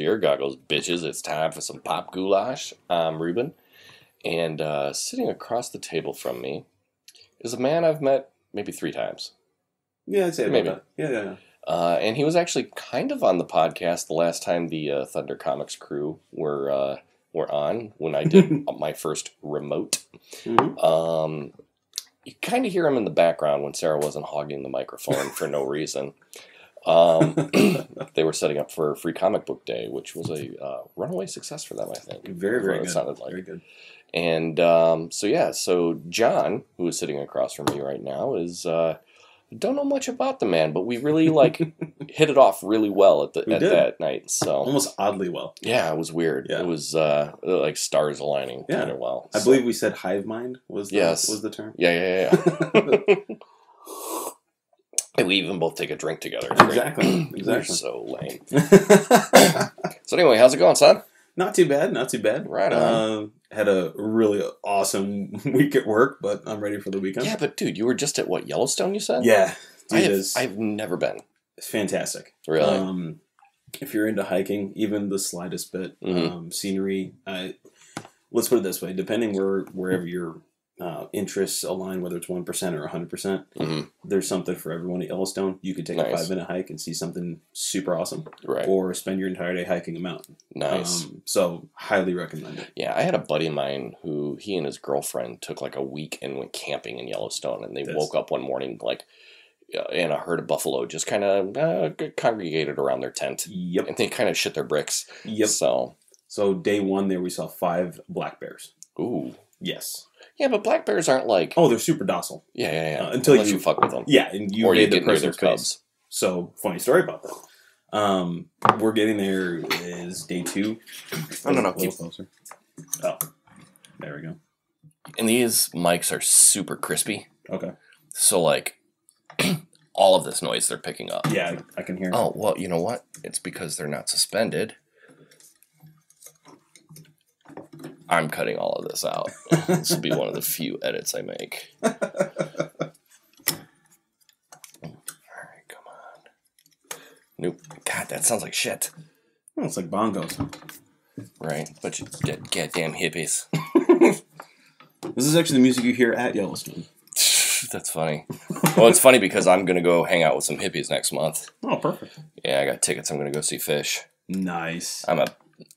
ear goggles, bitches. It's time for some pop goulash. I'm Reuben, and sitting across the table from me is a man I've met maybe 3 times. Yeah, I'd say about maybe. that. Yeah. And he was actually kind of on the podcast the last time the Thunder Comics crew were on when I did my first remote. Mm-hmm. You kind of hear him in the background when Sarah wasn't hogging the microphone for no reason. They were setting up for Free Comic Book Day, which was a runaway success for them, I think. Very good. It sounded like. Very good. And so John, who is sitting across from me right now, is don't know much about the man, but we really hit it off really well at that night. So almost oddly well. Yeah, it was weird. Yeah. It was like stars aligning kind of well. I believe we said hive mind was the term. Yeah. And we even both take a drink together. Exactly. We're so lame. So anyway, how's it going, son? Not too bad. Right on. Had a really awesome week at work, but I'm ready for the weekend. Yeah, but dude, you were just at Yellowstone, you said? Yeah. Dude, I've never been. It's fantastic. Really? If you're into hiking, even the slightest bit, scenery, let's put it this way, depending wherever your interests align, whether it's 1% or 100%, there's something for everyone at Yellowstone. You could take a 5-minute hike and see something super awesome, right? Or spend your entire day hiking a mountain. Nice. So highly recommend it. Yeah, I had a buddy of mine who he and his girlfriend took like a week and went camping in Yellowstone, and they woke up one morning and a herd of buffalo just kind of congregated around their tent. Yep. And they kind of shit their bricks. Yep. So day 1 there we saw 5 black bears. Ooh. Yes. Yeah, but black bears aren't like... Oh, they're super docile. Yeah. Unless you fuck with them. Yeah, and you made the person's cubs. So, funny story about that. We're getting there is day 2. No. Keep closer. Oh, there we go. And these mics are super crispy. Okay. So, all of this noise they're picking up. Yeah, I can hear it. Oh, well, you know what? It's because they're not suspended. I'm cutting all of this out. This will be one of the few edits I make. All right, come on. Nope. God, that sounds like shit. Well, it's like bongos. Right. But you goddamn hippies. This is actually the music you hear at Yellowstone. That's funny. Well, it's funny because I'm going to go hang out with some hippies next month. Oh, perfect. Yeah, I got tickets. I'm going to go see Fish. Nice.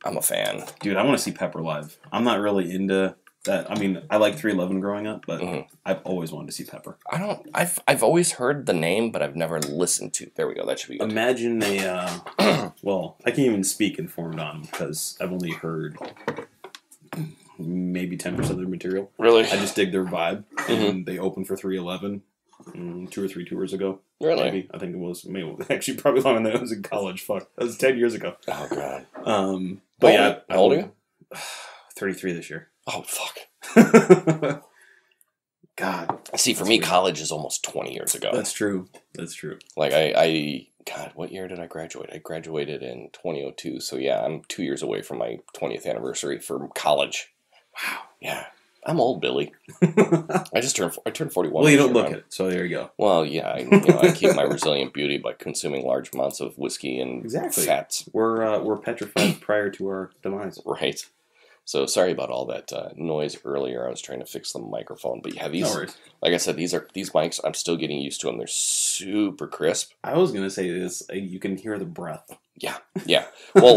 I'm a fan. Dude, I want to see Pepper live. I'm not really into that. I mean, I like 311 growing up, but I've always wanted to see Pepper. I've always heard the name, but I've never listened to. There we go. That should be good. Imagine well, I can't even speak informed on them because I've only heard maybe 10% of their material. Really? I just dig their vibe. And they opened for 311 2 or 3 tours ago. Really? Maybe. I think it was. Actually, probably longer than I was in college. Fuck. That was 10 years ago. Oh, God. But yeah. How old are you? 33 this year. Oh, fuck. God. See, for me, college is almost 20 years ago. That's true. God, what year did I graduate? I graduated in 2002. So, yeah, I'm 2 years away from my 20th anniversary for college. Wow. Yeah. I'm old, Billy. I turned 41. Well, you don't look it, so there you go. Well, yeah, I keep my resilient beauty by consuming large amounts of whiskey and fats. We're petrified prior to our demise. Right. So sorry about all that noise earlier. I was trying to fix the microphone, but yeah, these, no worries. Like I said, these mics. I'm still getting used to them. They're super crisp. I was gonna say this. You can hear the breath. Yeah. Well,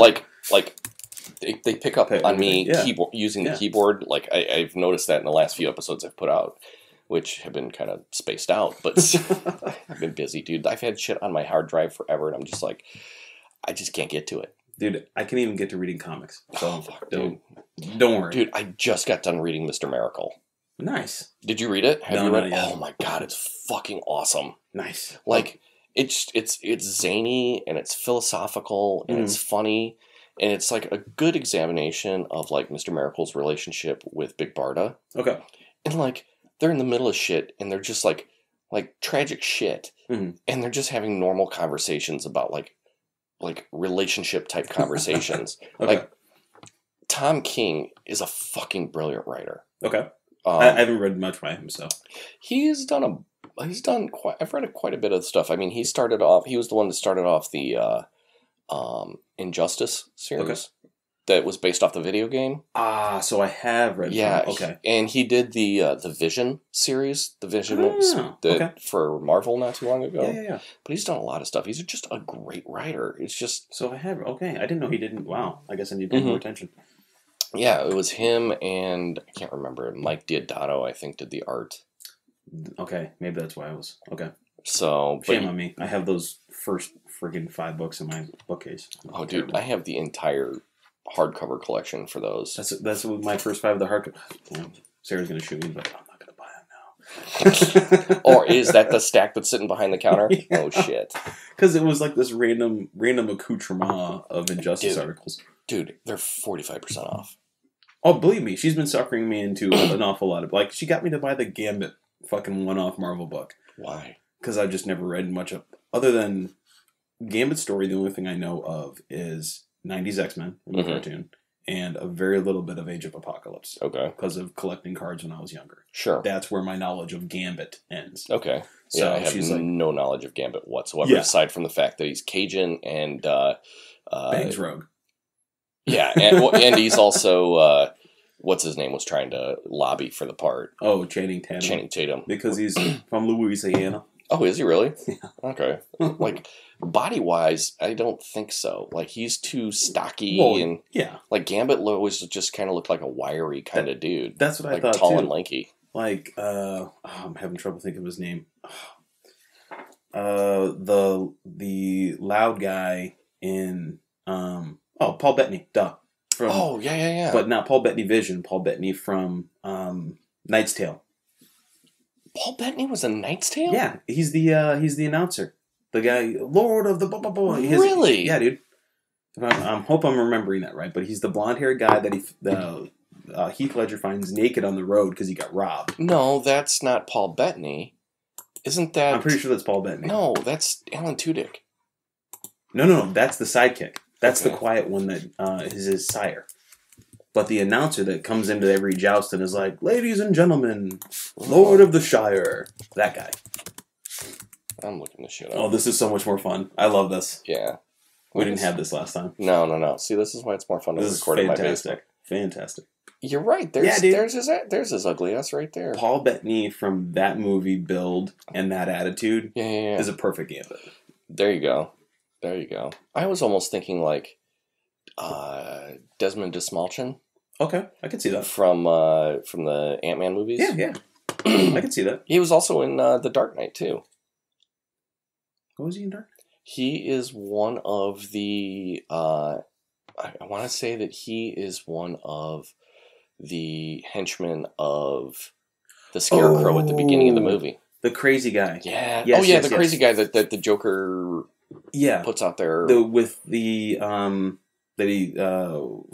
They pick up on me keyboard, using the keyboard. I've noticed that in the last few episodes I've put out, which have been kind of spaced out, but I've been busy, dude. I've had shit on my hard drive forever, and I'm just I just can't get to it. Dude, I can't even get to reading comics. So dude. Don't worry. Dude, I just got done reading Mr. Miracle. Nice. Did you read it? Have you read it? Yet. Oh my God, it's fucking awesome. Nice. It's zany, and it's philosophical, and it's funny. And it's a good examination of Mr. Miracle's relationship with Big Barda. Okay. And they're in the middle of shit, and they're just like tragic shit, and they're just having normal conversations about relationship type conversations. Okay. Tom King is a fucking brilliant writer. Okay. I haven't read much by him, so I've read quite a bit of stuff. I mean, he was the one that started off the Injustice series that was based off the video game. So I have read. Yeah, okay. And he did the Vision series, the Vision for Marvel not too long ago. Yeah. But he's done a lot of stuff. He's just a great writer. It's just so I have. Okay, I didn't know he didn't. Wow, I guess I need to pay more attention. Yeah, it was him and I can't remember. Mike Diodato, I think, did the art. Okay, maybe that's why I was okay. So shame on me. I have those first friggin' 5 books in my bookcase. Oh, dude, I have the entire hardcover collection for those. That's my first 5 of the hardcover. Damn, Sarah's gonna shoot me, but I'm not gonna buy them now. Or is that the stack that's sitting behind the counter? Yeah. Oh shit! Because it was like this random accoutrement of Injustice articles. Dude, they're 45% off. Oh, believe me, she's been suckering me into an awful lot of she got me to buy the Gambit fucking one-off Marvel book. Why? Because I've just never read much of other than Gambit's story. The only thing I know of is 90s X-Men from the cartoon and a very little bit of Age of Apocalypse. Okay. Because of collecting cards when I was younger. Sure. That's where my knowledge of Gambit ends. Okay. So I have no knowledge of Gambit whatsoever, aside from the fact that he's Cajun and Bangs Rogue. Yeah, and he's also what's his name was trying to lobby for the part. Oh, Channing Tatum. Channing Tatum. Because he's from Louisiana. Oh, is he really? Yeah. Okay. Like, body-wise, I don't think so. Like, he's too stocky and... Yeah. Like, Gambit always just kind of looked like a wiry kind of dude. That's what I thought, tall too. and lanky. Like, I'm having trouble thinking of his name. The loud guy in... Paul Bettany. Duh. Yeah. But not Paul Bettany Vision. Paul Bettany from Knight's Tale. Paul Bettany was a Knight's Tale? Yeah, he's the announcer, the guy, Lord of the blah blah blah. Really? Yeah, dude. I hope I'm remembering that right. But he's the blonde-haired guy that Heath Ledger finds naked on the road because he got robbed. No, that's not Paul Bettany. Isn't that? I'm pretty sure that's Paul Bettany. No, that's Alan Tudyk. No, that's the sidekick. That's the quiet one that is his sire. But the announcer that comes into every joust and is like, "Ladies and gentlemen, Lord of the Shire." That guy. I'm looking this shit up. Oh, this is so much more fun. I love this. Yeah. We didn't have this last time. No. See, this is why it's more fun to record in my basement. Fantastic. You're right. There's his ugly ass right there. Paul Bettany from that movie build and that attitude is a perfect Gambit. There you go. I was almost thinking like Desmond Dismalchin. Okay, I can see that. From the Ant-Man movies? Yeah. I can see that. He was also in The Dark Knight, too. What was he in Dark Knight? He is one of the... I want to say that he is one of the henchmen of the Scarecrow at the beginning of the movie. The crazy guy. Yeah. The crazy guy that the Joker puts out there. With the... That he, God,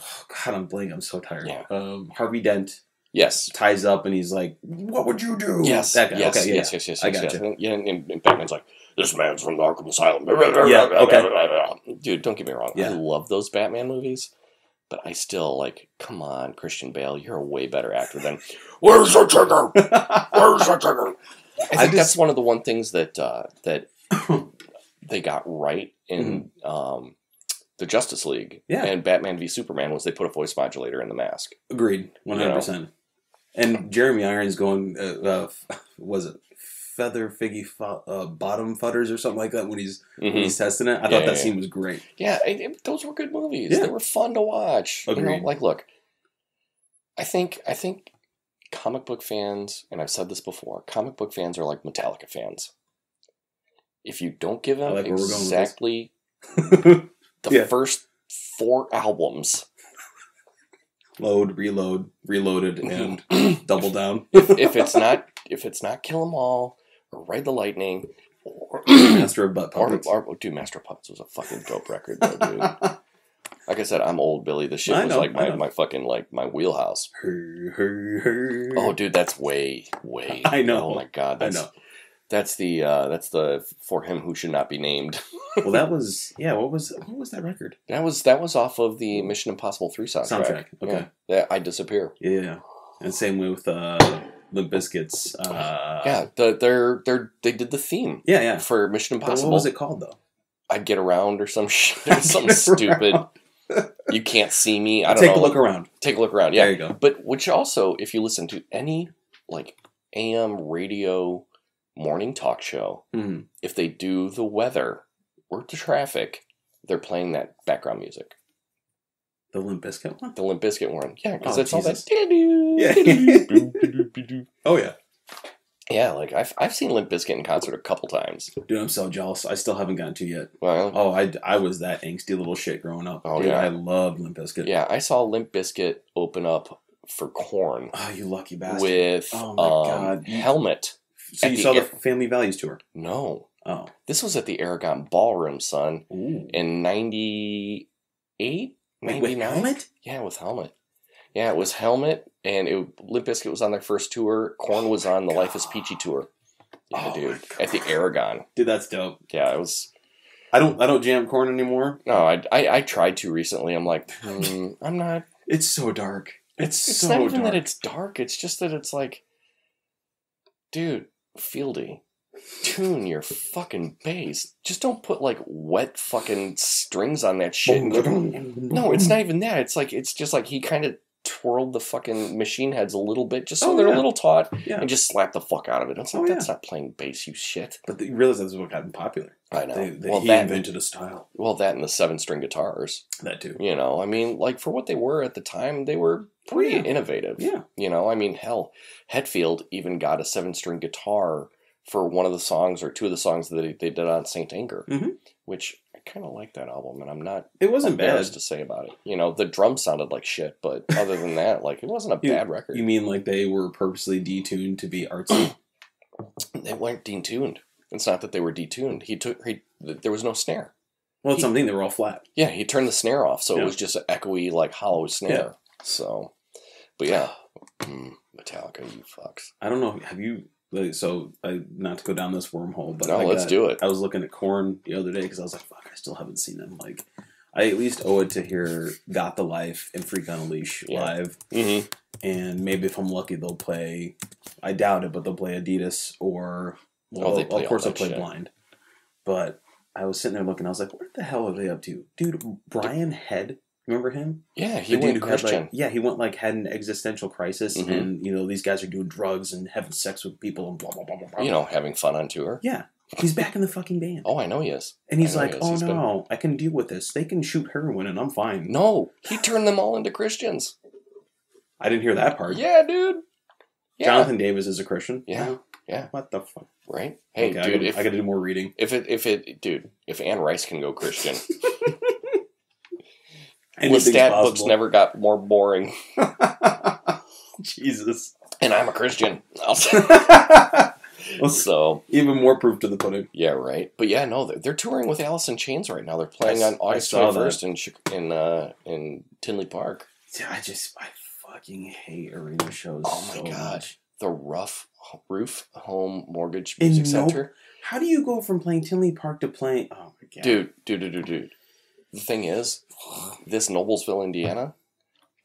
I'm blanking. I'm so tired. Yeah. Harvey Dent. Yes. Ties up and he's like, "What would you do?" Yes. That guy. Yes. Okay, Yes. I got you. Yeah, and Batman's like, "This man's from the Arkham Asylum." Yeah. Okay. Dude, don't get me wrong. Yeah. I love those Batman movies, but I still come on, Christian Bale, you're a way better actor than. Where's the trigger? Where's the trigger? I think that's one of the one things that they got right in. The Justice League and Batman v Superman was they put a voice modulator in the mask. Agreed, 100%. And Jeremy Irons going, was it feather figgy bottom fudders or something like that when he's testing it? I thought that scene was great. Yeah, those were good movies. Yeah. They were fun to watch. Agreed. Look, I think comic book fans, and I've said this before, comic book fans are like Metallica fans. If you don't give them exactly the first 4 albums, load, reload, reloaded, and double down. if it's not Kill 'Em All or Ride the Lightning or Master of Butt Puppets, dude, Master of Puppets was a fucking dope record, though, dude. Like I said, I'm old Billy. This shit was my fucking my wheelhouse. Oh, dude, that's way. I know. Oh my god, I know. That's the For Him Who Should Not Be Named. Well, that was what was that record? That was off of the Mission Impossible 3 soundtrack. Okay. Yeah, I Disappear. Yeah, and same way with Limp Bizkit's. They did the theme. Yeah. For Mission Impossible. But what was it called though? I Get Around or some shit. Or something stupid. You Can't See Me. I don't know. Take a look around. Take a look around, yeah. There you go. But which also, if you listen to any like AM radio morning talk show, if they do the weather or the traffic, they're playing that background music. The Limp Bizkit one? The Limp Bizkit one. Yeah, because it's Jesus. all that. Yeah. Oh, yeah. Yeah, like I've seen Limp Bizkit in concert a couple times. Dude, I'm so jealous. I still haven't gotten to yet. Well, oh, I was that angsty little shit growing up. Oh, dude, yeah. I loved Limp Bizkit. Yeah, I saw Limp Bizkit open up for Korn. Oh, you lucky bastard. With oh my God. Helmet. So you saw the Family Values tour? No. Oh. This was at the Aragon Ballroom, son. Ooh. In 98? 99? With Helmet? Yeah, with Helmet. Yeah, it was Helmet, and Limp Bizkit was on their first tour. Korn was on the Life is Peachy tour. Yeah, dude. At the Aragon. Dude, that's dope. Yeah, it was... I don't jam Korn anymore. No, I tried to recently. I'm like, I'm not... It's so dark. It's so not even dark. that it's dark. It's just that it's like... Dude, Fieldy, tune your fucking bass. Just don't put like wet fucking strings on that shit. No, it's not even that. It's just like he kind of twirled the fucking machine heads a little bit just so they're a little taut and just slapped the fuck out of it. It's like, that's not playing bass, you shit. But you realize that's what got him popular. I know. He invented a style. Well, that and the 7-string guitars. That too. You know, I mean, like for what they were at the time, they were pretty innovative. Yeah. You know, I mean, hell, Hetfield even got a 7-string guitar for one of the songs or two of the songs that they did on Saint Anger, which I kind of like that album, and I'm not embarrassed to say about it. You know, the drums sounded like shit, but other than that, like, it wasn't a bad record. You mean like they were purposely detuned to be artsy? They weren't detuned. It's not that they were detuned. There was no snare. Well, it's something they were all flat. Yeah, he turned the snare off, so it was just an echoey, like, hollow snare. Yeah. So, but yeah, Metallica, you fucks. I don't know. Have you? So, not to go down this wormhole, but let's do it. I was looking at Korn the other day because I was like, "Fuck, I still haven't seen them." Like, I at least owe it to hear "Got the Life" and "Freak on a Leash" live. Mm-hmm. And maybe if I'm lucky, they'll play. I doubt it, but they'll play Adidas or. Well, of course, they'll play Blind. But I was sitting there looking. I was like, "What the hell are they up to, dude?" Brian Head. Remember him? Yeah, he went Christian. Had an existential crisis, and these guys are doing drugs and having sex with people and blah blah blah blah blah. You know, having fun on tour. Yeah, he's back in the fucking band. Oh, I know he is. And he's like, "Oh no, I can deal with this. They can shoot heroin, and I'm fine." No, he turned them all into Christians. I didn't hear that part. Yeah, dude. Yeah. Jonathan Davis is a Christian. Yeah, yeah. What the fuck? Right? Hey, okay, dude, I got to do more reading. If Anne Rice can go Christian. Lestat books never got more boring. Jesus. And I'm a Christian. So even more proof to the pudding. Yeah, right. But yeah, no, they're touring with Alice in Chains right now. They're playing on August 21st in Tinley Park. Yeah, I fucking hate arena shows. Oh my god, much. The Roof Home Mortgage Music Center. How do you go from playing Tinley Park to playing? Oh my god, dude. The thing is, this Noblesville, Indiana,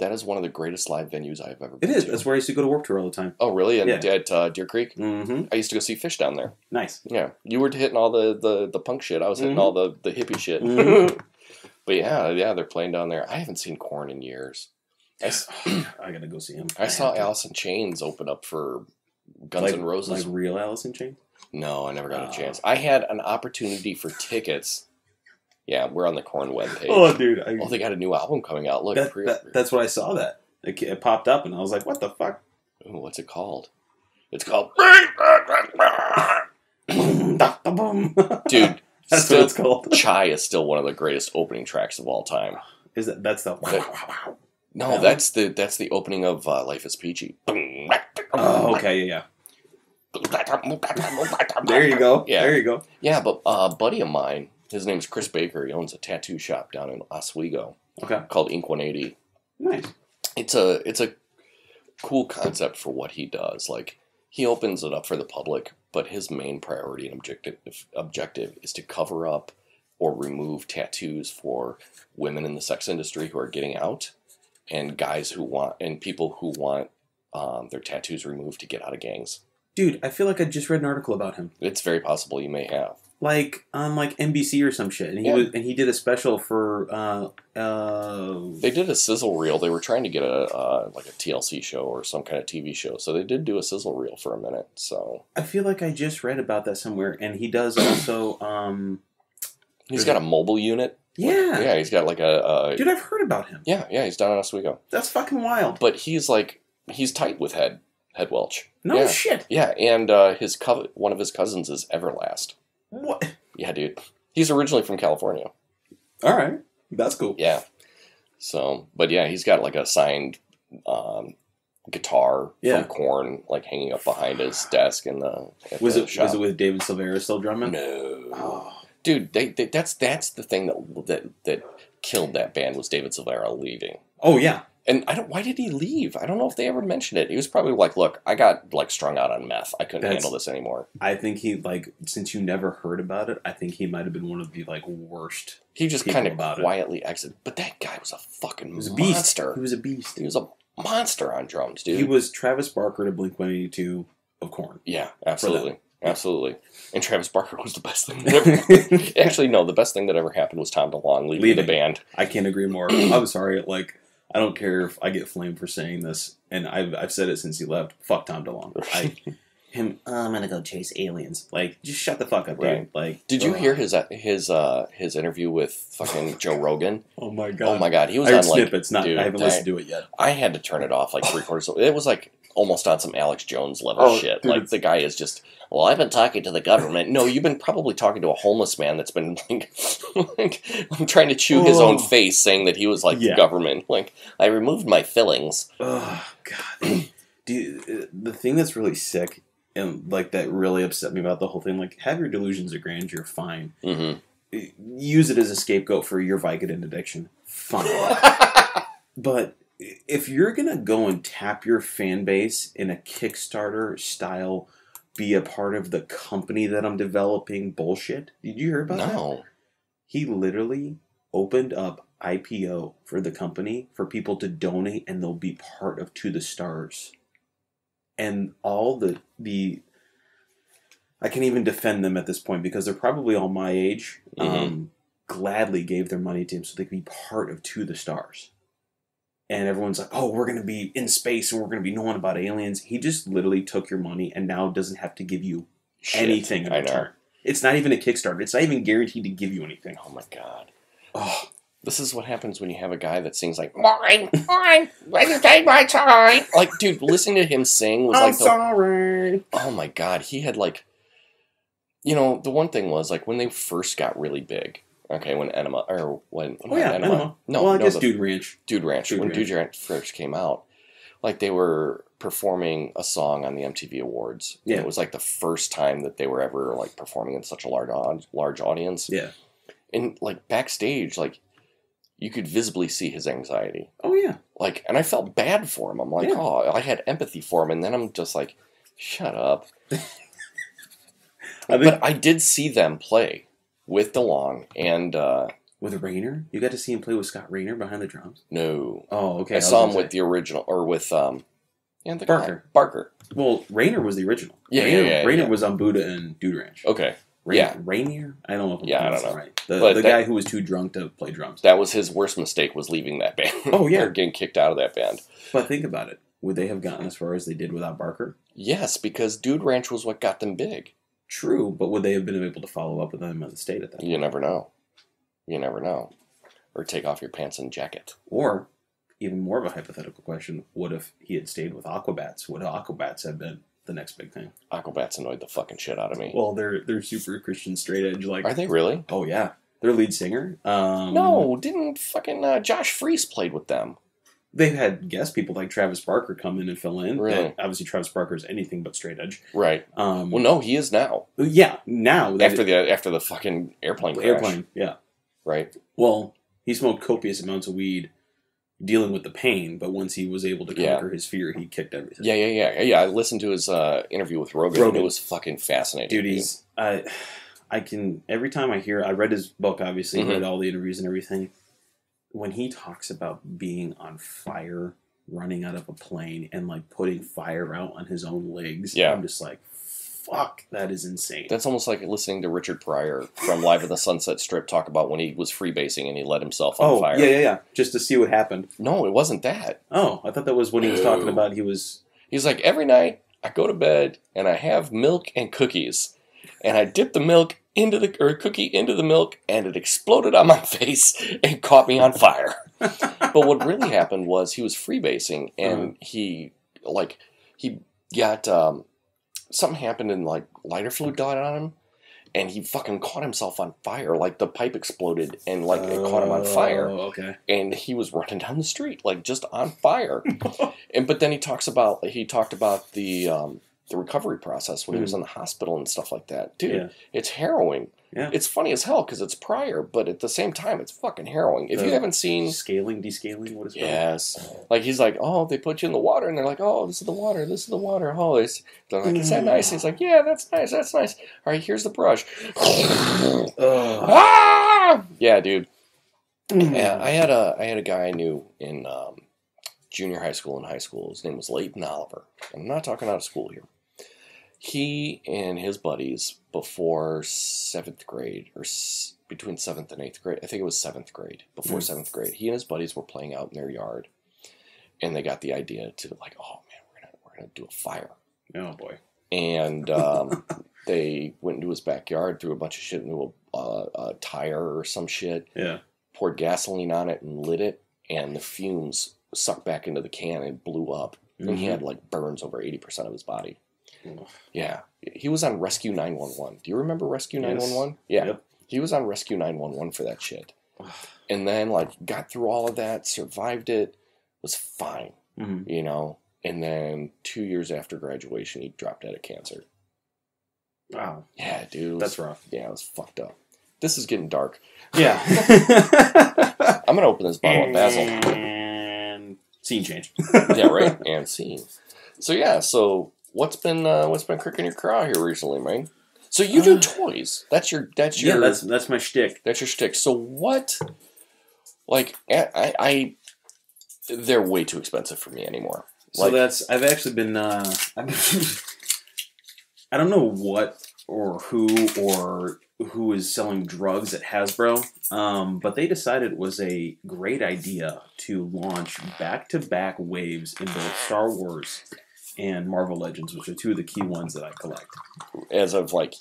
that is one of the greatest live venues I've ever been to. It is. That's where I used to go to Warped Tour all the time. Oh, really? And at Deer Creek? Mm-hmm. I used to go see Fish down there. Nice. Yeah. You were hitting all the punk shit. I was hitting all the hippie shit. Mm-hmm. But yeah, they're playing down there. I haven't seen Korn in years. I gotta go see him. I saw Alice in Chains open up for Guns N' Roses. Like real Alice in Chains? No, I never got a chance. I had an opportunity for tickets. Yeah, we're on the Korn webpage. Oh, dude. They got a new album coming out. Look, that's what I saw that. It popped up, and I was like, what the fuck? Ooh, what's it called? It's called... Dude, that's what it's called. Chai is still one of the greatest opening tracks of all time. Is that's the... No, that's the opening of Life is Peachy. Oh, okay, yeah. There you go. Yeah. There you go. Yeah, but a buddy of mine, his name's Chris Baker. He owns a tattoo shop down in Oswego. Okay. Called Ink 180. Nice. It's a cool concept for what he does. Like, he opens it up for the public, but his main priority and objective is to cover up or remove tattoos for women in the sex industry who are getting out, and guys who want, and people who want their tattoos removed to get out of gangs. Dude, I feel like I just read an article about him. It's very possible you may have. like on like NBC or some shit, and he did a special for. They did a sizzle reel. They were trying to get a like a TLC show or some kind of TV show, so they did do a sizzle reel for a minute. So I feel like I just read about that somewhere, and he does also. He's got a mobile unit. Yeah, yeah, he's got like a. Dude, I've heard about him. Yeah, he's down in Oswego. That's fucking wild. But he's tight with Head Welch. No shit. Yeah, and one of his cousins is Everlast. What? Yeah, dude. He's originally from California. All right, that's cool. Yeah. So, but yeah, he's got like a signed guitar from Korn, like hanging up behind his desk in the. Was it with David Silveira still drumming? No. Oh. Dude, that's the thing that killed that band was David Silveira leaving. Oh yeah. And why did he leave? I don't know if they ever mentioned it. He was probably like, look, I got like strung out on meth. I couldn't handle this anymore. I think he since you never heard about it, I think he might have been one of the worst. He just kind of quietly exited. But that guy was a fucking monster. He was a beast. He was a monster on drums, dude. He was Travis Barker to Blink-182 of Korn. Yeah, absolutely. Absolutely. And Travis Barker was the best thing that ever Actually, no, the best thing that ever happened was Tom DeLonge leaving the band. I can't agree more. I'm sorry, I don't care if I get flamed for saying this, and I've said it since he left. Fuck Tom DeLonge. I'm gonna go chase aliens. Just shut the fuck up, dude. Did you hear his interview with fucking Joe Rogan? Oh my god! Oh my god! He was on snippets. Dude, I haven't listened to it yet. I had to turn it off 3/4. It was almost on some Alex Jones level shit. Dude, the guy is just. Well, I've been talking to the government. No, you've been probably talking to a homeless man that's been trying to chew his own face, saying that he was the government. I removed my fillings. Oh god, dude! The thing that's really sick and that really upset me about the whole thing. Have your delusions of grandeur, fine. Mm-hmm. Use it as a scapegoat for your Vicodin addiction, fine. But if you're gonna go and tap your fan base in a Kickstarter style. Be a part of the company that I'm developing bullshit. Did you hear about that? No. He literally opened up IPO for the company for people to donate and they'll be part of To the Stars. And all the I can't even defend them at this point because they're probably all my age. Mm-hmm. Gladly gave their money to him so they could be part of To the Stars. And everyone's like, oh, we're going to be in space and we're going to be knowing about aliens. He just literally took your money and now doesn't have to give you anything in return. It's not even a Kickstarter. It's not even guaranteed to give you anything. Oh, my God. Oh, this is what happens when you have a guy that sings mine, let me take my time. Dude, listening to him sing was I'm sorry. Oh, my God. He had the one thing was when they first got really big. Okay, when Enema, or when... Enema. No, well, I guess Dude Ranch. Dude Ranch. When Dude Ranch first came out, they were performing a song on the MTV Awards. Yeah. And it was the first time that they were ever performing in such a large audience. Yeah. And backstage, you could visibly see his anxiety. Oh, yeah. And I felt bad for him. I'm oh, I had empathy for him. And then I'm just shut up. But I did see them play. With DeLonge and... with Rayner? You got to see him play with Scott Rayner behind the drums? No. Oh, okay. I saw him with the original... Or with... the Barker. Guy. Barker. Well, Rayner was the original. Yeah, Rayner was on Buddha and Dude Ranch. Okay. Rainier? I don't know if I'm pronouncing it right. The guy who was too drunk to play drums. That was his worst mistake, was leaving that band. Oh, yeah. Or getting kicked out of that band. But think about it. Would they have gotten as far as they did without Barker? Yes, because Dude Ranch was what got them big. True, but would they have been able to follow up with them at the state at that point? You never know. You never know. Or take off your pants and jacket. Or, even more of a hypothetical question, what if he had stayed with Aquabats? Would Aquabats have been the next big thing? Aquabats annoyed the fucking shit out of me. Well, they're super Christian straight edge. Are they really? Oh, yeah. Their lead singer. No, didn't fucking Josh Freese played with them. They've had guest people like Travis Barker come in and fill in. Really? Obviously, Travis Barker is anything but straight edge. Right. Well, no, he is now. Yeah, now. After the fucking airplane crash. Yeah. Right. Well, he smoked copious amounts of weed dealing with the pain, but once he was able to conquer his fear, he kicked everything. Yeah. I listened to his interview with Rogan. And it was fucking fascinating. Dude, I can, every time I read his book, obviously, read all the interviews and everything. When he talks about being on fire, running out of a plane, and putting fire out on his own legs, I'm just fuck, that is insane. That's almost like listening to Richard Pryor from Live at the Sunset Strip talk about when he was freebasing and he let himself on fire. Yeah. Just to see what happened. No, it wasn't that. Oh, I thought that was when he was talking about He's like, every night I go to bed and I have milk and cookies. And I dip the milk cookie into the milk and it exploded on my face and caught me on fire. But what really happened was he was freebasing and he got, something happened and like lighter fluid got on him and he fucking caught himself on fire. Like the pipe exploded and like it caught him on fire. Okay. And he was running down the street like just on fire. But then he talked about the recovery process when he was in the hospital and stuff like that. Dude, it's harrowing. Yeah. It's funny as hell because it's Pryor, but at the same time, it's fucking harrowing. If you haven't seen... Scaling, descaling, what is it? Yes. Like, he's like, oh, they put you in the water, and they're like, oh, this is the water. Oh, they're like, is that nice? He's like, yeah, that's nice. All right, here's the brush. Ah! Yeah, dude. Yeah, I had a guy I knew in junior high school and high school. His name was Leighton Oliver. I'm not talking out of school here. He and his buddies before 7th grade, or between 7th and 8th grade, I think it was 7th grade, before 7th grade, he and his buddies were playing out in their yard, and they got the idea to like, oh man, we're gonna do a fire. Oh boy. And they went into his backyard, threw a bunch of shit into a tire or some shit, poured gasoline on it and lit it, and the fumes sucked back into the can and blew up. And he had like burns over 80% of his body. Yeah. He was on Rescue 911. Do you remember Rescue 911? Yeah. Yep. He was on Rescue 911 for that shit. And then, like, got through all of that, survived it, was fine, you know? And then 2 years after graduation, he dropped out of cancer. Wow. Yeah, dude. That's rough. Yeah, it was fucked up. This is getting dark. Yeah. I'm going to open this bottle of Basil. And scene change. Yeah, right? And scene. So, yeah, what's been cricking your craw here recently, man? So you do toys. That's my shtick. That's your shtick. So what? Like they're way too expensive for me anymore. So I've actually been. I don't know what or who is selling drugs at Hasbro, but they decided it was a great idea to launch back-to-back waves in both Star Wars and Marvel Legends, which are two of the key ones that I collect. As of, like,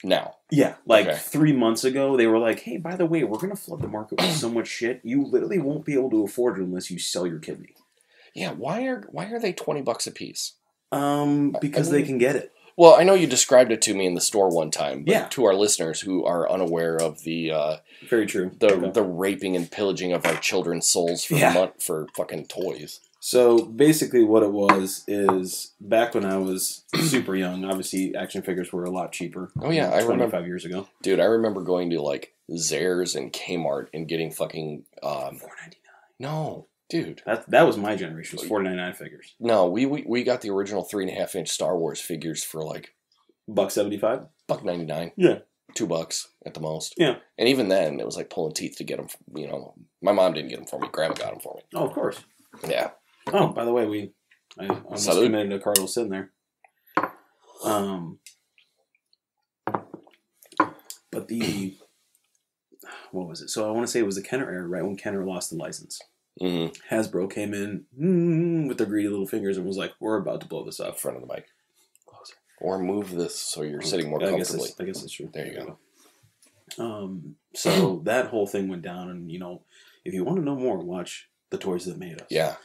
now? Yeah. 3 months ago, they were like, hey, by the way, we're going to flood the market with so much shit, you literally won't be able to afford it unless you sell your kidney. Yeah, why are they $20 a piece? Because they can get it. Well, I know you described it to me in the store one time, but to our listeners who are unaware of the... Very true. The raping and pillaging of our children's souls for fucking toys. So basically what it was is back when I was super young, obviously action figures were a lot cheaper. Oh yeah, I remember 25 years ago. Dude, I remember going to like Zayre's and Kmart and getting fucking $4.99. No, dude. That was my generation. It was $4.99 figures. No, we got the original 3.5-inch Star Wars figures for like $1.75? $1.99. Yeah. $2 at the most. Yeah. And even then it was like pulling teeth to get them, you know. My mom didn't get them for me, Grandma got them for me. Oh, of course. Yeah. Oh, by the way, I almost committed a cardinal sin there. But what was it? So I want to say it was the Kenner era, right when Kenner lost the license. Mm-hmm. Hasbro came in with their greedy little fingers and was like, we're about to blow this up. In front of the mic. Closer. Or move this so you're sitting more comfortably. I guess that's true. There you go. So that whole thing went down, and, you know, if you want to know more, watch The Toys That Made Us. Yeah.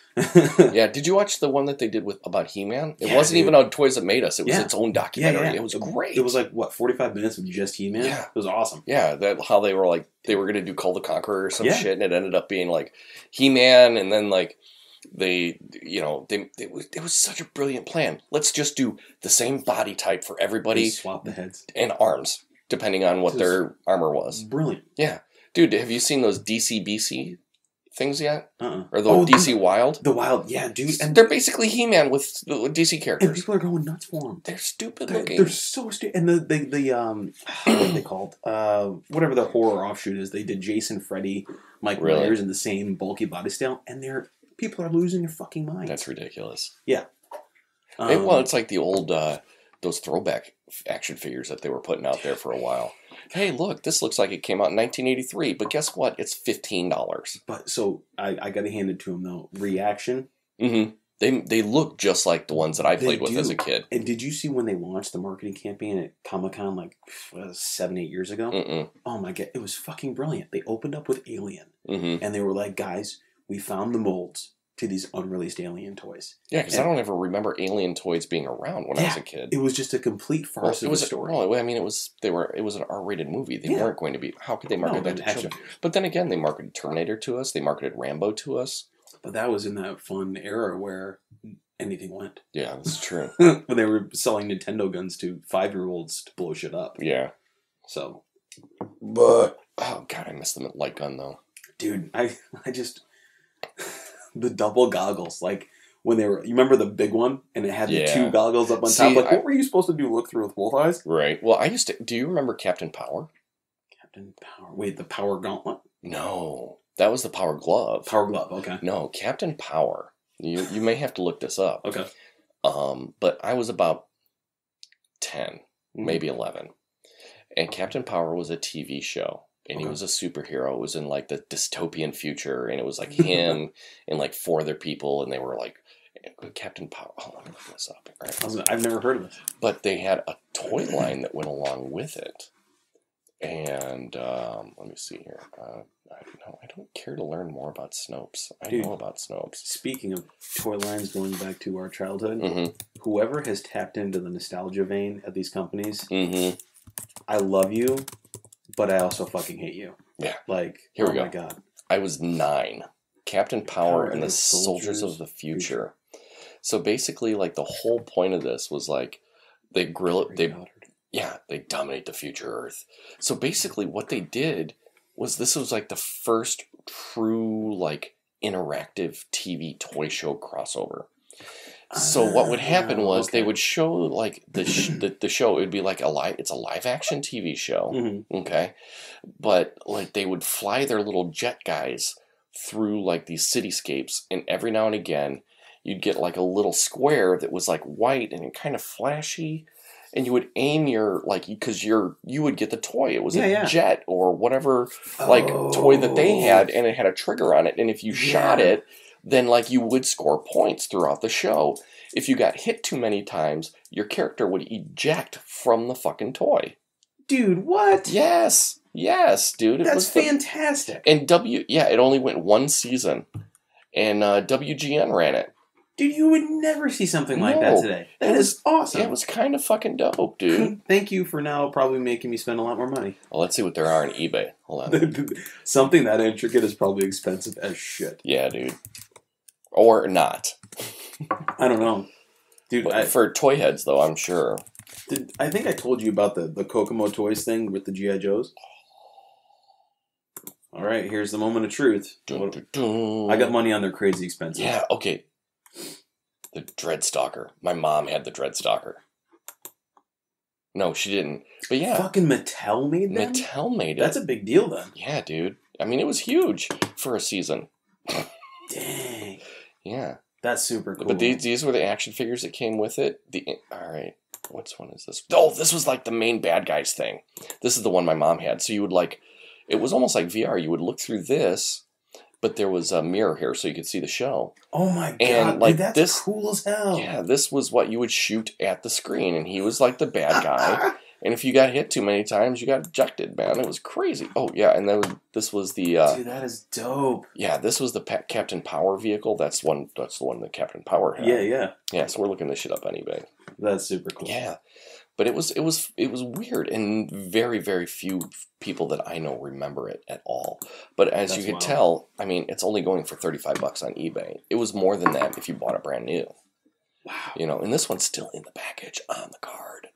Yeah. Did you watch the one that they did about He-Man? It wasn't even on Toys That Made Us. It was its own documentary. Yeah. It was great. It was like, 45 minutes of just He-Man? Yeah. It was awesome. Yeah. How they were like, they were going to do Call the Conqueror or some shit, and it ended up being like He-Man, and then like it was such a brilliant plan. Let's just do the same body type for everybody. Just swap the heads. And arms, depending on what their armor was. Brilliant. Yeah. Dude, have you seen those DC-BC things yet? Or the DC Wild? The Wild, yeah, dude. And they're basically He-Man with DC characters. And people are going nuts for them. They're stupid looking. They're so stupid. And the what are they called? Whatever the horror offshoot is, they did Jason, Freddy, Mike Myers in the same bulky body style, and people are losing their fucking minds. That's ridiculous. Yeah. It's like the old those throwback action figures that they were putting out there for a while. Hey, look, this looks like it came out in 1983, but guess what? It's $15. But so I got to hand it to them though. Reaction. Mm-hmm. They look just like the ones that I played with as a kid. And did you see when they launched the marketing campaign at Comic-Con like 7-8 years ago? Mm-mm. Oh my god, it was fucking brilliant. They opened up with Alien, mm-hmm. and they were like, "Guys, we found the molds to these unreleased Alien toys." Yeah, because I don't ever remember Alien toys being around when I was a kid. It was just a complete farce of a story. Well, I mean, it was an R-rated movie. They weren't going to be. How could they market that to children? But then again, they marketed Terminator to us. They marketed Rambo to us. But that was in that fun era where anything went. Yeah, that's true. When they were selling Nintendo guns to 5-year-olds to blow shit up. Yeah. So, but oh god, I miss the light gun though. Dude, I just the double goggles, like when they were. You remember the big one, and it had the 2 goggles up on top. Like, what were you supposed to do? Look through with both eyes? Right. Well, I used to. Do you remember Captain Power? Captain Power. Wait, the Power Gauntlet? No, that was the Power Glove. Power Glove. Okay. No, Captain Power. You may have to look this up. Okay. But I was about 10, maybe 11. And Captain Power was a TV show. And he was a superhero. It was in like the dystopian future. And it was like him and like 4 other people. And they were like, Captain Power. Oh, let me look this up. Right? I've never heard of this. But they had a toy line that went along with it. And let me see here. I don't care to learn more about Snopes. I know about Snopes. Speaking of toy lines going back to our childhood, whoever has tapped into the nostalgia vein at these companies, I love you, but I also fucking hate you. Yeah. Like, here we go. Oh my god. I was 9. Captain Power and the Soldiers of the Future. So basically, like, the whole point of this was like they dominate the future Earth. So basically what they did was this was like the first true like interactive TV toy show crossover. So what would happen was they would show like the show. It would be like it's a live action TV show, okay? But like they would fly their little jet guys through like these cityscapes, and every now and again you'd get like a little square that was like white and kind of flashy. And you would aim your, like, because you would get the toy. It was a jet or whatever, like, toy that they had, and it had a trigger on it. And if you shot it, then, like, you would score points throughout the show. If you got hit too many times, your character would eject from the fucking toy. Dude, what? Yes, dude. That's fantastic. And it only went 1 season. And WGN ran it. Dude, you would never see something like that today. That is awesome. Yeah, it was kind of fucking dope, dude. Thank you for now probably making me spend a lot more money. Well, let's see what there are on eBay. Hold on. Something that intricate is probably expensive as shit. Yeah, dude. Or not. I don't know. Dude, for toy heads, though, I'm sure. I think I told you about the Kokomo Toys thing with the G.I. Joes. All right, here's the moment of truth. Dun, dun, dun. I got money on their crazy expensive. Yeah, okay. The Dreadstalker. My mom had the Dreadstalker. No, she didn't. But yeah. Fucking Mattel made them? Mattel made it. That's a big deal then. Yeah, dude. I mean, it was huge for a season. Dang. Yeah. That's super cool. But these were the action figures that came with it. Alright. Which one is this? Oh, this was like the main bad guys thing. This is the one my mom had. So you would like... It was almost like VR. You would look through this... But there was a mirror here so you could see the show. Oh my god, and like dude, that's cool as hell. Yeah, this was what you would shoot at the screen, and he was like the bad guy. And if you got hit too many times, you got ejected, man. It was crazy. Oh, yeah, and then this was the... Dude, that is dope. Yeah, this was the Captain Power vehicle. That's the one that Captain Power had. Yeah. Yeah, so we're looking this shit up on eBay. That's super cool. Yeah. But it was weird, and very, very few people that I know remember it at all. But as you could tell, I mean, it's only going for $35 on eBay. It was more than that if you bought it brand new. Wow. You know, and this one's still in the package on the card.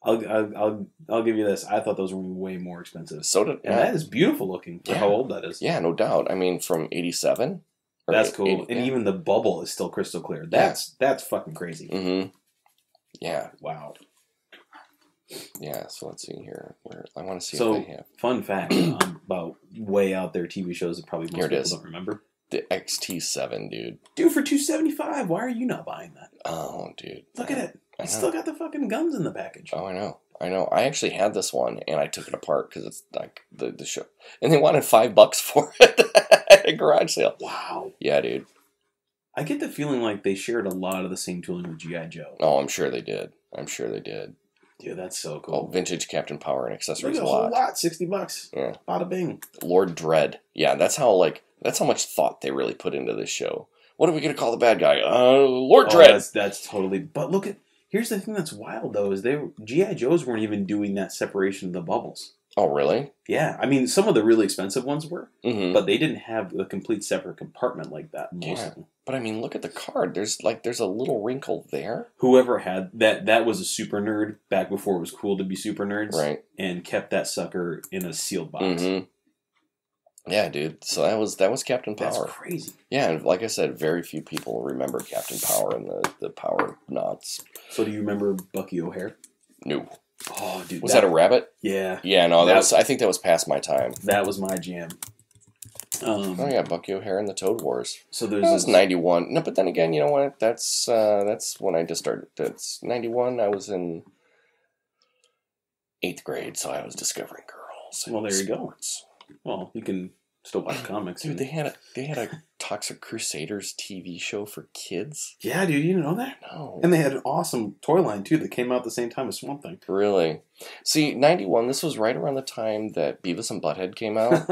I'll give you this. I thought those were way more expensive. So did and that is beautiful looking for how old that is. Yeah, no doubt. I mean, from 87. That's cool. And even the bubble is still crystal clear. That's fucking crazy. Mm-hmm. Yeah. Wow. Yeah, so let's see here. I want to see if they have. Fun fact about way out there TV shows that probably most people don't remember. The XT7, dude. Dude, for $275, why are you not buying that? Oh, dude. Look at it. It's still got the fucking guns in the package. Oh, I know. I actually had this one, and I took it apart because it's like the show. And they wanted $5 for it at a garage sale. Wow. Yeah, dude. I get the feeling like they shared a lot of the same tooling with G.I. Joe. Oh, I'm sure they did. Dude, that's so cool. Oh, vintage Captain Power and accessories a whole lot. $60. Yeah. Bada bing. Lord Dread. Yeah, that's how much thought they really put into this show. What are we going to call the bad guy? Lord Dread. That's totally... But look at... Here's the thing that's wild, though, is G.I. Joes weren't even doing that separation of the bubbles. Oh, really? Yeah. I mean, some of the really expensive ones were, but they didn't have a complete separate compartment like that. Most of them. But I mean, look at the card. There's a little wrinkle there. Whoever had that was a super nerd back before it was cool to be super nerds. Right. And kept that sucker in a sealed box. Mm-hmm. Yeah, dude. So that was Captain Power. That's crazy. Yeah, and like I said, very few people remember Captain Power and the Power Knots. So do you remember Bucky O'Hare? No. Oh, dude. Was that a rabbit? Yeah. Yeah, no, I think that was past my time. That was my jam. Oh yeah, Bucky O'Hare and the Toad Wars. So there's that was 91. No, but then again, you know what? That's when I just started. That's 91. I was in 8th grade, so I was discovering girls. Well, there you go. Well, you can still watch comics. Dude, they had a Toxic Crusaders TV show for kids. Yeah, dude, you didn't know that? No. And they had an awesome toy line too that came out at the same time as Swamp Thing. Really? See, 91. This was right around the time that Beavis and Butthead came out.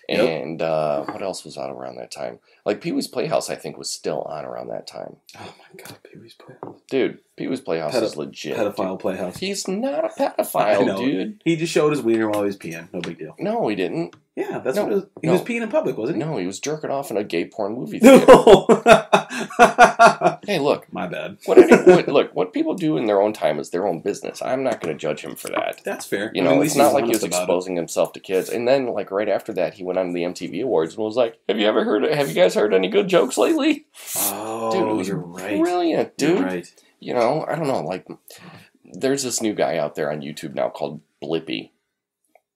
And what else was out around that time? Like Pee-wee's Playhouse, I think, was still on around that time. Oh my god, Pee-wee's Playhouse. Dude, Pee-wee's Playhouse is legit. Pedophile Playhouse. He's not a pedophile, dude. He just showed his wiener while he was peeing. No big deal. No, he didn't. Yeah, that's what it was. He was peeing in public, wasn't he? No, he was jerking off in a gay porn movie theater. Hey, look. My bad. What people do in their own time is their own business. I'm not going to judge him for that. That's fair. You know, it's not like he was exposing himself to kids. And then, like, right after that, he went on the MTV Awards and was like, have you guys heard any good jokes lately? Oh, dude, it was you're right. Brilliant, dude. You're right. You know, I don't know, like, there's this new guy out there on YouTube now called Blippi.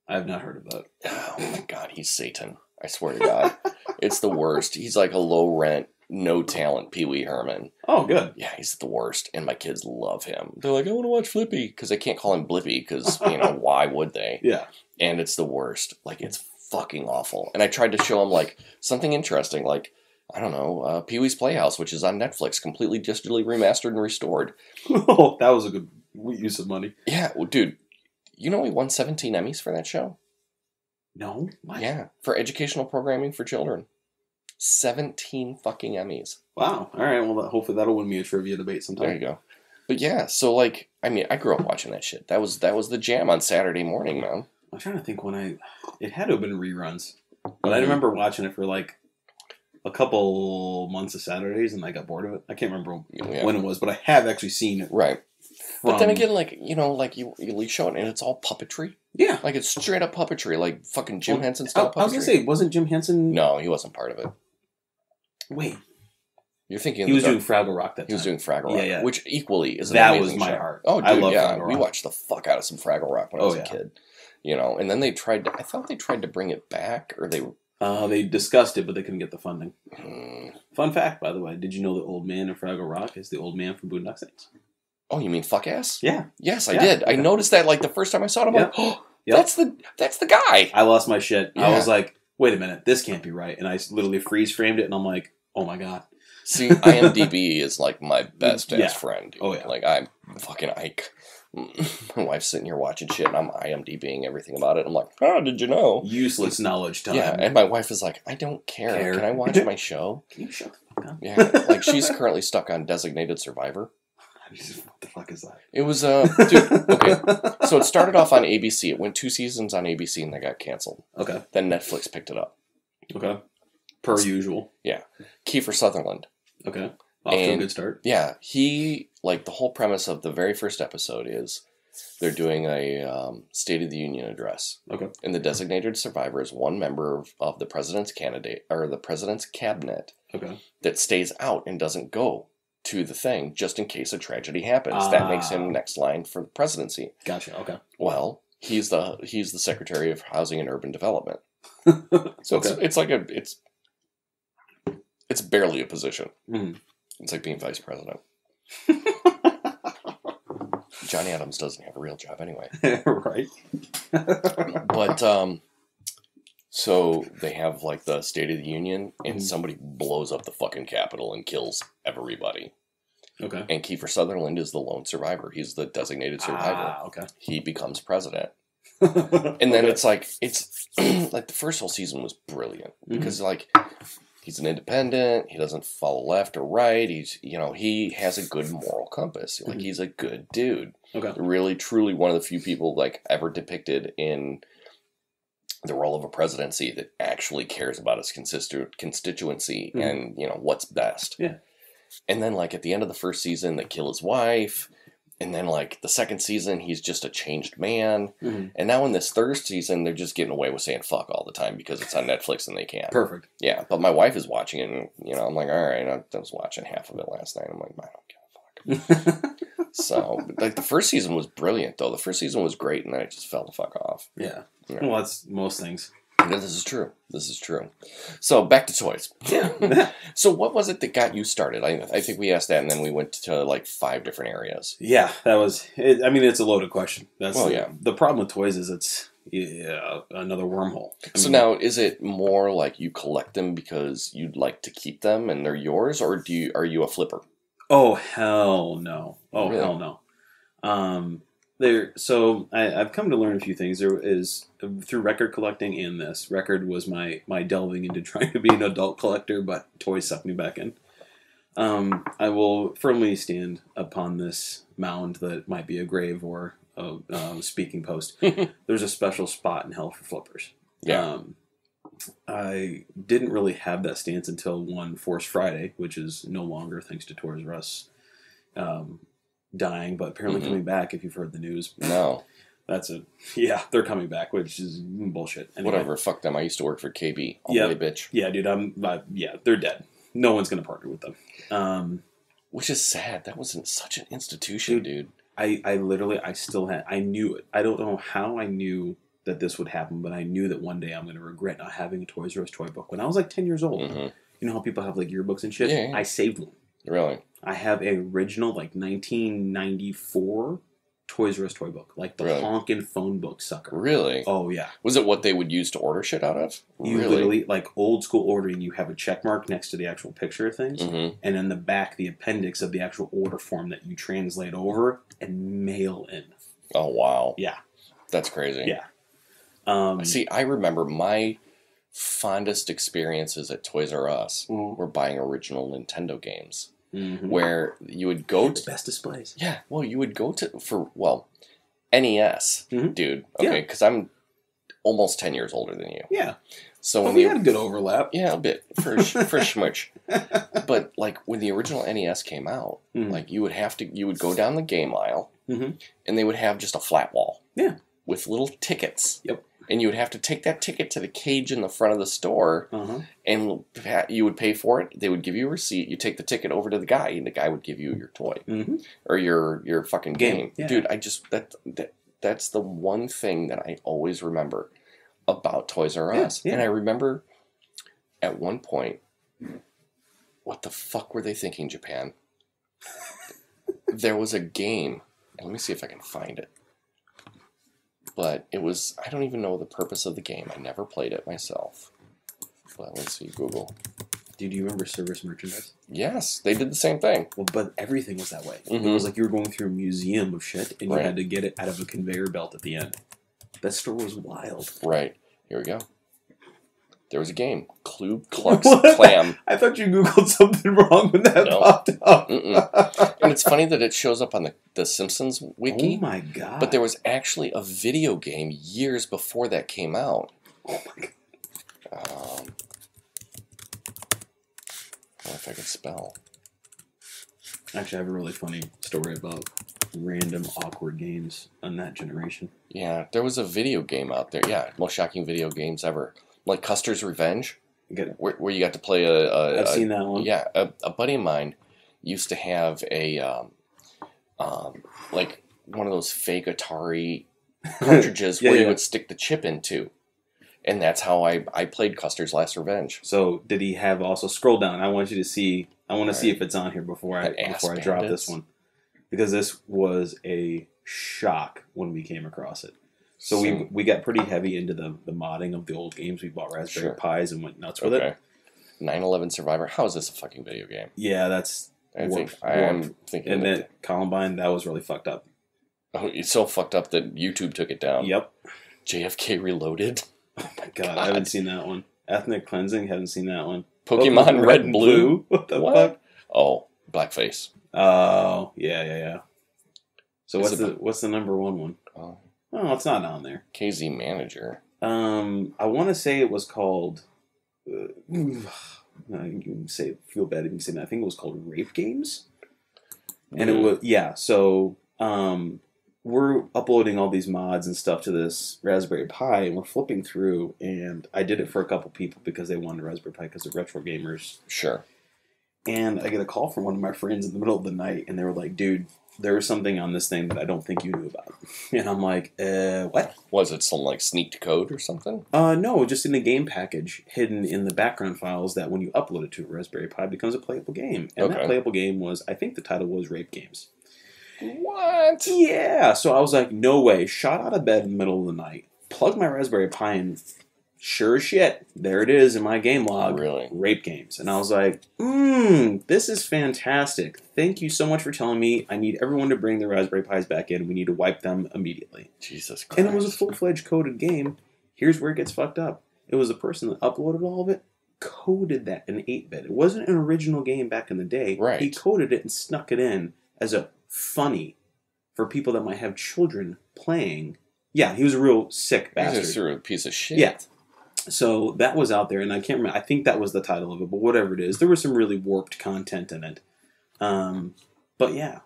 I've not heard of that. Oh my god, he's Satan. I swear to God. It's the worst. He's like a low rent, no talent Pee Wee Herman. Oh, good. Yeah, he's the worst. And my kids love him. They're like, I want to watch Flippy. Because they can't call him Blippy. Because, you know, why would they? Yeah. And it's the worst. Like, it's fucking awful. And I tried to show him, like, something interesting. Like, I don't know, Pee Wee's Playhouse, which is on Netflix, completely digitally remastered and restored. Oh, that was a good use of money. Yeah, well, dude. You know he won 17 Emmys for that show? No? What? Yeah, for educational programming for children. 17 fucking Emmys. Wow. All right, well, hopefully that'll win me a trivia debate sometime. There you go. But yeah, so like, I mean, I grew up watching that shit. That was the jam on Saturday morning, man. I'm trying to think it had to have been reruns. But I remember watching it for like a couple months of Saturdays and I got bored of it. I can't remember when it was, but I have actually seen it. Right. But then again, like, you know, like you show it and it's all puppetry. Yeah. Like it's straight up puppetry, like fucking Jim Henson style puppetry. I was going to say, wasn't Jim Henson? No, he wasn't part of it. Wait. You're thinking he was doing Fraggle Rock that time. He was doing Fraggle Rock, yeah. Which equally is an that amazing was my show. heart. Oh, dude, I love yeah. Fraggle Rock. We watched the fuck out of some Fraggle Rock when I was a kid. You know, and then I thought they tried to bring it back, or they discussed it, but they couldn't get the funding. Fun fact, by the way, did you know the old man in Fraggle Rock is the old man from Boondock Saints? Oh, you mean fuck ass? Yeah. Yes, I did. I noticed that like the first time I saw it. I'm like, oh, that's the guy. I lost my shit. Yeah. I was like, wait a minute, this can't be right. And I literally freeze framed it, and I'm like, oh my god. See, IMDb is like my best ass friend. Dude. Oh yeah. Like I'm fucking Ike. My wife's sitting here watching shit, and I'm IMDbing everything about it. I'm like, oh, did you know? Useless knowledge time. Yeah, and my wife is like, I don't care. Can I watch my show? Can you shut the fuck up? Yeah, like she's currently stuck on Designated Survivor. What the fuck is that? It was, dude, okay. So it started off on ABC. It went 2 seasons on ABC, and they got canceled. Okay. Then Netflix picked it up. Okay. Per usual. Yeah. Kiefer Sutherland. Okay. Off to a good start. Yeah. He, like, the whole premise of the very first episode is they're doing a State of the Union address. Okay. And the designated survivor is one member of the president's candidate, or the president's cabinet. Okay. That stays out and doesn't go to the thing just in case a tragedy happens. That makes him next line for the presidency. Gotcha. Okay. Well, he's the Secretary of Housing and Urban Development. So it's barely a position. Mm-hmm. It's like being vice president. Johnny Adams doesn't have a real job anyway. Right. But, so they have, like, the State of the Union, and somebody blows up the fucking Capitol and kills everybody. Okay. And Kiefer Sutherland is the lone survivor. He's the designated survivor. Okay. He becomes president. And then it's like the first whole season was brilliant because like he's an independent, he doesn't follow left or right, he has a good moral compass, like he's a good dude. Okay. Really truly one of the few people like ever depicted in the role of a presidency that actually cares about his constituency and what's best. Yeah. And then like at the end of the first season they kill his wife. And then, like, the second season, he's just a changed man. And now in this third season, they're just getting away with saying fuck all the time because it's on Netflix and they can't. Perfect. Yeah, but my wife is watching it, and, I'm like, all right, I was watching half of it last night. I'm like, I don't give a fuck. So, like, the first season was brilliant, though. The first season was great, and then it just fell the fuck off. Yeah. Well, that's most things. This is true. So, back to toys. Yeah. So, what was it that got you started? I think we asked that, and then we went to, like, 5 different areas. Yeah, that was it. I mean, it's a loaded question. Yeah. The problem with toys is it's another wormhole. So now, is it more like you collect them because you'd like to keep them and they're yours, or are you a flipper? Oh, hell no. Oh, really? Hell no. So I've come to learn a few things. There is through record collecting and this. Record was my delving into trying to be an adult collector, but toys sucked me back in. I will firmly stand upon this mound that might be a grave or a speaking post. There's a special spot in hell for flippers. Yeah. I didn't really have that stance until one Force Friday, which is no longer thanks to Toys R Us dying, but apparently coming back. If you've heard the news, no, they're coming back, which is bullshit. Anyway. Whatever, fuck them. I used to work for KB. All the way, bitch. Yeah, dude. They're dead. No one's gonna partner with them. Which is sad. That was such an institution, dude. I still had. I knew it. I don't know how I knew that this would happen, but I knew that one day I'm going to regret not having a Toys R Us toy book. When I was like 10 years old, you know how people have like yearbooks and shit? Yeah. I saved one. Really? I have an original like 1994 Toys R Us toy book, like the honkin' phone book sucker. Really? Oh yeah. Was it what they would use to order shit out of? You literally, like old school ordering, you have a check mark next to the actual picture of things, and in the back the appendix of the actual order form that you translate over and mail in. Oh wow. Yeah. That's crazy. Yeah. See, I remember my fondest experiences at Toys R Us were buying original Nintendo games, where you would go to best displays. Yeah, well, you would go to NES, dude. Okay, because I'm almost 10 years older than you. Yeah. So when we had a good overlap. Yeah, a bit for schmuch. But like when the original NES came out, like you would go down the game aisle, and they would have just a flat wall. Yeah. With little tickets. Yep. And you would have to take that ticket to the cage in the front of the store, and you would pay for it. They would give you a receipt. You take the ticket over to the guy, and the guy would give you your toy or your fucking game. Yeah. Dude, that's the one thing that I always remember about Toys R Us. Yeah. And I remember at one point, what the fuck were they thinking, Japan? There was a game. Let me see if I can find it. But it was, I don't even know the purpose of the game. I never played it myself. But let's see, Google. Do you remember Service Merchandise? Yes, they did the same thing. Well, but everything was that way. It was like you were going through a museum of shit, and you had to get it out of a conveyor belt at the end. That store was wild. Right. Here we go. There was a game. Klub Klux Klam. I thought you Googled something wrong when that popped up. And it's funny that it shows up on the Simpsons wiki. Oh my god. But there was actually a video game years before that came out. Oh my god. I don't know if I can spell. Actually, I have a really funny story about random awkward games on that generation. Yeah, there was a video game out there. Yeah, most shocking video games ever. Like Custer's Revenge, where you got to play I've seen that one. Yeah, a buddy of mine used to have a like one of those fake Atari cartridges where you would stick the chip into, and that's how I played Custer's Last Revenge. So did he have also scroll down? I want you to see. I want to see if it's on here before I drop this one, because this was a shock when we came across it. So we got pretty heavy into the modding of the old games. We bought Raspberry Pis and went nuts with it. 9/11 Survivor. How is this a fucking video game? Yeah, that's... I'm thinking... And then Columbine, that was really fucked up. Oh, it's so fucked up that YouTube took it down. Yep. JFK Reloaded. Oh my god, I haven't seen that one. Ethnic Cleansing, haven't seen that one. Pokemon Red and Blue. What the fuck? Oh, Blackface. Oh, yeah. So what's the number one? Oh, it's not on there. KZ Manager. I want to say it was called... you can feel bad if you say that. I think it was called Rape Games. And it was... Yeah, so... we're uploading all these mods and stuff to this Raspberry Pi, and we're flipping through, and I did it for a couple people because they wanted a Raspberry Pi because they're retro gamers. Sure. And I get a call from one of my friends in the middle of the night, and they were like, dude, there was something on this thing that I don't think you knew about. And I'm like, what? Was it some, like, sneaked code or something? No, just in a game package hidden in the background files that when you upload it to a Raspberry Pi, becomes a playable game. And that playable game was, I think the title was Rape Games. What? Yeah. So I was like, no way. Shot out of bed in the middle of the night. Plugged my Raspberry Pi in. Sure as shit. There it is in my game log. Really? Rape Games. And I was like, this is fantastic. Thank you so much for telling me. I need everyone to bring their Raspberry Pis back in. We need to wipe them immediately. Jesus Christ. And it was a full-fledged coded game. Here's where it gets fucked up. It was the person that uploaded all of it, coded that in 8-bit. It wasn't an original game back in the day. Right. He coded it and snuck it in as a funny for people that might have children playing. Yeah, he was a real sick bastard. He's a real piece of shit. Yeah. So that was out there, and I can't remember. I think that was the title of it, but whatever it is, there was some really warped content in it. But yeah,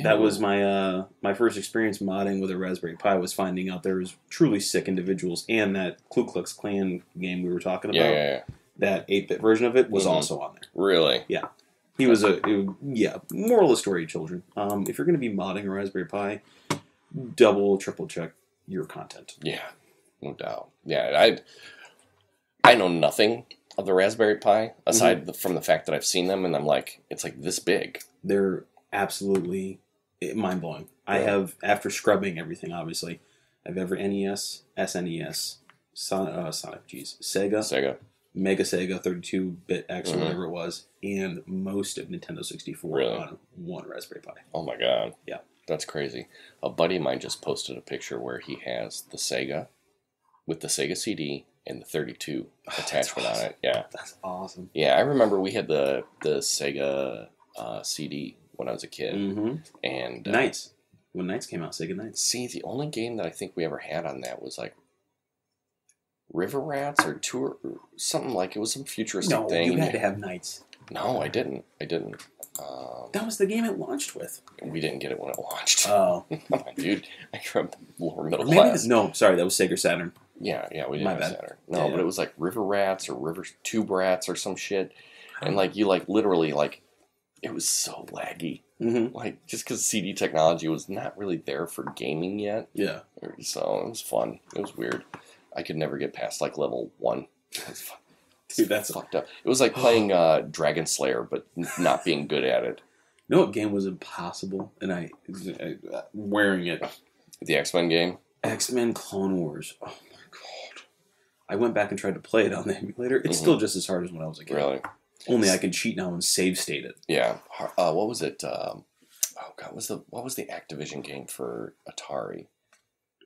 that was my my first experience modding with a Raspberry Pi. Was finding out there was truly sick individuals, and that Ku Klux Klan game we were talking about. Yeah. That 8-bit version of it was also on there. Really? Yeah. He was moral of the story, children. If you're going to be modding a Raspberry Pi, double, triple check your content. Yeah, no doubt. Yeah, I know nothing of the Raspberry Pi, aside from the fact that I've seen them, and I'm like, it's like this big. They're absolutely mind-blowing. I have, after scrubbing everything, obviously, I have every NES, SNES, Sega, Mega Sega 32-bit X or whatever it was, and most of Nintendo 64 on one Raspberry Pi. Oh my god. Yeah. That's crazy. A buddy of mine just posted a picture where he has the Sega with the Sega CD and the 32 attachment on it. Yeah. That's awesome. Yeah, I remember we had the Sega CD when I was a kid. Mm-hmm. And Knights. When Knights came out, Sega Knights. See, the only game that I think we ever had on that was like River Rats or something like it was some futuristic thing. You had to have Knights. No, I didn't. That was the game it launched with. We didn't get it when it launched. Oh. Come on, dude. I grew up lower middle class. No, sorry, that was Sega Saturn. Yeah, we didn't have Saturn. No, but it was like River Rats or River Tube Rats or some shit. And like you like literally like it was so laggy. Mm-hmm. Like just because CD technology was not really there for gaming yet. Yeah. So it was fun. It was weird. I could never get past like level 1. It was fun. Dude, that's fucked up. It was like playing Dragon Slayer, but not being good at it. You know what game was impossible? And I wearing it. The X-Men game? X-Men Clone Wars. Oh my god. I went back and tried to play it on the emulator. It's still just as hard as when I was a kid. Really? Only I can cheat now and save state it. Yeah. What was it? Oh god, what was the Activision game for Atari?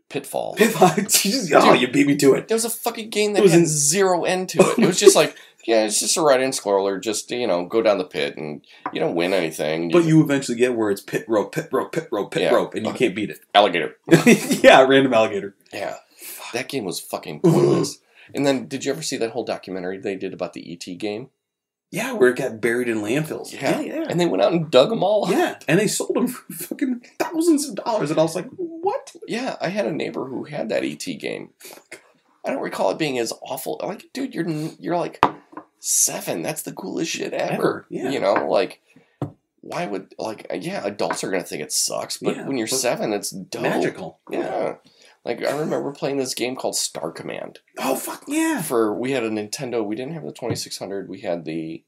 Pitfall. Oh, you beat me to it. There was a fucking game that had zero end to it. It was just like, yeah, it's just a right-hand scroller. Just, go down the pit, and you don't win anything. But you eventually get where it's pit rope, and you can't beat it. Alligator. Yeah, random alligator. Yeah. That game was fucking pointless. And then, did you ever see that whole documentary they did about the E.T. game? Yeah, where it got buried in landfills. Yeah. And they went out and dug them all up. Yeah, and they sold them for fucking thousands of dollars. And I was like, what? Yeah, I had a neighbor who had that E.T. game. I don't recall it being as awful. Like, dude, you're like 7. That's the coolest shit ever. Yeah. Like, why would, like, yeah, adults are going to think it sucks. But when you're 7, it's dope. Magical. Yeah. Like, I remember playing this game called Star Command. Oh, fuck yeah. We had a Nintendo. We didn't have the 2600. We had the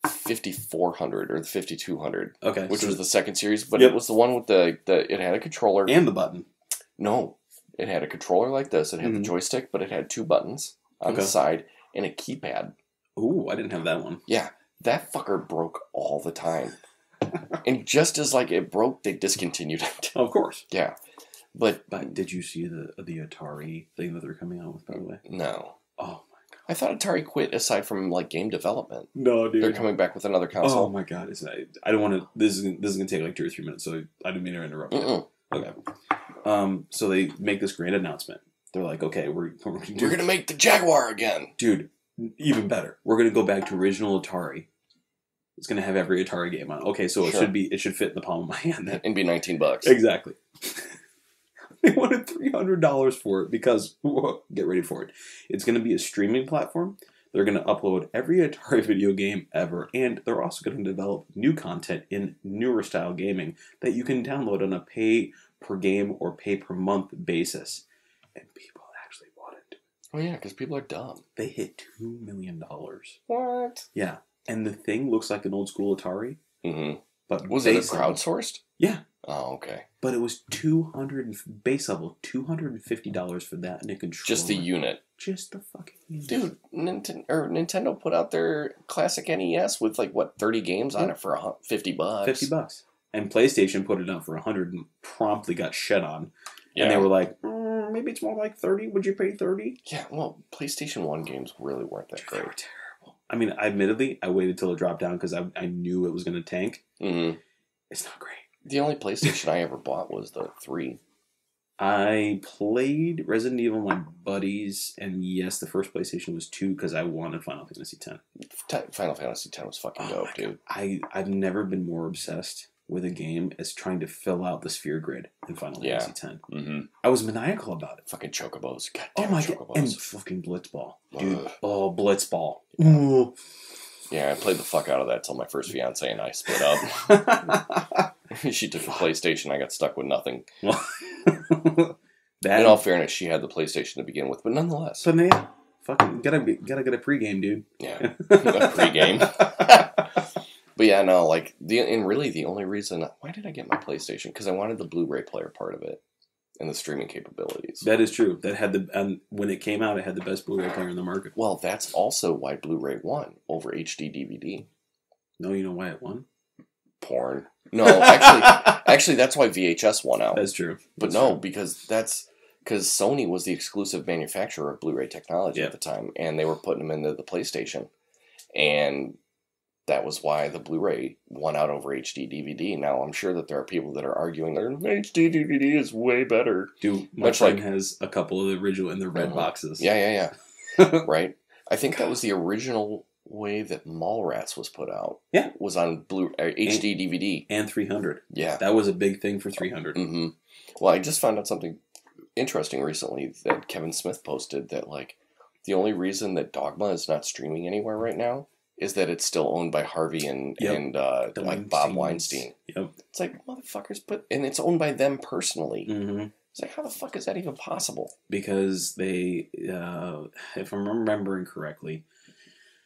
5400 or the 5200. Okay. Which so was the second series, but it was the one with it had a controller. And the button. No. It had a controller like this. It had the joystick, but it had 2 buttons on the side and a keypad. Ooh, I didn't have that one. Yeah. That fucker broke all the time. And just as like it broke, they discontinued it. Of course. Yeah. But did you see the Atari thing that they're coming out with, by the way? No. Oh, my God. I thought Atari quit aside from like game development. No, dude. They're coming back with another console. Oh, my God. I don't want to... This is going to take like 2 or 3 minutes, so I didn't mean to interrupt you. Okay. So they make this grand announcement. They're like, okay, we're going to make the Jaguar again. Dude, even better. We're going to go back to original Atari. It's going to have every Atari game on. Okay, so it should fit in the palm of my hand then. And be $19. Exactly. They wanted $300 for it because, get ready for it. It's going to be a streaming platform. They're going to upload every Atari video game ever, and they're also going to develop new content in newer style gaming that you can download on a pay per game or pay per month basis. And people actually bought it. Oh yeah, because people are dumb. They hit $2 million. What? Yeah. And the thing looks like an old school Atari. Mm-hmm. But was it crowdsourced? Yeah. Oh, okay. But it was base level $250 for that and a controller. Just the unit. Just the fucking unit. Dude, Nintendo put out their classic NES with like 30 games on it for $50. $50. And PlayStation put it out for $100 and promptly got shit on. Yeah. And they were like, maybe it's more like $30. Would you pay $30? Yeah, well, PlayStation 1 games really weren't that great. They were terrible. I mean, admittedly, I waited till it dropped down because I knew it was going to tank. Mm-hmm. It's not great. The only PlayStation I ever bought was the 3. I played Resident Evil with my buddies, and yes, the first PlayStation was 2 because I wanted Final Fantasy X. Final Fantasy X was fucking dope, dude. I've never been more obsessed with a game as trying to fill out the sphere grid in Final Fantasy X. Mm-hmm. I was maniacal about it. Fucking chocobos. God, and fucking Blitzball. Dude, Blitzball. Ooh. Yeah, I played the fuck out of that till my first fiance and I split up. She took the PlayStation. I got stuck with nothing. In all fairness, she had the PlayStation to begin with, but nonetheless. But yeah, fucking gotta get a pregame, dude. Yeah, a pregame. But yeah, no, like the only reason why did I get my PlayStation? Because I wanted the Blu-ray player part of it and the streaming capabilities. That is true. That had and when it came out, it had the best Blu-ray player in the market. Well, that's also why Blu-ray won over HD DVD. No, you know why it won? Porn. No, actually, that's why VHS won out. That's true. But no, because Sony was the exclusive manufacturer of Blu-ray technology at the time, and they were putting them into the PlayStation, and that was why the Blu-ray won out over HD DVD. Now, I'm sure that there are people that are arguing that HD DVD is way better. Dude, my friend has a couple of the original in the red boxes. Yeah. Right? I think that was the original way that Mallrats was put out. Yeah. Was on HD DVD. And 300. Yeah. That was a big thing for 300. Mm-hmm. Well, I just found out something interesting recently that Kevin Smith posted that, like, the only reason that Dogma is not streaming anywhere right now is that it's still owned by Harvey and Bob Weinstein. Yep. It's like, motherfuckers and it's owned by them personally. Mm-hmm. It's like, how the fuck is that even possible? Because they, if I'm remembering correctly,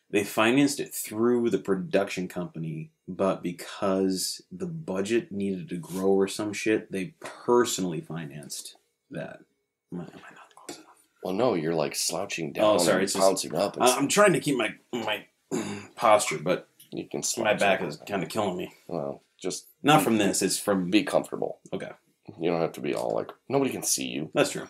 they financed it through the production company, but because the budget needed to grow or some shit, they personally financed that. Am I not close enough? Well, no, you're like slouching down and pouncing up. I'm trying to keep my posture, but you can my back is kind of killing me. Well, just... Not from this, it's from... Be comfortable. Okay. You don't have to be all like, nobody can see you. That's true.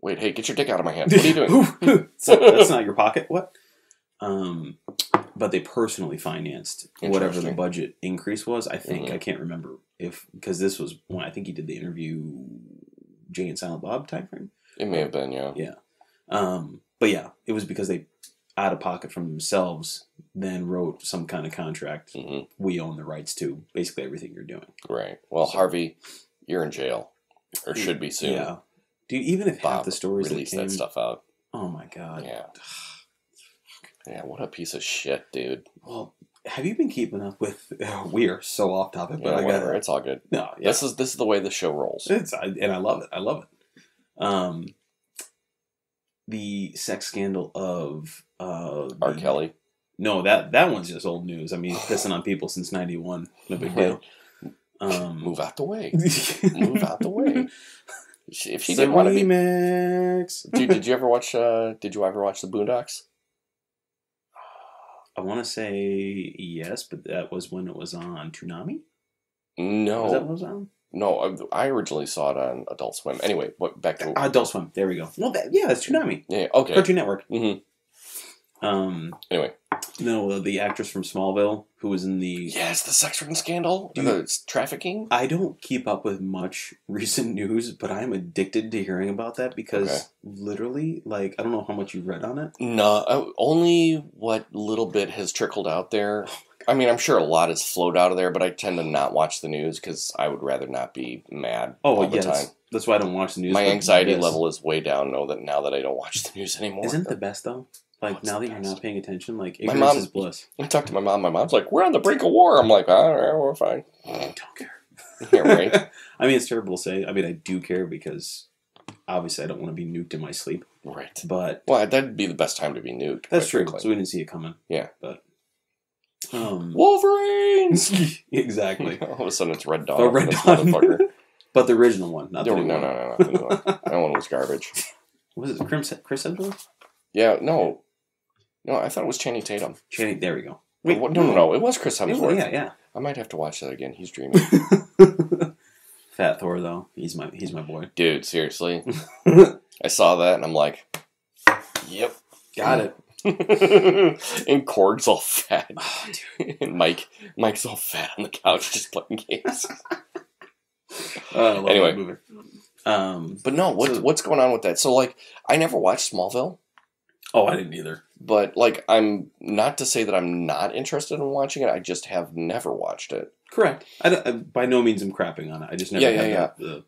Wait, hey, get your dick out of my hand. What are you doing? That's not your pocket? What? But they personally financed whatever the budget increase was. I think. I can't remember because this was when I think he did the interview Jay and Silent Bob time frame. It may have been, yeah. Yeah. But yeah, it was because they, out of pocket from themselves, then wrote some kind of contract. Mm-hmm. We own the rights to basically everything you're doing. Right. Well, Harvey, you're in jail. Or should be soon. Yeah. Dude, even if half the stories release that stuff out. Oh my god. Yeah. Yeah, what a piece of shit, dude. Well, have you been keeping up with? We are so off topic, but whatever. It's all good. No, yeah. This is the way the show rolls. And I love it. I love it. The sex scandal of R. Kelly. No, that one's just old news. I mean, he's pissing on people since '91. No big deal. Move out the way. Move out the way. If she didn't want to be, dude, did you ever watch the Boondocks? I want to say yes, but that was when it was on Toonami. No, Was that what it was on? No, I originally saw it on Adult Swim. Anyway, back to Adult Swim. There we go. Well, it's Toonami. Yeah, okay. Cartoon Network. Anyway. No, the actress from Smallville who was in the... Yes, the sex ring scandal. The trafficking. I don't keep up with much recent news, but I'm addicted to hearing about that because literally, like, I don't know how much you read on it. No, only what little bit has trickled out there. I mean, I'm sure a lot has flowed out of there, but I tend to not watch the news because I would rather not be mad all the time. That's why I don't watch the news. My anxiety level is way down now that I don't watch the news anymore. Isn't it the best, though? Like, now that you're not paying attention, like, ignorance is bliss. I talked to my mom. My mom's like, we're on the brink of war. I'm like, all right, we're fine. I don't care. Yeah, right? I mean, it's terrible to say. I mean, I do care because, obviously, I don't want to be nuked in my sleep. Right. But... Well, that'd be the best time to be nuked. That's true. So we didn't see it coming. Yeah. But... Wolverines! Exactly. All of a sudden it's Red Dawn. Oh, Red Dawn. But the original one, not the new one. No. That one was garbage. Was it Chris Hemsworth? Yeah, no, I thought it was Channing Tatum. There we go. Wait, no. It was Chris Hemsworth. Yeah. I might have to watch that again. He's dreaming. Fat Thor, though. He's my boy. Dude, seriously. I saw that and I'm like, yep. Got it. And Korg's all fat. Oh, and Mike's all fat on the couch just playing games. Anyway. But no, what's going on with that? So, like, I never watched Smallville. Oh, I didn't either. But, like, I'm not to say that I'm not interested in watching it. I just have never watched it. Correct. By no means I'm crapping on it. I just never had the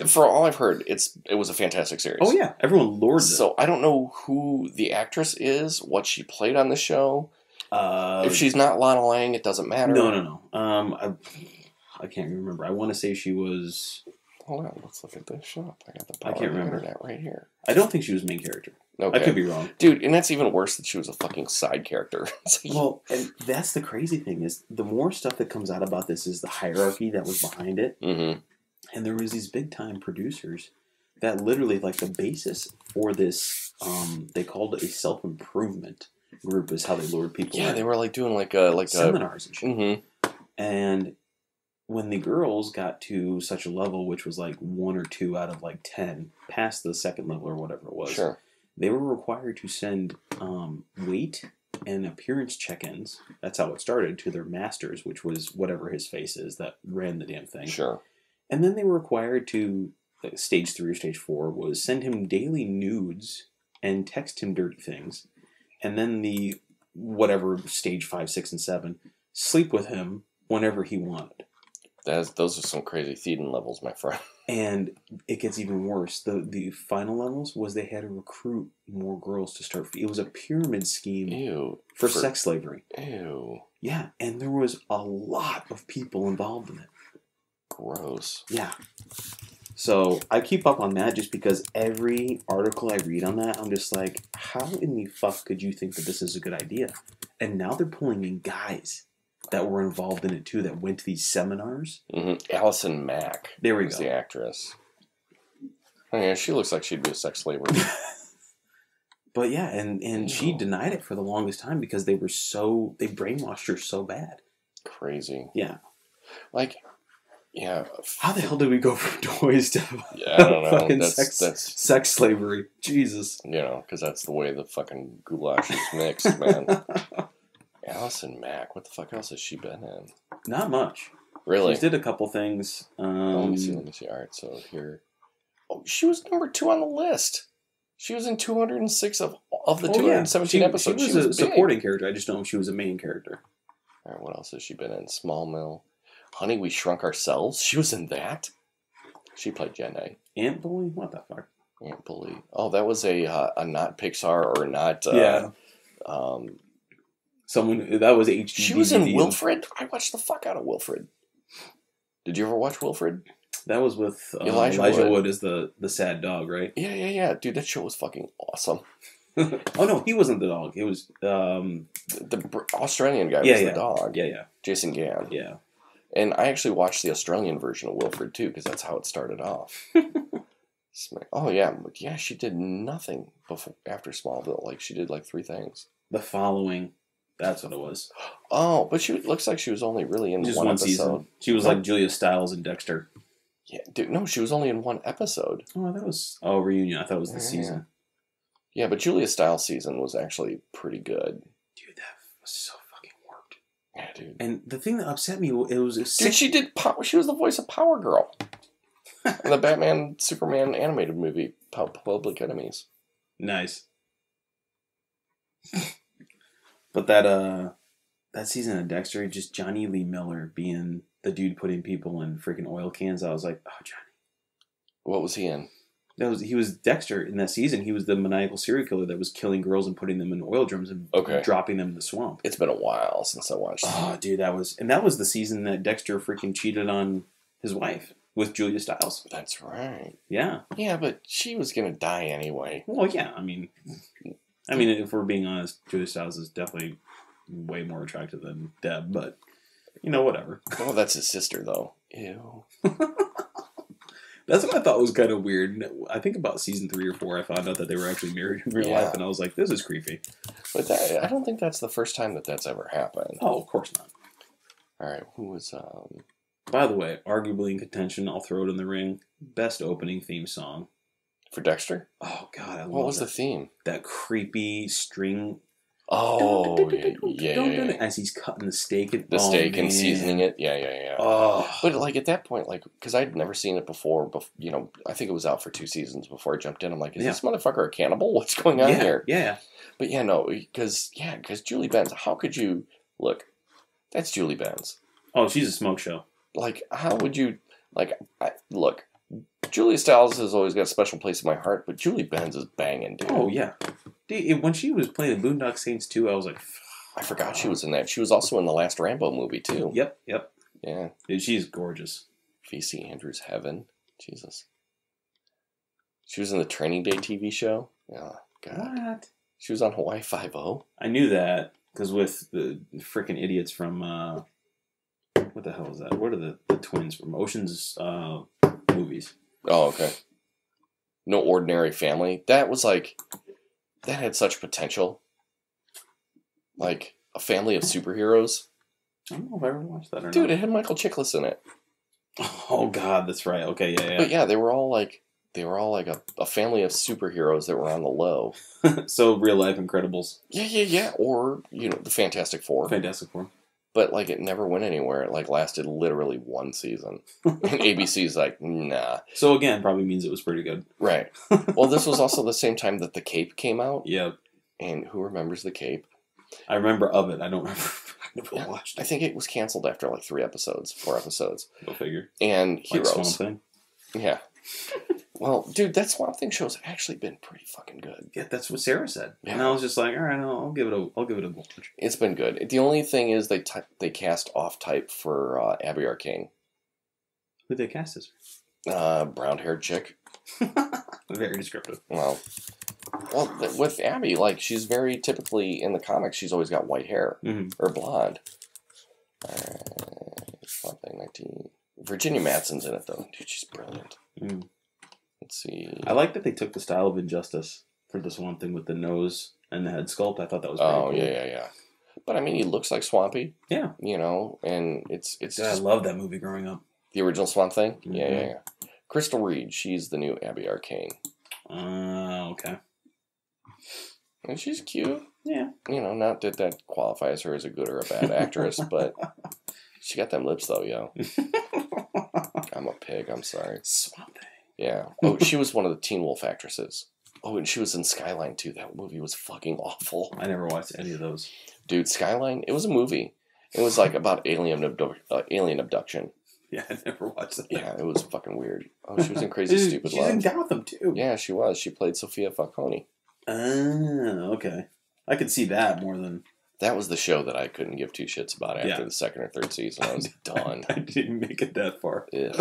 for all I've heard, it was a fantastic series. Oh, yeah. Everyone lords it. So, I don't know who the actress is, what she played on the show. If she's not Lana Lang, it doesn't matter. No. I can't remember. I want to say she was... Hold on, let's look at this up. I got the power I can't remember. internet right here. I don't think she was the main character. Okay. I could be wrong. Dude, and that's even worse that she was a fucking side character. Well, and that's the crazy thing is the more stuff that comes out about this is the hierarchy that was behind it. Mm-hmm. And there was these big time producers that literally, like, the basis for this, they called it a self-improvement group is how they lured people in. Yeah, they were like doing like seminars and shit. Mm-hmm. And when the girls got to such a level, which was like 1 or 2 out of like 10, past the second level or whatever it was, sure, they were required to send weight and appearance check-ins. That's how it started, to their masters, which was whatever his face is that ran the damn thing. Sure. And then they were required to, stage 3 or stage 4 was send him daily nudes and text him dirty things. And then the whatever stage 5, 6, and 7, sleep with him whenever he wanted. Those are some crazy thieving levels, my friend. And it gets even worse. The final levels was they had to recruit more girls to start. It was a pyramid scheme for sex slavery. Ew. Yeah, and there was a lot of people involved in it. Gross. Yeah. So I keep up on that just because every article I read on that, I'm just like, how in the fuck could you think that this is a good idea? And now they're pulling in guys that were involved in it too, that went to these seminars. Mm-hmm. Allison Mack. There we go. The actress. Oh, yeah, she looks like she'd be a sex slaver. But yeah, and she denied it for the longest time because they brainwashed her so bad. Crazy. Yeah. Like, yeah. How the hell did we go from toys to I don't know. fucking That's sex slavery? Jesus. You know, because that's the way the fucking goulash is mixed, man. Allison Mack, what the fuck else has she been in? Not much. Really? She did a couple things. Let me see. All right, so here. Oh, she was number 2 on the list. She was in 206 of the 217 episodes. She was a supporting character. I just don't know if she was a main character. All right, what else has she been in? Smallville. Honey, We Shrunk Ourselves. She was in that. She played Jenna. Ant Bully? What the fuck? Ant Bully. Oh, that was a not Pixar or not. Someone that was HD. She was in Wilfred. I watched the fuck out of Wilfred. Did you ever watch Wilfred? That was with Elijah Wood as the sad dog, right? Yeah. Dude, that show was fucking awesome. Oh no, he wasn't the dog. It was The Australian guy was the dog. Yeah. Jason Gann. Yeah. And I actually watched the Australian version of Wilfred too, because that's how it started off. Oh yeah, she did nothing after Smallville. Like she did like 3 things. The Following, that's what it was. Oh, but looks like she was only really in just one episode. Season. She was like Julia Stiles and Dexter. Yeah, dude, no, she was only in 1 episode. Oh, that was Reunion. I thought it was the season. Yeah, but Julia Stiles' season was actually pretty good. Dude, that was so fucking warped. Yeah, dude. And the thing that upset me, it was dude, she was the voice of Power Girl. The Batman Superman animated movie, Public Enemies. Nice. But that season of Dexter, just Johnny Lee Miller being the dude putting people in freaking oil cans, I was like, oh, Johnny. What was he in? He was Dexter in that season. He was the maniacal serial killer that was killing girls and putting them in oil drums and dropping them in the swamp. It's been a while since I watched that. Oh, dude, that was the season that Dexter freaking cheated on his wife with Julia Stiles. That's right. Yeah. Yeah, but she was gonna die anyway. Well, yeah. I mean, if we're being honest, Julia Stiles is definitely way more attractive than Deb, but whatever. Oh, that's his sister, though. Ew. That's what I thought was kind of weird. I think about season 3 or 4, I found out that they were actually married in real life, and I was like, this is creepy. But I don't think that's the first time that's ever happened. Oh, of course not. All right, who was... By the way, arguably in contention, I'll throw it in the ring. Best opening theme song. For Dexter? Oh, God, I love it. What was the theme? That creepy string... Oh, yeah. As he's cutting the steak. And seasoning it. Yeah. Oh. But, like, at that point, like, because I'd never seen it before, I think it was out for 2 seasons before I jumped in. I'm like, is this motherfucker a cannibal? What's going on here? Yeah. But, yeah, no, because Julie Benz, how could you... Look, that's Julie Benz. Oh, she's a smoke show. Like, how would you... Like, look, Julia Stiles has always got a special place in my heart, but Julie Benz is banging, dude. Oh, yeah. Dude, when she was playing Boondock Saints 2, I was like... I forgot she was in that. She was also in the last Rambo movie, too. Yep. Yeah. Dude, she's gorgeous. V.C. Andrews' Heaven. Jesus. She was in the Training Day TV show. Oh, God. What? She was on Hawaii Five-0. I knew that, because with the freaking idiots from... what the hell is that? What are the twins from Ocean's movies? Oh, okay. No Ordinary Family. That was like... That had such potential. Like, a family of superheroes. I don't know if I ever watched that or not. Dude, it had Michael Chiklis in it. Oh, God, that's right. Okay, yeah. But yeah, they were all like a family of superheroes that were on the low. So, real life Incredibles. Yeah. Or, the Fantastic Four. But, like, it never went anywhere. It, like, lasted literally 1 season. And ABC's like, nah. So, again, probably means it was pretty good. Right. Well, this was also the same time that The Cape came out. Yep. And who remembers The Cape? I remember of it. I don't remember. I never watched it. I think it was canceled after, like, 4 episodes. Go figure. And Heroes. Like Swamp Thing? Yeah. Well, dude, that Swamp Thing show's actually been pretty fucking good. Yeah, that's what Sarah said. Yeah. And I was just like, all right, I'll give it a watch. It's been good. The only thing is they cast off type for Abby Arcane. Who'd they cast as? Brown-haired chick. Very descriptive. Well, with Abby, like, she's very typically, in the comics, she's always got white hair. Mm-hmm. Or blonde. Swamp Thing 19. Virginia Madsen's in it, though. Dude, she's brilliant. Mm. Let's see. I like that they took the style of Injustice for this one thing with the nose and the head sculpt. I thought that was pretty cool. Yeah. But, I mean, he looks like Swampy. Yeah. And it's Dude, I love that movie growing up. The original Swamp Thing? Mm-hmm. Yeah. Crystal Reed, she's the new Abby Arcane. Okay. And she's cute. Yeah. Not that qualifies her as a good or a bad actress, but she got them lips, though, yo. I'm a pig, I'm sorry. Swamp Thing. Yeah. Oh, she was one of the Teen Wolf actresses. Oh, and she was in Skyline, too. That movie was fucking awful. I never watched any of those. Dude, Skyline, it was a movie. It was like about alien abduction. Yeah, I never watched that. Yeah, it was fucking weird. Oh, she was in Crazy Stupid Love. She's in Gotham, too. Yeah, she was. She played Sophia Falcone. Okay. I could see that more than... That was the show that I couldn't give 2 shits about after the 2nd or 3rd season. I was done. I didn't make it that far. Yeah.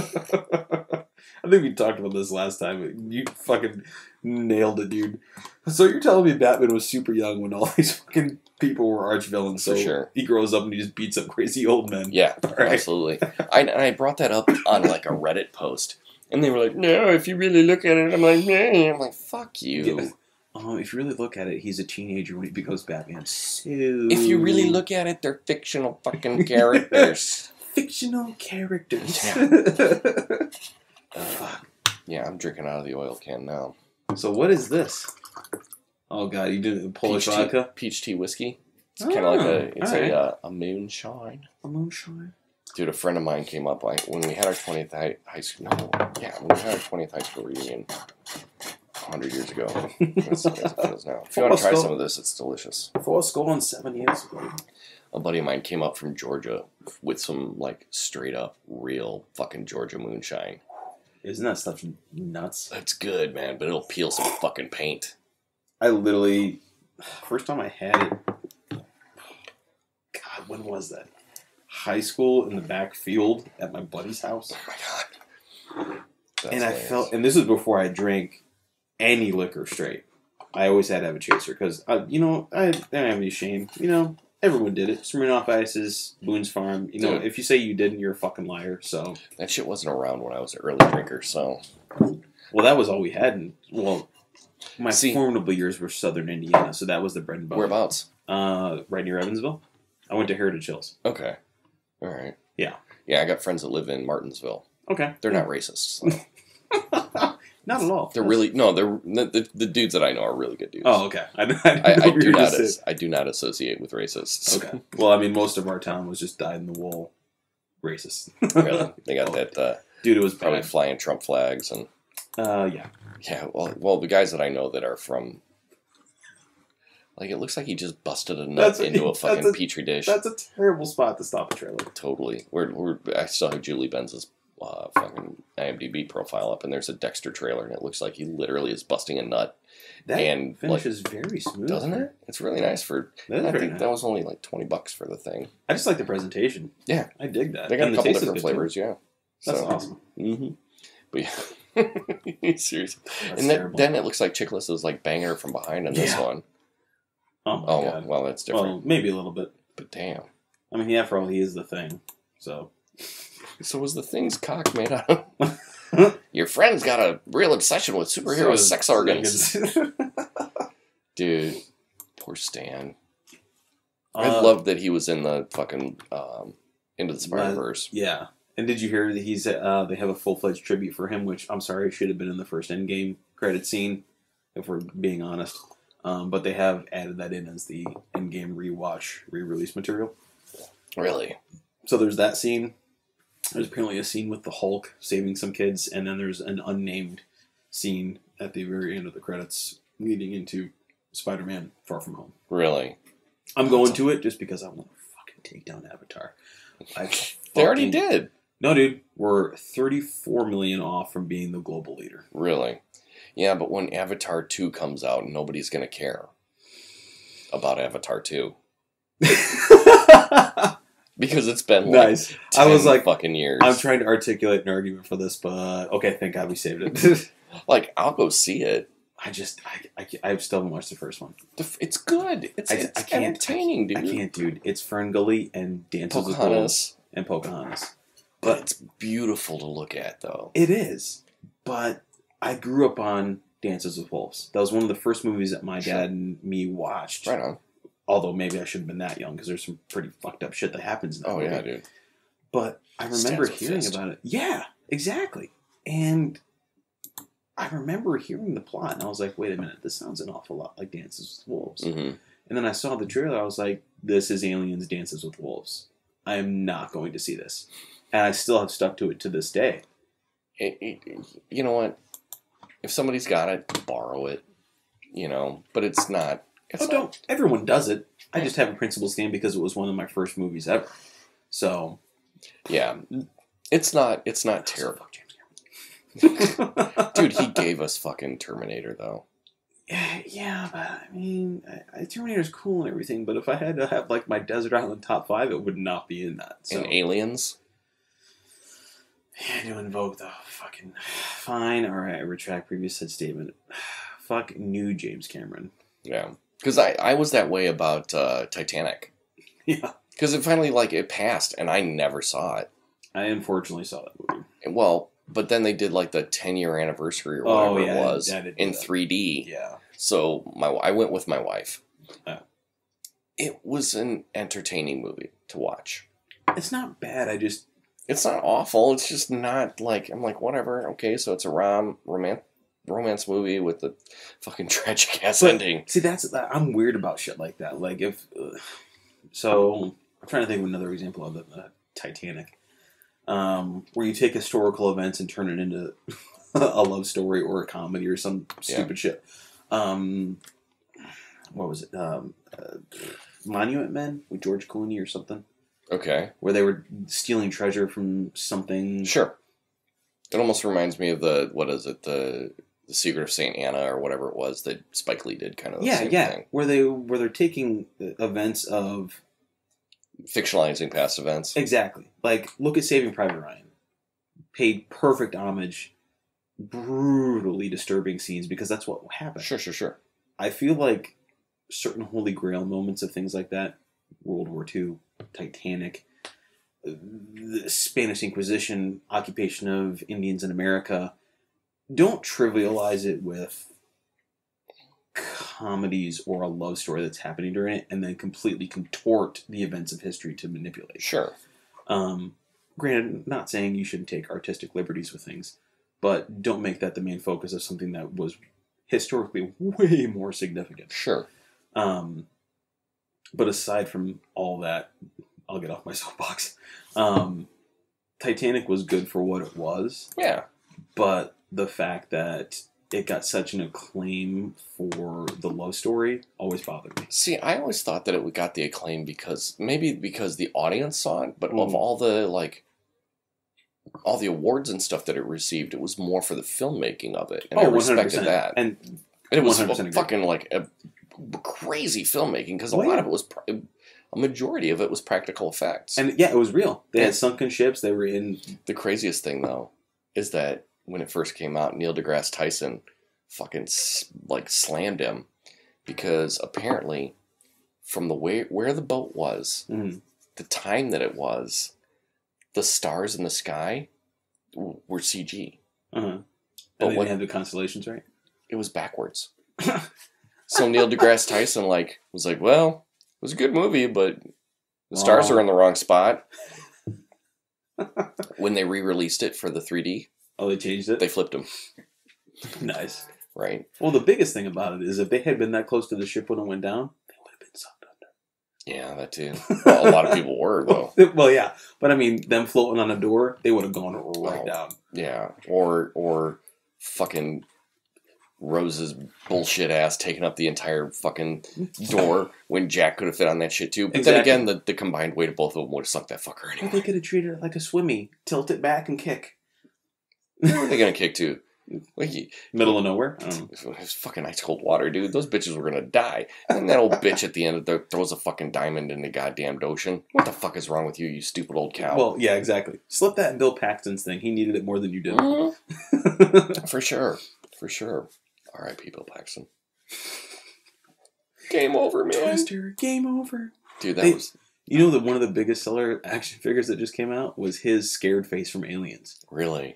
I think we talked about this last time. You fucking... Nailed it, dude. So you're telling me Batman was super young when all these fucking people were arch villains, so sure. He grows up and he just beats up crazy old men. Yeah, right. Absolutely. I brought that up on like a Reddit post, and they were like, "No, if you really look at it," I'm like, "Nah." I'm like, "Fuck you." Yeah. If you really look at it, he's a teenager when he becomes Batman. So... If you really look at it, they're fictional fucking characters. Fictional characters. Yeah, I'm drinking out of the oil can now. So what is this? Oh god, you did Polish vodka? Peach tea whiskey. It's kind of like a moonshine. A moonshine? Dude, a friend of mine came up like when we had our 20th high school. No, yeah, when we had our 20th high school reunion 100 years ago. That's as it feels now. If you want to try some of this, it's delicious. 4 skull and 7 years ago. A buddy of mine came up from Georgia with some like straight up real fucking Georgia moonshine. Isn't that stuff nuts? That's good, man, but it'll peel some fucking paint. I literally, first time I had it, God, when was that? High school in the back field at my buddy's house. Oh my god. That's and I felt, and this was before I drank any liquor straight. I always had to have a chaser because, I didn't have any shame. Everyone did it. Smirnoff Ices, Boone's Farm. Dude. If you say you didn't, you're a fucking liar. So that shit wasn't around when I was an early drinker, so. Well, that was all we had. My formidable years were Southern Indiana, so that was the bread and butter. Whereabouts? Right near Evansville. I went to Heritage Hills. Okay. All right. Yeah. Yeah, I got friends that live in Martinsville. Okay. They're not racist. So. Not at all. They're really the dudes that I know are really good dudes. Oh, okay. I do not associate with racists. Okay. Well, most of our town was just dyed in the wool racist. Really? They got that. Dude, it was probably bad. Flying Trump flags and. Yeah. Yeah. Well, the guys that I know that are from. Like, it looks like he just busted a nut into a fucking petri dish. That's a terrible spot to stop a trailer. Totally. I still have Julie Benz's fucking IMDb profile up, and there's a Dexter trailer, and it looks like he literally is busting a nut. That finish is very smooth. Doesn't it? It's really nice for... I think that was only like $20 for the thing. I just like the presentation. Yeah. I dig that. They got a couple different flavors, yeah. That's awesome. Mm-hmm. But yeah. Seriously. And then it looks like Chickless is like banging her from behind in this one. Oh my god. Well, that's different. Well, maybe a little bit. But damn. After all, he is the Thing. So was the Thing's cock made out of... Your friend's got a real obsession with superhero sex organs. Dude. Poor Stan. I loved that he was in the fucking Into the Spider-Verse. Yeah. And did you hear that they have a full-fledged tribute for him, which I'm sorry should have been in the first Endgame credit scene, if we're being honest. But they have added that in as the Endgame re-release material. Really? So there's that scene. There's apparently a scene with the Hulk saving some kids, and then there's an unnamed scene at the very end of the credits leading into Spider-Man Far From Home. Really? I'm going to it just because I want to fucking take down Avatar. They already did. No, dude. We're 34 million off from being the global leader. Really? Yeah, but when Avatar 2 comes out, nobody's going to care about Avatar 2. Because it's been nice. 10 fucking years. I'm trying to articulate an argument for this, but okay, thank God we saved it. I'll go see it. I still haven't watched the first one. It's good. It's entertaining, dude. I can't, dude. It's Ferngully and Dances with Wolves and Pocahontas. But it's beautiful to look at, though. It is. But I grew up on Dances with Wolves. That was one of the first movies that my dad and me watched. Right on. Although maybe I shouldn't have been that young because there's some pretty fucked up shit that happens in that movie. Yeah, dude. But I remember hearing about it. Yeah, exactly. And I remember hearing the plot, and I was like, wait a minute, this sounds an awful lot like Dances with Wolves. Mm-hmm. And then I saw the trailer, I was like, this is Aliens Dances with Wolves. I am not going to see this. And I still have stuck to it to this day. You know what? If somebody's got it, borrow it. But it's not... don't. Everyone does it. I just have a principle stand because it was one of my first movies ever. So... Yeah. It's not terrible. Dude, he gave us fucking Terminator, though. Yeah, but Terminator's cool and everything, but if I had to have my Desert Island top 5, it would not be in that. So. And Aliens? Yeah, to invoke the fucking... Fine, alright, I retract previous said statement. fuck new James Cameron. Yeah. Because I was that way about Titanic. Yeah. Because it finally, like, it passed, and I never saw it. I unfortunately saw that movie. Well, but then they did, like, the 10-year anniversary or whatever it was in 3D. Yeah. So I went with my wife. Oh. It was an entertaining movie to watch. It's not bad. It's not awful. It's just not, like, I'm like, whatever. Okay, so it's a romance movie with a fucking tragic-ass ending. See, I'm weird about shit like that. Like, if... so, I'm trying to think of another example of the Titanic. Where you take historical events and turn it into a love story or a comedy or some stupid shit. What was it? Monument Men with George Clooney or something. Okay. Where they were stealing treasure from something. Sure. It almost reminds me of the Secret of St. Anna or whatever it was that Spike Lee did, kind of the same thing. Where they're taking events of fictionalizing past events. Exactly. Like, look at Saving Private Ryan. Paid perfect homage, brutally disturbing scenes because that's what happened. Sure. I feel like certain Holy Grail moments of things like that, World War II, Titanic, the Spanish Inquisition, occupation of Indians in America, don't trivialize it with comedies or a love story that's happening during it and then completely contort the events of history to manipulate. Sure. Granted, not saying you shouldn't take artistic liberties with things, but don't make that the main focus of something that was historically way more significant. Sure. But aside from all that, I'll get off my soapbox. Titanic was good for what it was. Yeah. But the fact that it got such an acclaim for the love story always bothered me. See, I always thought that it got the acclaim because the audience saw it, but of all the awards and stuff that it received, it was more for the filmmaking of it, and I respected 100%. that. And it was fucking like a crazy filmmaking because a lot of it was, a majority of it was practical effects. And yeah, it was real. They had sunken ships. They were in. The craziest thing though is that when it first came out, Neil deGrasse Tyson fucking slammed him because apparently from the way where the boat was, the time that it was, the stars in the sky were CG. And they didn't have the constellations right. It was backwards. So Neil deGrasse Tyson was like, well, it was a good movie, but the stars are in the wrong spot. When they re-released it for the 3D. Oh, they changed it? They flipped them. Nice. Right. Well, the biggest thing about it is if they had been that close to the ship when it went down, they would have been sucked under. Yeah, that too. Well, a lot of people were, though. Well, yeah. But I mean, them floating on a door, they would have gone right down. Yeah. Or fucking Rose's bullshit ass taking up the entire fucking door when Jack could have fit on that shit too. But then again, the combined weight of both of them would have sunk that fucker anyway. Well, they could have treated it like a swimmy. Tilt it back and kick. Where are they going to kick to? Middle of nowhere? It's fucking ice cold water, dude. Those bitches were going to die. And that old bitch at the end throws a fucking diamond in the goddamn ocean. What the fuck is wrong with you, you stupid old cow? Well, yeah, exactly. Slip that in Bill Paxton's thing. He needed it more than you did. For sure. R.I.P. Bill Paxton. Game over, man. Twister, game over. Dude, that was... You know that one of the biggest seller action figures that just came out was his scared face from Aliens. Really?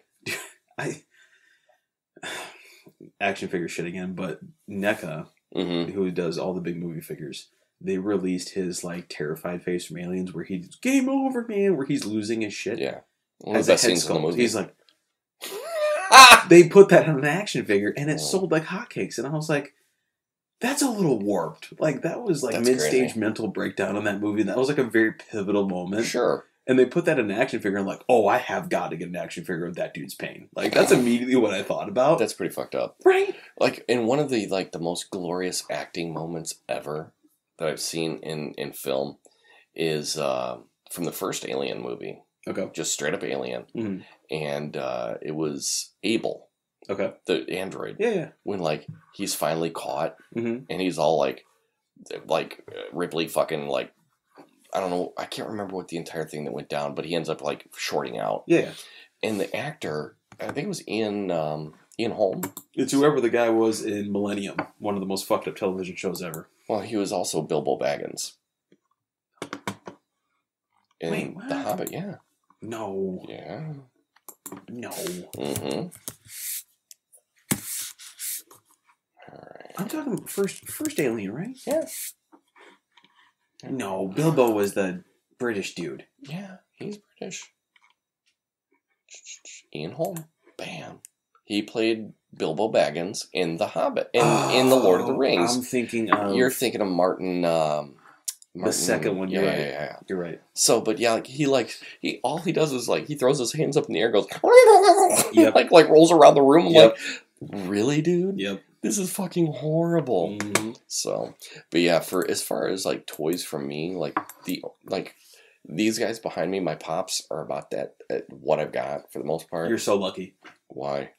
Action figure shit again, but NECA, who does all the big movie figures, they released his terrified face from Aliens where he's game over, man, where he's losing his shit. Yeah. One of the best scenes in the movie. He's like, they put that on an action figure and it sold like hotcakes. And I was like, that's a little warped. That was mid-stage mental breakdown in that movie. That was a very pivotal moment. Sure. And they put that in an action figure and I have got to get an action figure of that dude's pain. That's immediately what I thought about. That's pretty fucked up. Right? In one of the, the most glorious acting moments ever that I've seen in film is from the first Alien movie. Okay. Just straight up Alien. Mm-hmm. And it was Abel. Okay. The android. Yeah. When, he's finally caught and he's all Ripley fucking, I don't know, I can't remember what the entire thing that went down, but he ends up, shorting out. Yeah. And the actor I think it was Ian Holm. It's whoever the guy was in Millennium, one of the most fucked up television shows ever. Well, he was also Bilbo Baggins. In The Hobbit, yeah. No. Yeah. No. Mm-hmm. All right. I'm talking first Alien, right? Yeah. No, Bilbo was the British dude. Yeah, he's British. Ian Holm. Bam. He played Bilbo Baggins in The Hobbit. In The Lord of the Rings. I'm thinking of... You're thinking of Martin... the second one, you're right. Yeah. You're right. So, but yeah, all he does is he throws his hands up in the air, goes, yep. like rolls around the room. I'm yep. like, really, dude? Yep. This is fucking horrible. Mm-hmm. So, but yeah, as far as toys from me, these guys behind me, my pops are about that at what I've got for the most part. You're so lucky. Why?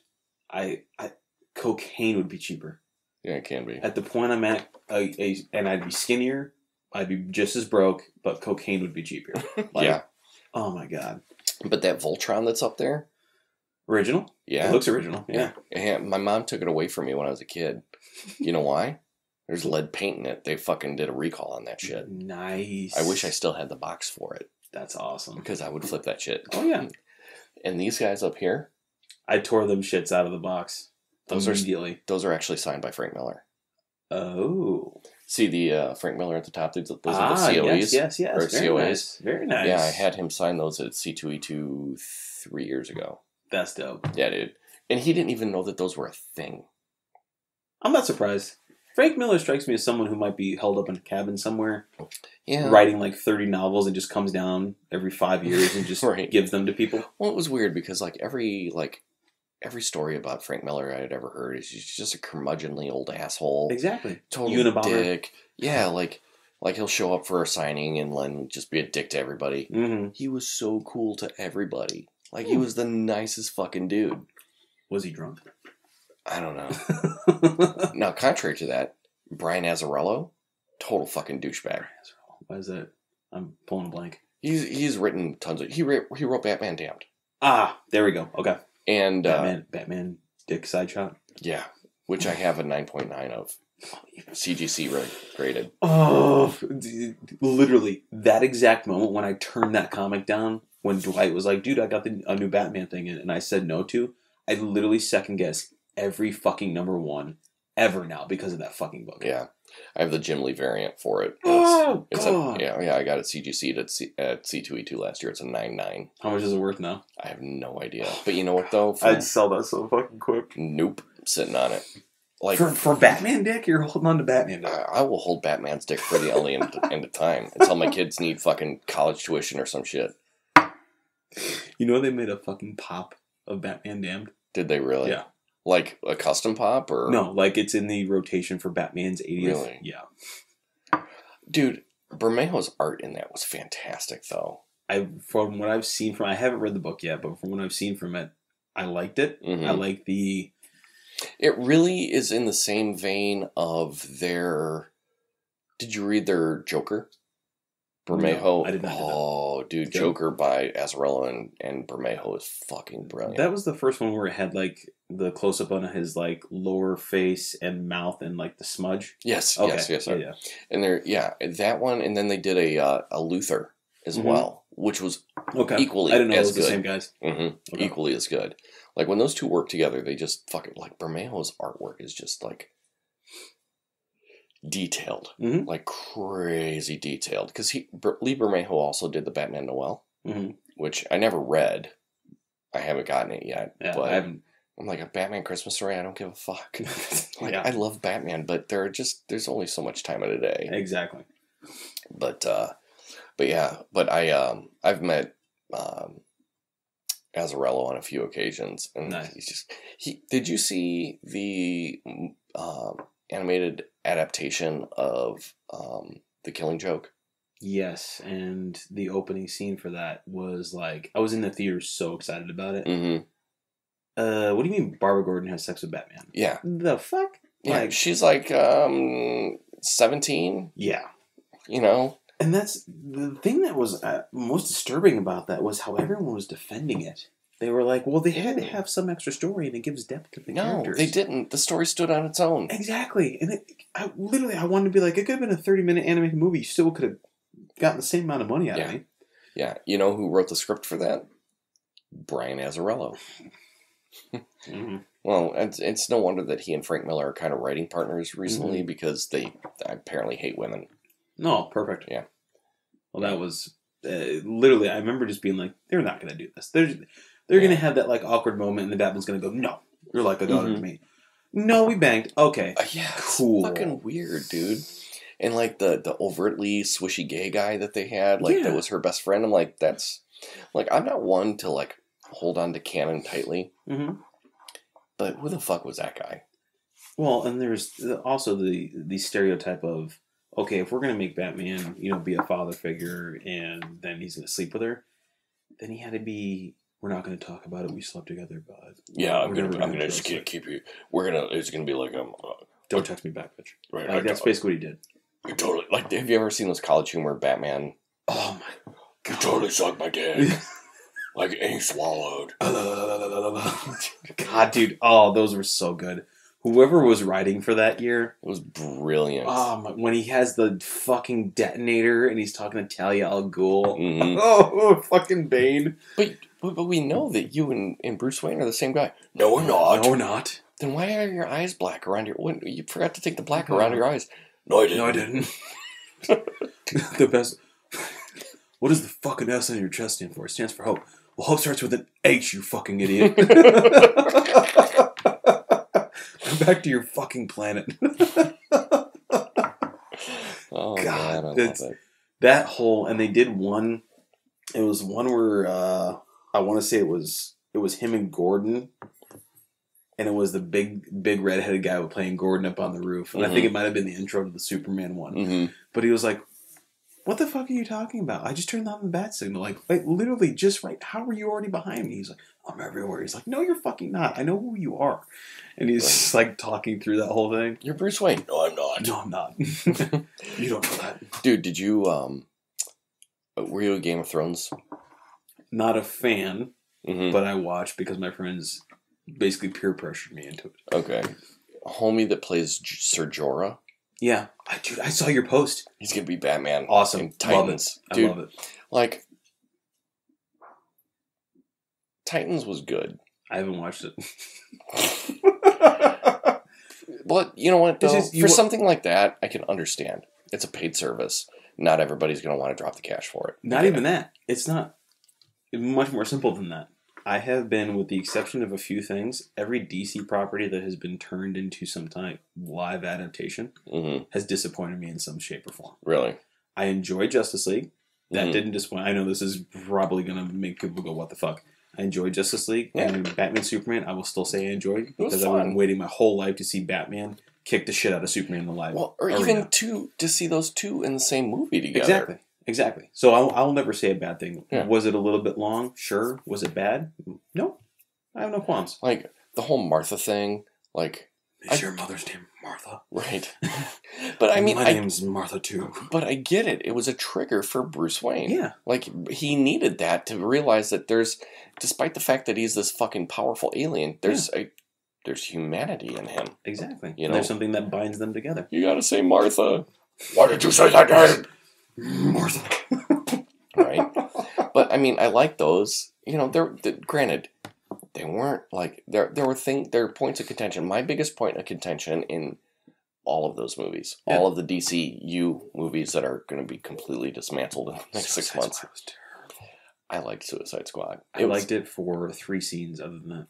Cocaine would be cheaper. Yeah, it can be. At the point I'm at, and I'd be skinnier, I'd be just as broke, but cocaine would be cheaper. Yeah. Oh my god. But that Voltron that's up there. Original? Yeah. It looks original. Yeah. My mom took it away from me when I was a kid. You know why? There's lead paint in it. They fucking did a recall on that shit. Nice. I wish I still had the box for it. That's awesome. Because I would flip that shit. Oh, yeah. And these guys up here. I tore them shits out of the box. Immediately. Those are actually signed by Frank Miller. Oh. See the Frank Miller at the top? Those are the COEs? Yes. Or Very COAs. Nice. Very nice. Yeah, I had him sign those at C2E2 3 years ago. That's dope. Yeah, dude. And he didn't even know that those were a thing. I'm not surprised. Frank Miller strikes me as someone who might be held up in a cabin somewhere, writing 30 novels and just comes down every 5 years and just right. gives them to people. Well, it was weird because every story about Frank Miller I had ever heard is he's just a curmudgeonly old asshole. Exactly. Total dick. Yeah, like he'll show up for a signing and then just be a dick to everybody. Mm-hmm. He was so cool to everybody. He was the nicest fucking dude. Was he drunk? I don't know. Now, contrary to that, Brian Azzarello, total fucking douchebag. Why is that? I'm pulling a blank. He's written tons of... He wrote Batman Damned. Ah, there we go. Okay. And... Batman Dick Side Shot? Yeah, which I have a 9.9 of. CGC graded. Oh, literally, that exact moment when I turned that comic down, when Dwight was like, dude, I got a new Batman thing in, and I said no to, I literally second guessed every fucking #1 ever now because of that fucking book. Yeah. I have the Jim Lee variant for it. God. I got it CGC'd at C2E2 last year. It's a 9.9. How much is it worth now? I have no idea. But you know what, though? I'd sell that so fucking quick. Nope. Sitting on it. For Batman dick? You're holding on to Batman dick. I will hold Batman's dick for the only end of time until my kids need fucking college tuition or some shit. You know they made a fucking pop of Batman Damned? Did they really? Yeah. Like a custom pop or? No, it's in the rotation for Batman's 80th. Really? Yeah. Dude, Bermejo's art in that was fantastic though. From what I've seen I haven't read the book yet, but from what I've seen from it, I liked it. Mm-hmm. I like the... It really is in the same vein of their... Did you read their Joker? Bermejo. No, I did not. Oh, dude, Joker by Azzarello and Bermejo is fucking brilliant. That was the first one where it had the close up on his lower face and mouth and the smudge. Yes, okay. yes. Yeah. And that one, and then they did a Luther as well, which was equally I didn't know as it was good. The same guys. Mm-hmm. Okay. Equally as good. When those two work together, they just fucking Bermejo's artwork is just detailed, crazy detailed. Because Lee Bermejo also did the Batman Noel, which I never read. I haven't gotten it yet. Yeah, but I haven't. I'm a Batman Christmas story. I don't give a fuck. I love Batman, but there's only so much time in a day. Exactly. But I've met Azzarello on a few occasions, and nice. Did you see the animated adaptation of The Killing Joke? Yes, and the opening scene for that was I was in the theater so excited about it. Mm-hmm. What do you mean Barbara Gordon has sex with Batman? Yeah. The fuck? Yeah, she's 17. Yeah. You know? And that's the thing that was most disturbing about that was how everyone was defending it. They were like, well, they had to have some extra story, and it gives depth to the characters. No, they didn't. The story stood on its own. Exactly. And I wanted to be like, it could have been a 30-minute animated movie. You still could have gotten the same amount of money out of me. Yeah. You know who wrote the script for that? Brian Azzarello. Mm-hmm. Well, it's no wonder that he and Frank Miller are kind of writing partners recently because they apparently hate women. No, perfect. Yeah. Well, that was literally, I remember just being like, they're not going to do this. They're going to have that like awkward moment, and the Batman's going to go, no, you're like a daughter to me. No, we banged. Okay. Yeah, cool. It's fucking weird, dude. And like the overtly swishy gay guy that they had, like that was her best friend. I'm like, that's like, I'm not one to like hold on to canon tightly. Mm-hmm. But who the fuck was that guy? Well, and there's also the stereotype of, okay, if we're going to make Batman, be a father figure, and then he's going to sleep with her, then he had to be, we're not going to talk about it, we slept together, but... Yeah, I'm gonna just keep you... It's going to be like... don't text me back, bitch. Right. Like, that's basically what he did. You totally... Like, have you ever seen those College Humor Batman? Oh, my God. You totally sucked my dick. Like ink swallowed. God, dude. Oh, those were so good. Whoever was writing for that year... It was brilliant. When he has the fucking detonator and he's talking to Talia al Ghul. Mm-hmm. Oh, fucking Bane. But we know that you and Bruce Wayne are the same guy. No, we're not. No, we're not. Then why are your eyes black around your... You forgot to take the black around your eyes. No, I didn't. The best... What does the fucking S on your chest stand for? It stands for hope. Well, hope starts with an H, you fucking idiot. Come back to your fucking planet. Oh, God, I love it. That whole... And they did one... It was one where... I want to say it was him and Gordon... And it was the big redheaded guy playing Gordon up on the roof. And I think it might have been the intro to the Superman one. Mm-hmm. But he was like, what the fuck are you talking about? I just turned on the bat signal. Like literally just right. How are you already behind me? He's like, I'm everywhere. He's like, no, you're fucking not. I know who you are. And he's just like talking through that whole thing. You're Bruce Wayne. No, I'm not. No, I'm not. You don't know that. Dude, did you, were you a Game of Thrones? Not a fan, but I watched because my friends... basically peer pressured me into it. Okay. Homie that plays Ser Jorah. Yeah. Dude, I saw your post. He's going to be Batman. Awesome. Titans. Love it. Dude, I love it. Like, Titans was good. I haven't watched it. But, you know what, though? For something like that, I can understand. It's a paid service. Not everybody's going to want to drop the cash for it. Not even that. It's not. It's much more simple than that. I have been, with the exception of a few things, every DC property that has been turned into some type of live adaptation has disappointed me in some shape or form. Really? I enjoy Justice League. That didn't disappoint. I know this is probably going to make people go, what the fuck? I enjoy Justice League. Yeah. And Batman Superman, I will still say I enjoyed. Because I've been waiting my whole life to see Batman kick the shit out of Superman in the live arena. Even to see those two in the same movie together. Exactly. So I'll never say a bad thing. Yeah. Was it a little bit long? Sure. Was it bad? No. I have no qualms. Like, the whole Martha thing, like... Is your mother's name Martha? Right. But I mean... My name's Martha, too. But I get it. It was a trigger for Bruce Wayne. Yeah. Like, he needed that to realize that there's... Despite the fact that he's this fucking powerful alien, there's humanity in him. Exactly. You know? There's something that binds them together. You gotta say Martha. Why did you say that name? Martha. Right? But, I mean, I like those. You know, they're granted, they weren't, like, there were points of contention. My biggest point of contention in all of those movies, all of the DCU movies that are going to be completely dismantled in the next 6 months. Squad was terrible. I liked Suicide Squad. I liked it for 3 scenes. Other than that,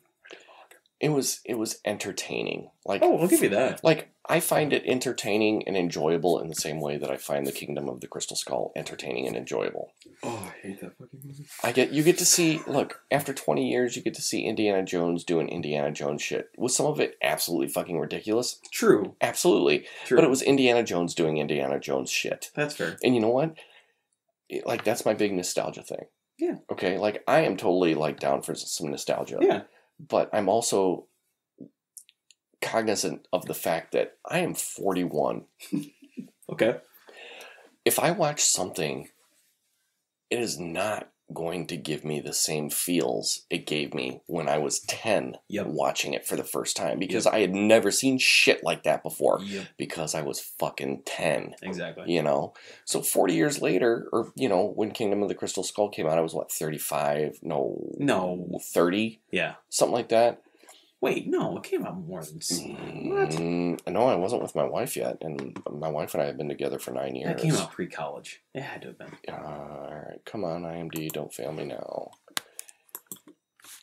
it was entertaining. Like, I'll give you that. Like, I find it entertaining and enjoyable in the same way that I find the Kingdom of the Crystal Skull entertaining and enjoyable. Oh, I hate that fucking movie. You get to see, look, after 20 years, you get to see Indiana Jones doing Indiana Jones shit. Was some of it absolutely fucking ridiculous? True. Absolutely. True. But it was Indiana Jones doing Indiana Jones shit. That's fair. And you know what? Like, that's my big nostalgia thing. Yeah. Okay, like, I am totally, like, down for some nostalgia. Yeah. But I'm also cognizant of the fact that I am 41. Okay. If I watch something, it is not going to give me the same feels it gave me when I was 10 watching it for the first time, because I had never seen shit like that before because I was fucking 10. Exactly. You know? So 40 years later, or, you know, when Kingdom of the Crystal Skull came out, I was what, 35? No. 30? Yeah. Something like that. Wait, no, it came out more than... What? No, I wasn't with my wife yet, and my wife and I have been together for 9 years. That came out pre-college. It had to have been. Alright, come on, IMDb, don't fail me now.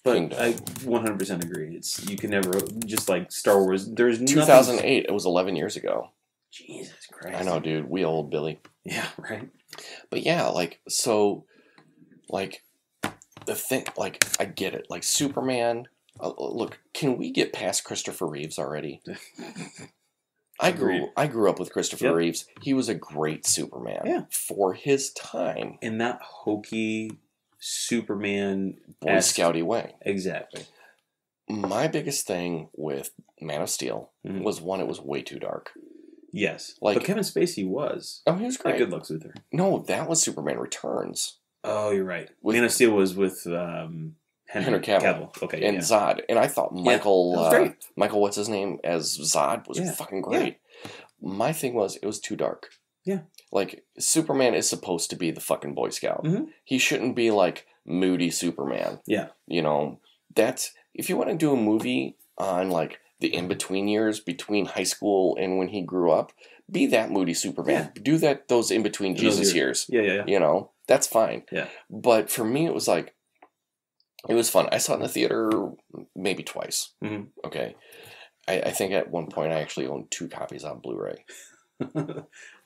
But Kingdom. I 100% agree. You can never, just like Star Wars, there's 2008, it was 11 years ago. Jesus Christ. I know, dude, we old Billy. Yeah, right. But yeah, like, so, like, the thing, like, I get it. Like, Superman... look, can we get past Christopher Reeves already? I grew up with Christopher Reeves. He was a great Superman for his time. In that hokey Superman... Boy Scouty way. Exactly. My biggest thing with Man of Steel was, one, it was way too dark. Yes. Like, but Kevin Spacey was. Oh, he was great. Good Lex Luthor. No, that was Superman Returns. Oh, you're right. Man of Steel was with... Henry Cavill. Okay, and Zod. And I thought Michael, what's his name, as Zod was fucking great. Yeah. My thing was, it was too dark. Yeah. Like, Superman is supposed to be the fucking Boy Scout. He shouldn't be, like, moody Superman. Yeah. You know, that's, if you want to do a movie on, like, the in-between years between high school and when he grew up, be that moody Superman. Yeah. Do that, those in-between Jesus years. Yeah. You know, that's fine. Yeah. But for me, it was like, it was fun. I saw it in the theater maybe twice. Okay. I think at one point I actually owned 2 copies on Blu-ray.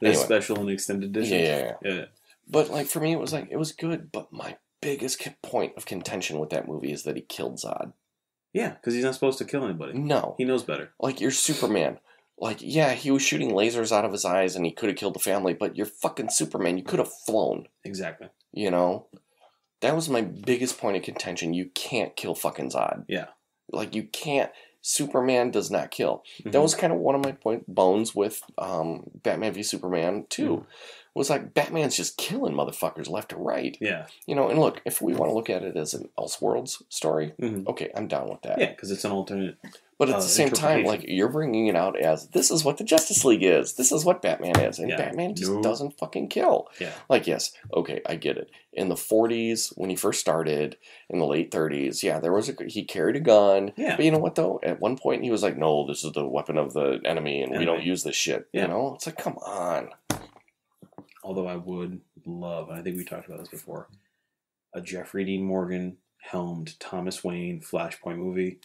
There's special and extended editions. Yeah. But like for me, it was like, it was good. But my biggest point of contention with that movie is that he killed Zod. Yeah, because he's not supposed to kill anybody. No. He knows better. Like, you're Superman. Like, yeah, he was shooting lasers out of his eyes and he could have killed the family, but you're fucking Superman. You could have flown. Exactly. You know? That was my biggest point of contention. You can't kill fucking Zod. Yeah. Like, you can't. Superman does not kill. That was kind of one of my bones with Batman v Superman 2. Was like, Batman's just killing motherfuckers left to right. Yeah. You know, and look, if we want to look at it as an Elseworlds story, okay, I'm down with that. Yeah, because it's an alternate. But at the same time, like, you're bringing it out as, this is what the Justice League is. This is what Batman is. And Batman just doesn't fucking kill. Yeah. Like, yes, okay, I get it. In the 40s, when he first started, in the late 30s, he carried a gun. Yeah. But you know what, though? At one point, he was like, no, this is the weapon of the enemy, and we don't use this shit. Yeah. You know? It's like, come on. Although I would love, and I think we talked about this before, a Jeffrey Dean Morgan helmed Thomas Wayne Flashpoint movie.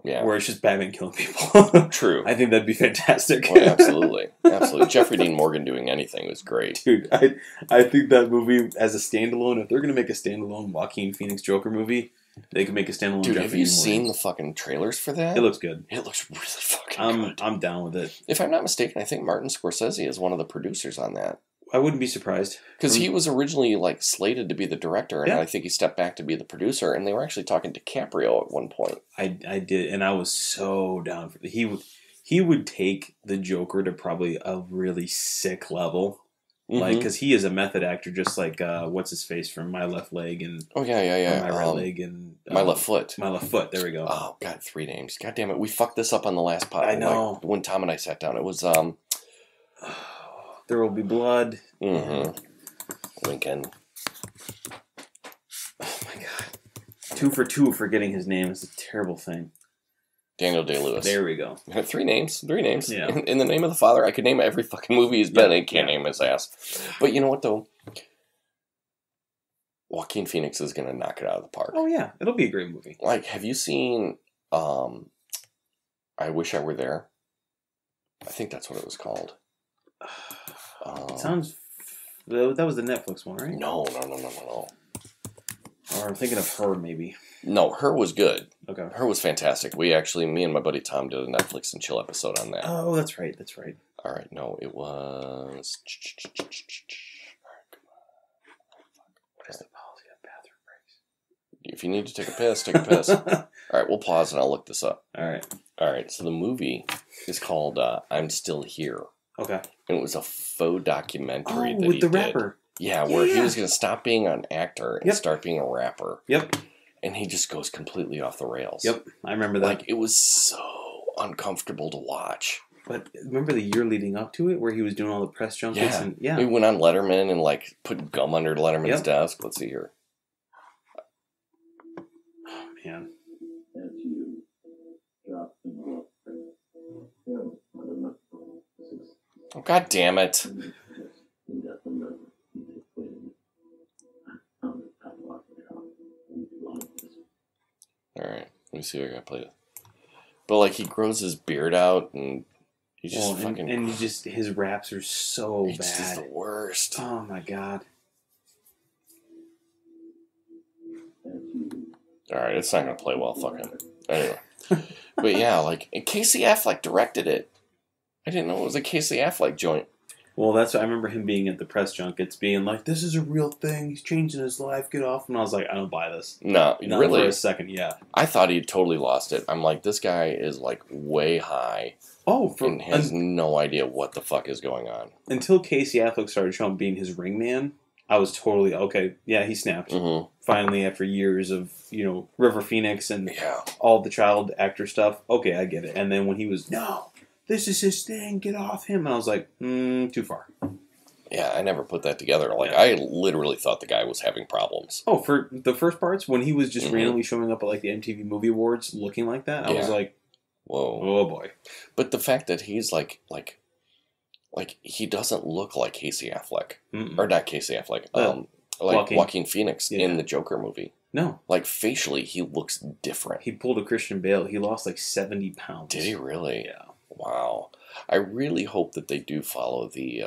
Yeah. Where it's just Batman killing people. True. I think that'd be fantastic. Well, absolutely. Absolutely. Jeffrey Dean Morgan doing anything was great. Dude, I think that movie as a standalone, if they're going to make a standalone Joaquin Phoenix Joker movie, they can make a standalone Dude, Jeffrey have you Dean seen Morgan. the fucking trailers for that? It looks good. It looks really fucking good. I'm down with it. If I'm not mistaken, I think Martin Scorsese is one of the producers on that. I wouldn't be surprised. Because he was originally like slated to be the director, and I think he stepped back to be the producer, and they were actually talking to DiCaprio at one point. I did, and I was so down for it. He would take the Joker to probably a really sick level. Like, because he is a method actor, just like, what's his face from My Left Leg and... Oh, yeah. My Right Leg and... My Left Foot. My Left Foot, there we go. Oh, God, 3 names. God damn it, we fucked this up on the last pod. I know. Like, when Tom and I sat down, it was, There Will Be Blood. Lincoln. Oh, my God. 2 for 2 for getting his name is a terrible thing. Daniel Day-Lewis. There we go. 3 names. 3 names. Yeah. In the name of the Father, I could name every fucking movie he's been in. Can't name his ass. But you know what, though? Joaquin Phoenix is going to knock it out of the park. Oh, yeah. It'll be a great movie. Like, have you seen I Wish I Were There? I think that's what it was called. It sounds... That was the Netflix one, right? No. Or I'm thinking of Her, maybe. No, Her was good. Okay. Her was fantastic. We actually, me and my buddy Tom did a Netflix and chill episode on that. Oh, that's right. All right, no, it was... All right, come on. What is the policy on bathroom breaks? If you need to take a piss, take a piss. All right, we'll pause and I'll look this up. All right, so the movie is called I'm Still Here. Okay. And it was a faux documentary that with he the did. rapper. Yeah, where he was going to stop being an actor and Yep. start being a rapper. Yep. And he just goes completely off the rails. Yep. I remember that. Like, it was so uncomfortable to watch. But remember the year leading up to it where he was doing all the press junkets? Yeah. And, yeah. He went on Letterman and, like, put gum under Letterman's Yep. desk. Let's see here. Oh, man. Oh, God damn it. Alright, let me see if I can play it. But, like, he grows his beard out and he's just fucking... And his raps are so he's bad. just the worst. Oh, my God. Alright, it's not gonna play well, fucking. Anyway. But yeah, like, and Casey Affleck directed it. I didn't know it was a Casey Affleck joint. Well, that's what I remember him being at the press junkets, being like, "This is a real thing. He's changing his life. Get off!" And I was like, "I don't buy this." No, Not really. for a second, yeah. I thought he'd totally lost it. I'm like, this guy is like way high and has no idea what the fuck is going on. Until Casey Affleck started showing being his ring man, I was totally okay. Yeah, he snapped. Mm-hmm. Finally, after years of River Phoenix and Yeah. all the child actor stuff, okay, I get it. And then when he was, "No, this is his thing. Get off him," and I was like, too far. Yeah, I never put that together. Like, Yeah. I literally thought the guy was having problems. Oh, for the first parts, when he was just Mhm. randomly showing up at like the MTV Movie Awards looking like that, I was Yeah. like, Whoa. oh boy. But the fact that he's like he doesn't look like Casey Affleck. Mm-mm. Or not Casey Affleck. Joaquin. Joaquin Phoenix Yeah. in the Joker movie. No. Like, facially, he looks different. He pulled a Christian Bale. He lost like 70 pounds. Did he really? Yeah. Wow. I really hope that they do follow the,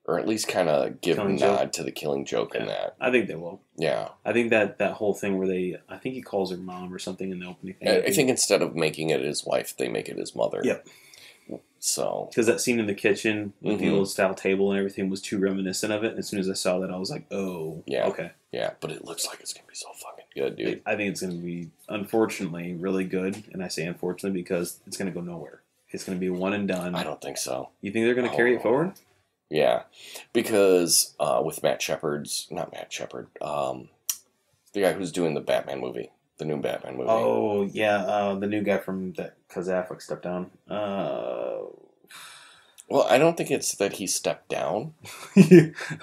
or at least kind of give a Killing nod Joke. to the Killing Joke in that. I think they will. Yeah. I think that whole thing where I think he calls her mom or something in the opening thing. I think instead of making it his wife, they make it his mother. Yep. So. Because that scene in the kitchen with the Mhm. old style table and everything was too reminiscent of it. And as soon as I saw that, I was like, oh, Yeah. okay. Yeah, but it looks like it's going to be so fucking good, dude. I think it's going to be, unfortunately, really good. And I say unfortunately because it's going to go nowhere. It's going to be one and done. I don't think so. You think they're going to carry it forward? Yeah, because with not Matt Shepard, the guy who's doing the Batman movie, the new Batman movie. Oh, yeah, the new guy from that, because Affleck stepped down. Well, I don't think it's that he stepped down.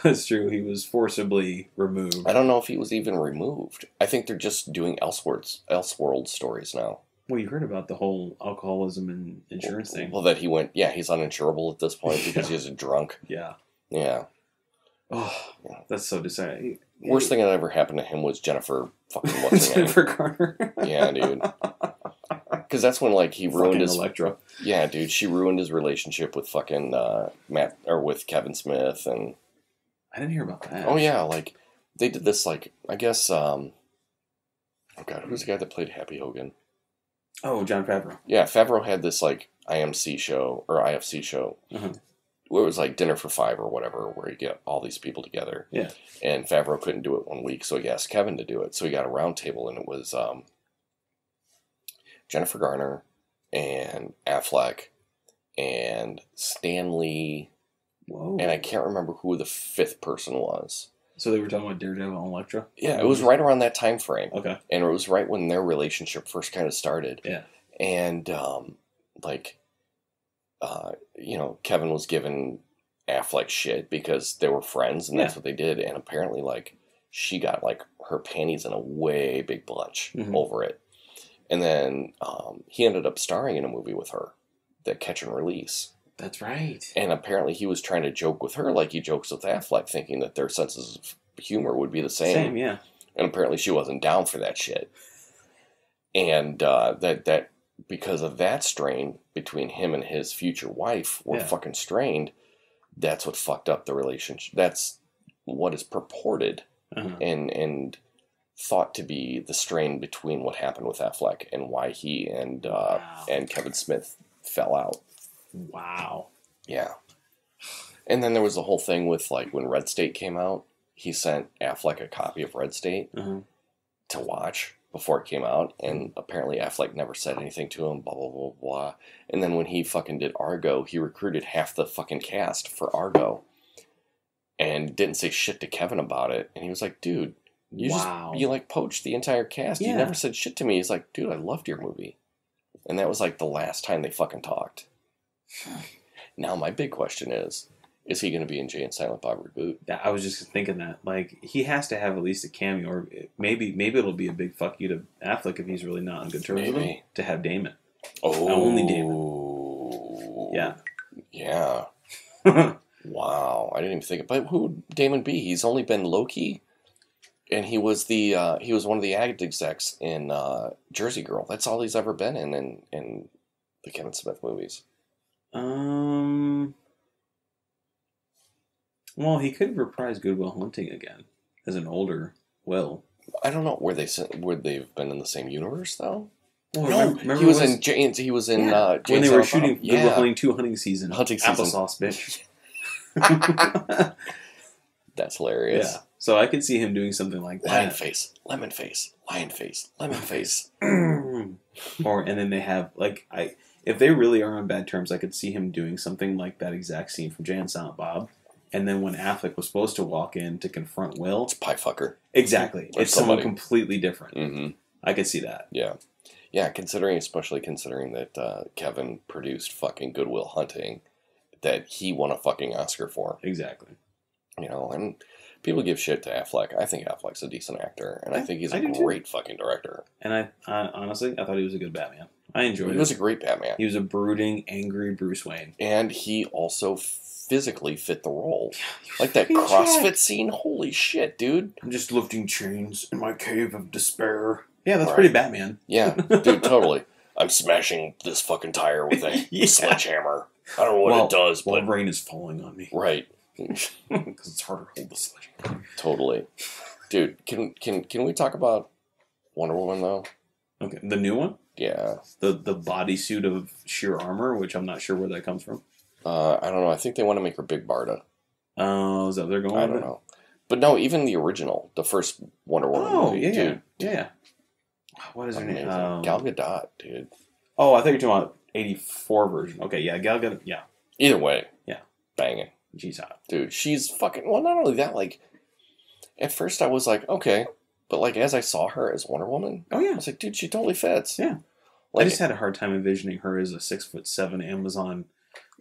That's true. He was forcibly removed. I don't know if he was even removed. I think they're just doing Elseworld stories now. Well, you heard about the whole alcoholism and insurance thing. Well, that he went, yeah, he's uninsurable at this point because he's a drunk. Yeah. Yeah. Oh, that's so disappointing. Worst thing that ever happened to him was Jennifer fucking what's her name? Jennifer Garner. Yeah, dude. Because that's when, like, he ruined his... Electra. Yeah, dude, she ruined his relationship with fucking with Kevin Smith, and... I didn't hear about that. Oh, yeah, like, they did this, like, I guess, oh, God, who's the guy that played Happy Hogan? Oh, Jon Favreau. Yeah, Favreau had this, like, IFC show, where it was, like, Dinner for Five or whatever, where you get all these people together. Yeah. And Favreau couldn't do it one week, so he asked Kevin to do it. So he got a round table, and it was Jennifer Garner and Affleck and Stanley. Whoa. And I can't remember who the fifth person was. So they were talking about Daredevil and Electra? Yeah, it was right around that time frame. Okay. And it was right when their relationship first kind of started. Yeah. And, Kevin was giving Affleck shit because they were friends, and that's what they did. And apparently, like, she got, like, her panties in a way big bunch over it. And then he ended up starring in a movie with her, the Catch and Release. That's right. And apparently he was trying to joke with her like he jokes with Affleck, thinking that their senses of humor would be the same. Same, yeah. And apparently she wasn't down for that shit. And that because of that strain between him and his future wife were fucking strained, that's what fucked up the relationship. That's what is purported and thought to be the strain between what happened with Affleck and why he and Kevin Smith fell out. Wow. Yeah. And then there was the whole thing with, like, when Red State came out, he sent Affleck a copy of Red State to watch before it came out, and apparently Affleck never said anything to him, blah, blah, blah, blah. And then when he fucking did Argo, he recruited half the fucking cast for Argo. and didn't say shit to Kevin about it. And he was like, dude, you like poached the entire cast. You never said shit to me. He's like, dude, I loved your movie. And that was like the last time they fucking talked. Now my big question is he going to be in Jay and Silent Bob Reboot? I was just thinking that. Like, he has to have at least a cameo, or maybe it'll be a big fuck you to Affleck if he's really not on good terms with him, to have Damon. Oh. Only Damon. Yeah. Yeah. Wow. I didn't even think about who would Damon be? He's only been Loki, and he was one of the ad execs in Jersey Girl. That's all he's ever been in the Kevin Smith movies. Well, he could reprise Good Will Hunting again as an older Will. I don't know where they've been in the same universe though. Well, no, remember he was in when they were shooting Good Will Hunting 2 hunting season. Applesauce, bitch. That's hilarious. Yeah. So I could see him doing something like that. Lion face, lemon face, lion face, lemon face. And then they have if they really are on bad terms, I could see him doing something like that exact scene from Jay and Silent Bob. And then when Affleck was supposed to walk in to confront Will, it's Pie Fucker. Exactly. It's someone completely different. Mm-hmm. I could see that. Yeah. Yeah, especially considering that Kevin produced fucking Good Will Hunting, that he won a fucking Oscar for. Exactly. You know, and people give shit to Affleck. I think Affleck's a decent actor, and I think he's a great fucking director. And I honestly, I thought he was a good Batman. I enjoyed it. He was a great Batman. He was a brooding, angry Bruce Wayne. And he also physically fit the role. Like that CrossFit scene, holy shit, dude. I'm just lifting chains in my cave of despair. Yeah, that's pretty Batman. Yeah, dude, totally. I'm smashing this fucking tire with a sledgehammer. I don't know what it does, but rain is falling on me. Right. Because it's harder to hold the sledgehammer. Totally. Dude, can we talk about Wonder Woman, though? Okay, the new one? Yeah. The bodysuit of sheer armor, which I'm not sure where that comes from. I don't know. I think they want to make her Big Barda. Oh, is that what they're going with? I don't know. But no, even the original, the first Wonder Woman movie, dude. Yeah. What is her name? Gal Gadot, dude. Oh, I thought you were talking about 84 version. Okay, yeah, Gal Gadot, yeah. Either way. Yeah. Banging. She's hot. Dude, she's fucking... Well, not only that, like... At first I was like, okay. But, like, as I saw her as Wonder Woman... Oh, yeah. I was like, dude, she totally fits. Yeah. Like, I just had a hard time envisioning her as a 6'7" Amazon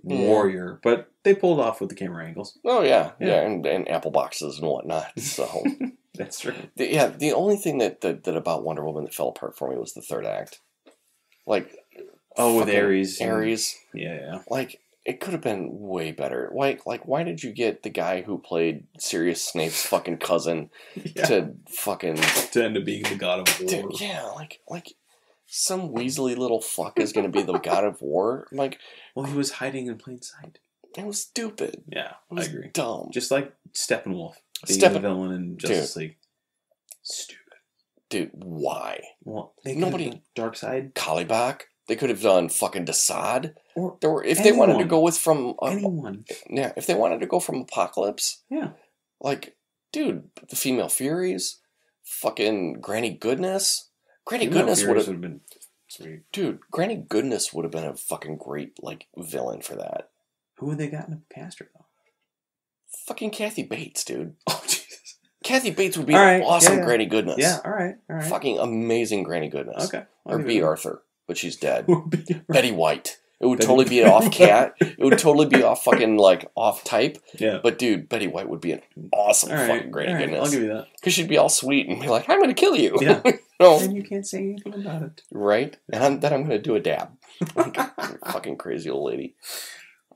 warrior. But they pulled off with the camera angles. Oh, yeah. Yeah, and apple boxes and whatnot, so... That's true. The only thing that about Wonder Woman that fell apart for me was the third act. Like... Oh, with Ares. Ares. Yeah. Like... It could have been way better. Like, why did you get the guy who played Sirius Snape's fucking cousin to fucking... To end up being the god of war. Yeah, like some weaselly little fuck is going to be the god of war. Like... Well, he was hiding in plain sight. It was stupid. Yeah, I agree. Dumb. Just like Steppenwolf being the villain in Justice League. Stupid. Dude, why? Well, nobody... Darkseid. Kalibak. They could have done fucking Desaad. Or if they wanted to go with anyone. Yeah, if they wanted to go from Apocalypse. Yeah. Like, dude, the Female Furies, fucking Granny Goodness. Granny Goodness would have been sweet. Dude, Granny Goodness would have been a fucking great, like, villain for that. Who would they gotten to cast her, though? Fucking Kathy Bates, dude. Oh, Jesus. Kathy Bates would be an awesome Granny Goodness. Yeah, all right. Fucking amazing Granny Goodness. Okay. Or B. Arthur. But she's dead. Betty White. It would totally be off cat. It would totally be off fucking, like, off type. Yeah. But, dude, Betty White would be an awesome fucking Granny Goodness. I'll give you that. Because she'd be all sweet and be like, I'm going to kill you. Yeah. No. And you can't say anything about it. Right? And then I'm going to do a dab. Like, fucking crazy old lady.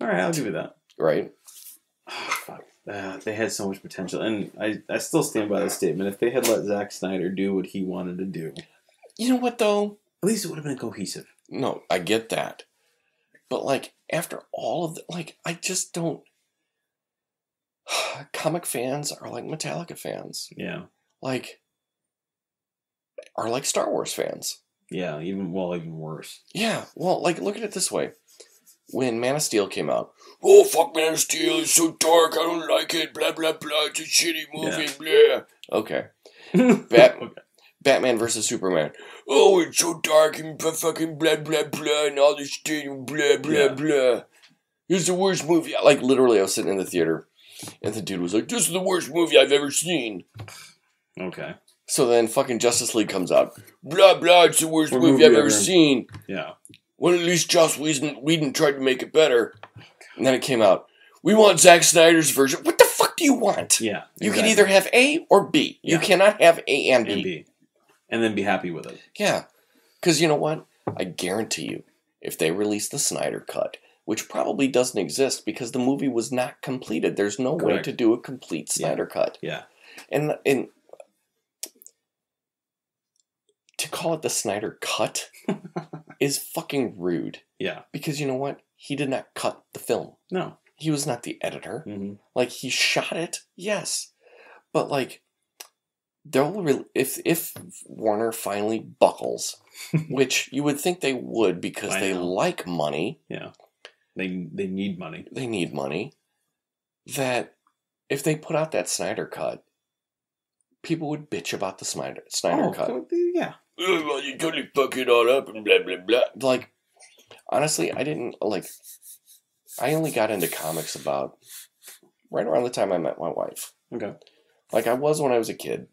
All right, I'll give you that. Right? Oh, fuck. They had so much potential. And I still stand by the statement. If they had let Zack Snyder do what he wanted to do. You know what, though? At least it would have been cohesive. No, I get that. But, like, after all of like, I just don't... Comic fans are like Metallica fans. Yeah. Like, are like Star Wars fans. Yeah, even worse. Yeah, well, like, look at it this way. When Man of Steel came out, oh, fuck Man of Steel, it's so dark, I don't like it, blah, blah, blah, it's a shitty movie, blah. Okay. Batman versus Superman. Oh, it's so dark and fucking blah, blah, blah, and all this thing, blah, blah, blah. It's the worst movie. Like, literally, I was sitting in the theater, And the dude was like, this is the worst movie I've ever seen. Okay. So then fucking Justice League comes out. Blah, blah, it's the worst movie I've ever seen. Yeah. Well, at least Joss Whedon tried to make it better. And then it came out. We want Zack Snyder's version. What the fuck do you want? Yeah. You can either have A or B. You cannot have A and B. And then be happy with it. Yeah. Because you know what? I guarantee you, if they release the Snyder Cut, which probably doesn't exist because the movie was not completed. There's no way to do a complete Snyder Cut. Yeah. And to call it the Snyder Cut is fucking rude. Yeah. Because you know what? He did not cut the film. No. He was not the editor. Mm-hmm. Like, he shot it, yes. But, like, if Warner finally buckles, which you would think they would because they like money. Yeah. They need money. They need money. That if they put out that Snyder Cut, people would bitch about the Snyder Cut. Yeah. Oh, well, you totally fuck it all up and blah, blah, blah. Like, honestly, I only got into comics about right around the time I met my wife. Okay. Like, I was when I was a kid.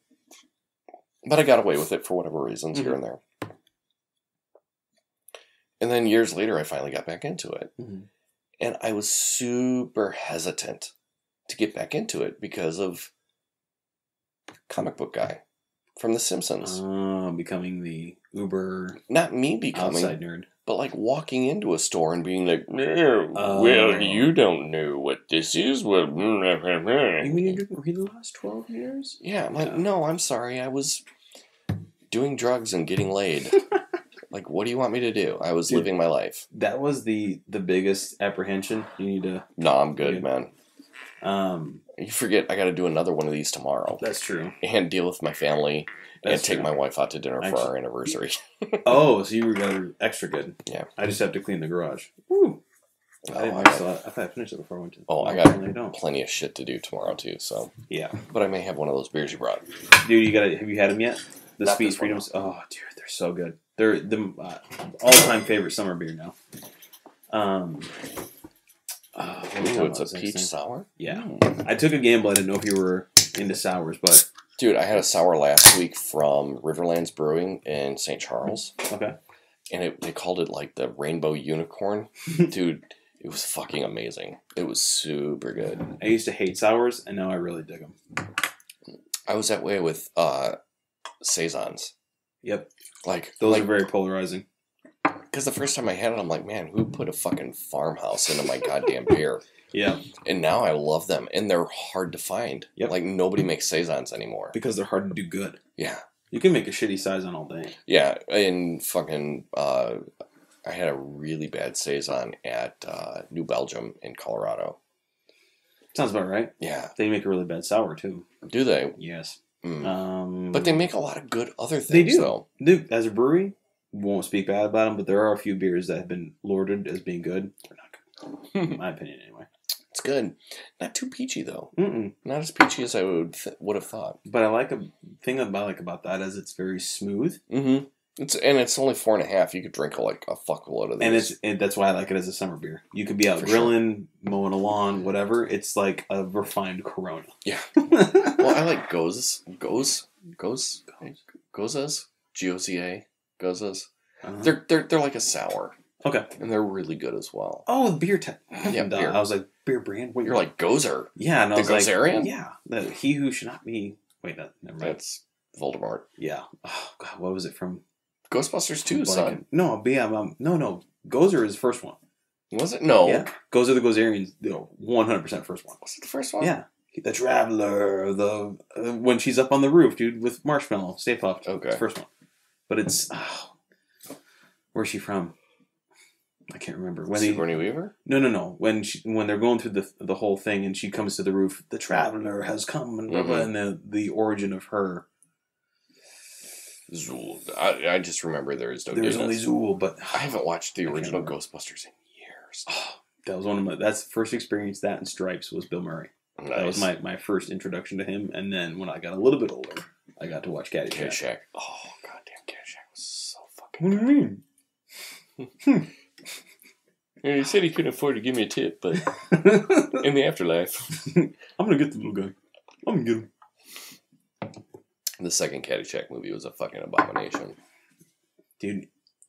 But I got away with it for whatever reasons here and there. And then years later, I finally got back into it. Mm-hmm. And I was super hesitant to get back into it because of comic book guy from The Simpsons. Becoming the uber... Not me becoming... outside nerd. But like walking into a store and being like, well, you don't know what this is. Well, you mean you didn't read the last 12 years? Yeah, I'm like, no, I'm sorry. I was doing drugs and getting laid. Like, what do you want me to do? I was living my life. That was the biggest apprehension. You need to... No, I'm good, man. You forget I got to do another one of these tomorrow. That's true. And deal with my family and take my wife out to dinner for our anniversary. Oh, so you were extra good. Yeah. I just have to clean the garage. Woo! I thought I finished it before I went to... I got plenty of shit to do tomorrow, too, so... Yeah. But I may have one of those beers you brought. Dude, have you had them yet? The Speed Freedoms? Oh, dude, they're so good. They're the all-time favorite summer beer now. It's a peach sour? Yeah. I took a gamble. I didn't know if you were into sours, but... Dude, I had a sour last week from Riverlands Brewing in St. Charles. Okay. And they called it like the Rainbow Unicorn. Dude, it was fucking amazing. It was super good. I used to hate sours, and now I really dig them. I was that way with Saisons. Yep. Like those are very polarizing. Because the first time I had it, I'm like, man, who put a fucking farmhouse into my goddamn beer? Yeah. And now I love them, and they're hard to find. Yep. Like, nobody makes Saisons anymore. Because they're hard to do good. Yeah. You can make a shitty Saison all day. Yeah, and fucking, I had a really bad Saison at New Belgium in Colorado. Sounds about right. Yeah. They make a really bad sour, too. Do they? Yes. But they make a lot of good other things, they do. Though. Dude, as a brewery, won't speak bad about them, but there are a few beers that have been lauded as being good. They're not good. In my opinion, anyway. It's good. Not too peachy, though. Mm-mm. Not as peachy as I would have thought. But I like thing I like about that is it's very smooth. Mm-hmm. It's only 4.5. You could drink like a fuckload of these. And that's why I like it as a summer beer. You could be out grilling, mowing a lawn, whatever. It's like a refined Corona. Yeah. Well, I like Gozas. G-O-Z-A. Gozas. Uh-huh. They're like a sour. Okay. And they're really good as well. Oh, the beer type. Yeah, beer. I was like, beer brand? Wait, you're like, Gozer. Yeah, and I was Gozerian? like... Yeah. He who should not be... Wait, never mind. That's Voldemort. Yeah. Oh, God, what was it from... Ghostbusters 2, son. No, no. Gozer is the first one. Was it? No. Yeah. Gozer the Gozerians, 100% first one. Was it the first one? Yeah. The Traveler, when she's up on the roof, dude, with Marshmallow, Stay Puft. Okay. It's the first one. But it's... where's she from? I can't remember. Sigourney Weaver? No. When they're going through the whole thing and she comes to the roof, the Traveler has come, and blah, blah, and the origin of her. Zool. I just remember there's only Zool, but I haven't watched the original Ghostbusters in years. Oh, that was that's the first experience. That and Stripes was Bill Murray. Nice. That was my first introduction to him, and then when I got a little bit older, I got to watch Caddyshack. Oh, goddamn, Caddyshack was so fucking good. What do you mean? And he said he couldn't afford to give me a tip, but in the afterlife. I'm going to get the little guy. I'm going to get him. The second Caddyshack movie was a fucking abomination. Dude,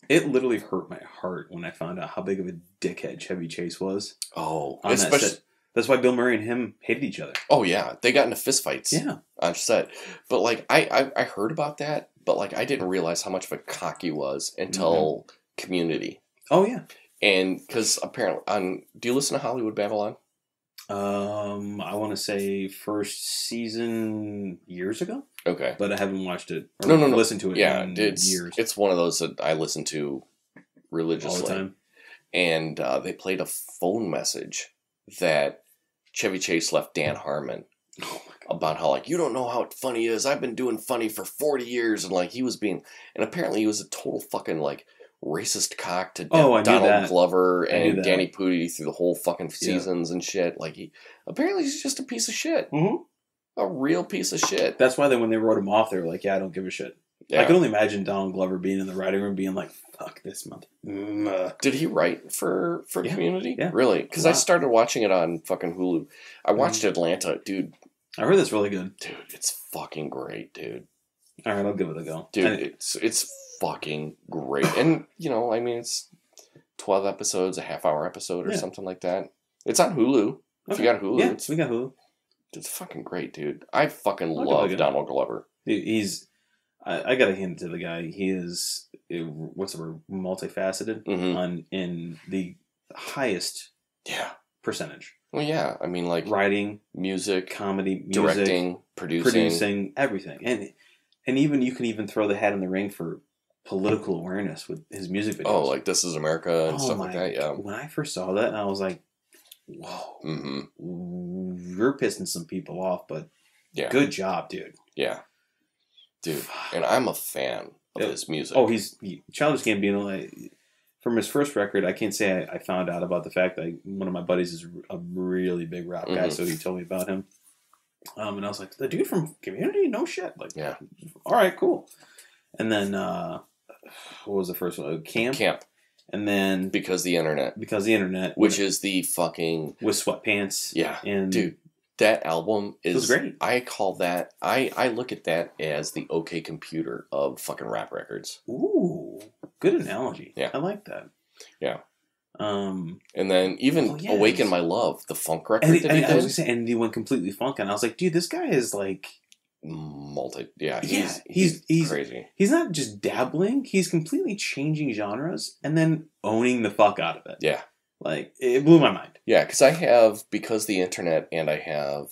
it literally hurt my heart when I found out how big of a dickhead Chevy Chase was. Oh, especially... That's why Bill Murray and him hated each other. Oh, yeah. They got into fistfights. Yeah. On set. But, like, I heard about that, but, like, I didn't realize how much of a cock he was until Community. Oh, yeah. And, because apparently, do you listen to Hollywood Babylon? I want to say first season years ago. Okay. But I haven't watched it. Or No. listened to it in years. It's one of those that I listen to religiously. All the time. And they played a phone message that Chevy Chase left Dan Harmon about how, like, you don't know how funny it is. I've been doing funny for 40 years. And, like, he was being... And apparently he was a total fucking, like, racist cock to Donald Glover and Danny Pudi through the whole fucking seasons and shit. Like, apparently he's just a piece of shit. Mm-hmm. A real piece of shit. That's why when they wrote him off, they were like, yeah, I don't give a shit. Yeah. I can only imagine Donald Glover being in the writing room being like, fuck this month. Did he write for Community? Yeah. Really? Because I started watching it on fucking Hulu. I watched Atlanta. Dude. I heard that's really good. Dude, it's fucking great, dude. All right, I'll give it a go. Dude, it's fucking great. And, you know, I mean, it's 12 episodes, a half-hour episode or something like that. It's on Hulu. If you got Hulu. Yeah, we got Hulu. It's fucking great, dude. I fucking love Donald Glover. He's... I gotta hand it to the guy. He is, what's the word, multifaceted in the highest percentage. Well, yeah. I mean, like... Writing. Music. Comedy. Directing. Producing. Everything. And even you can even throw the hat in the ring for political awareness with his music videos. Oh, like This Is America and stuff like that, yeah. When I first saw that, I was like, whoa. Mm-hmm. You're pissing some people off, but good job, dude. Yeah. Dude, and I'm a fan of his music. Oh, Childish Gambino. From his first record, I can't say I found out about the fact that one of my buddies is a really big rap guy, so he told me about him. And I was like, the dude from Community? No shit. Like, all right, cool. And then, what was the first one? Camp. And then... Because the Internet. Which is the fucking... With Sweatpants. Yeah. And dude. That album is great. I call that I look at that as the OK Computer of fucking rap records. Ooh, good analogy. Yeah, I like that. Yeah. And then even Awaken My Love, the funk record that he did. I was gonna say, and he went completely funk, and I was like, dude, this guy is like he's crazy. He's not just dabbling; he's completely changing genres and then owning the fuck out of it. Yeah. Like, it blew my mind. Yeah, because I have the Internet, and I have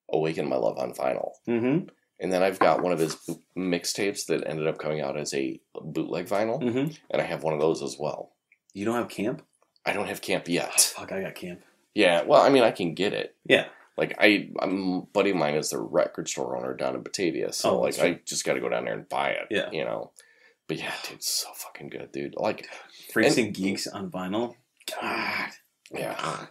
Awaken My Love on vinyl. Mm-hmm. And then I've got one of his mixtapes that ended up coming out as a bootleg vinyl, and I have one of those as well. You don't have Camp? I don't have Camp yet. Oh, fuck, I got Camp. Yeah, well, I mean, I can get it. Yeah. Like, I'm buddy of mine is the record store owner down in Batavia, so, I just got to go down there and buy it, you know. But yeah, dude, it's so fucking good, dude. Like, Freaks and Geeks on vinyl. God. Yeah.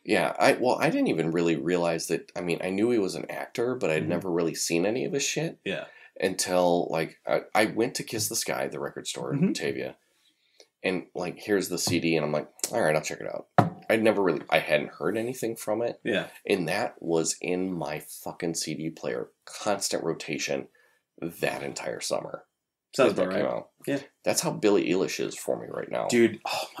Yeah. I didn't even really realize that. I mean, I knew he was an actor, but I'd never really seen any of his shit. Yeah. Until, like, I went to Kiss the Sky, the record store in Batavia, and, like, here's the CD, and I'm like, all right, I'll check it out. I hadn't heard anything from it. Yeah. And that was in my fucking CD player, constant rotation that entire summer. Sounds about right. Yeah. That's how Billie Eilish is for me right now. Dude,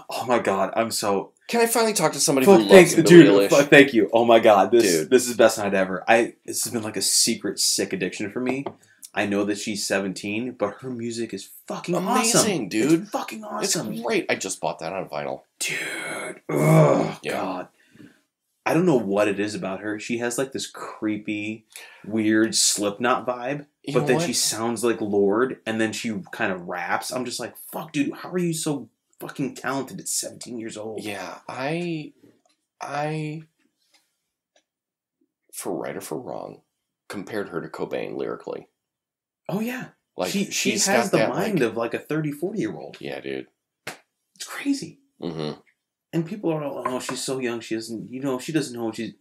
oh my God, I'm so... Can I finally talk to somebody who loves Billie Eilish? Thank you. Oh my God, this is the best night ever. This has been like a secret sick addiction for me. I know that she's 17, but her music is fucking amazing, dude. It's fucking awesome. It's great. I just bought that on vinyl. Dude. Oh, God. I don't know what it is about her. She has like this creepy, weird Slipknot vibe, but then she sounds like Lorde, and then she kind of raps. I'm just like, fuck, dude, how are you so fucking talented at 17 years old? Yeah, I, for right or for wrong, compared her to Cobain lyrically. Oh, yeah. Like, she has the mind of like a 30, 40-year-old. Yeah, dude. It's crazy. Mm-hmm. And people are all, oh, she's so young. She doesn't, she doesn't know what she's...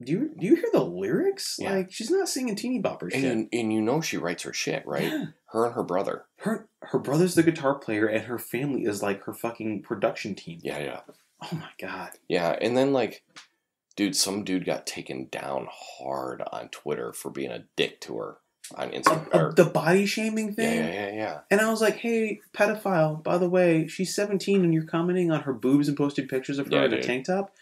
Do you hear the lyrics? Yeah. Like, she's not singing teeny bopper shit. And you know she writes her shit, right? Yeah. Her and her brother. Her brother's the guitar player, and her family is like her fucking production team. Yeah. Oh my god. Yeah, and then like, dude, some dude got taken down hard on Twitter for being a dick to her on Instagram. The body shaming thing? Yeah. And I was like, hey, pedophile, by the way, she's 17 and you're commenting on her boobs and posting pictures of her in a tank top?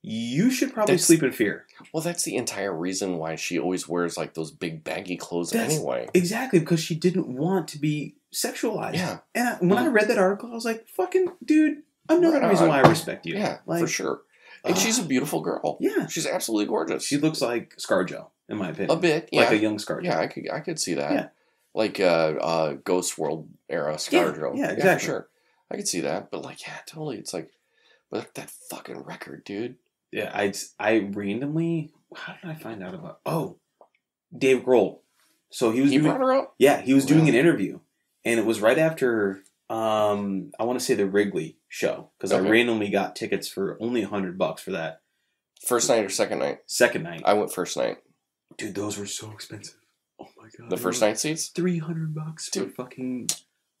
You should probably sleep in fear. Well, that's the entire reason why she always wears like those big baggy clothes anyway. Exactly, because she didn't want to be sexualized. Yeah. And when I read that article, I was like, fucking dude, another reason why I respect you. Yeah, like, for sure. And she's a beautiful girl. Yeah. She's absolutely gorgeous. She looks like ScarJo, in my opinion. A bit, yeah. Like a young ScarJo. Yeah, I could see that. Yeah. Like Ghost World era ScarJo. Yeah, exactly. Yeah, for sure. I could see that. But like, yeah, totally. It's like, but that fucking record, dude. Yeah, I randomly, how did I find out about? Oh, Dave Grohl. So he brought her up. Yeah, he was doing an interview, and it was right after I want to say the Wrigley show, because I randomly got tickets for only $100 for that. First night or second night? Second night. I went first night. Dude, those were so expensive. Oh my god. The first night seats? $300 for fucking.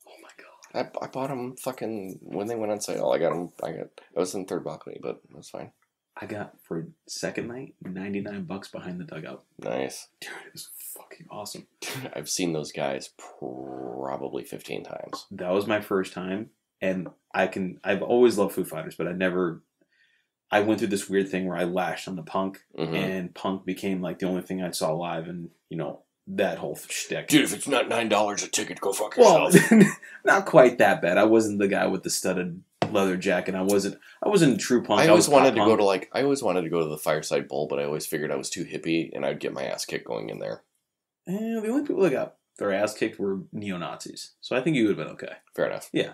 Oh my god. I bought them fucking when they went on sale. I was in third balcony, but it was fine. I got for second night $99 behind the dugout. Nice. Dude, it was fucking awesome. I've seen those guys probably 15 times. That was my first time, and I've always loved Foo Fighters, but I went through this weird thing where I lashed on the Punk, and Punk became like the only thing I saw live, and that whole shtick. Dude, if it's not $9 a ticket, go fuck yourself. Well, not quite that bad. I wasn't the guy with the studded leather jacket. I wasn't a true punk. I always wanted to go to the Fireside Bowl, but I always figured I was too hippie and I'd get my ass kicked going in there. And the only people that got their ass kicked were neo-Nazis. So I think you would have been okay. Fair enough. Yeah.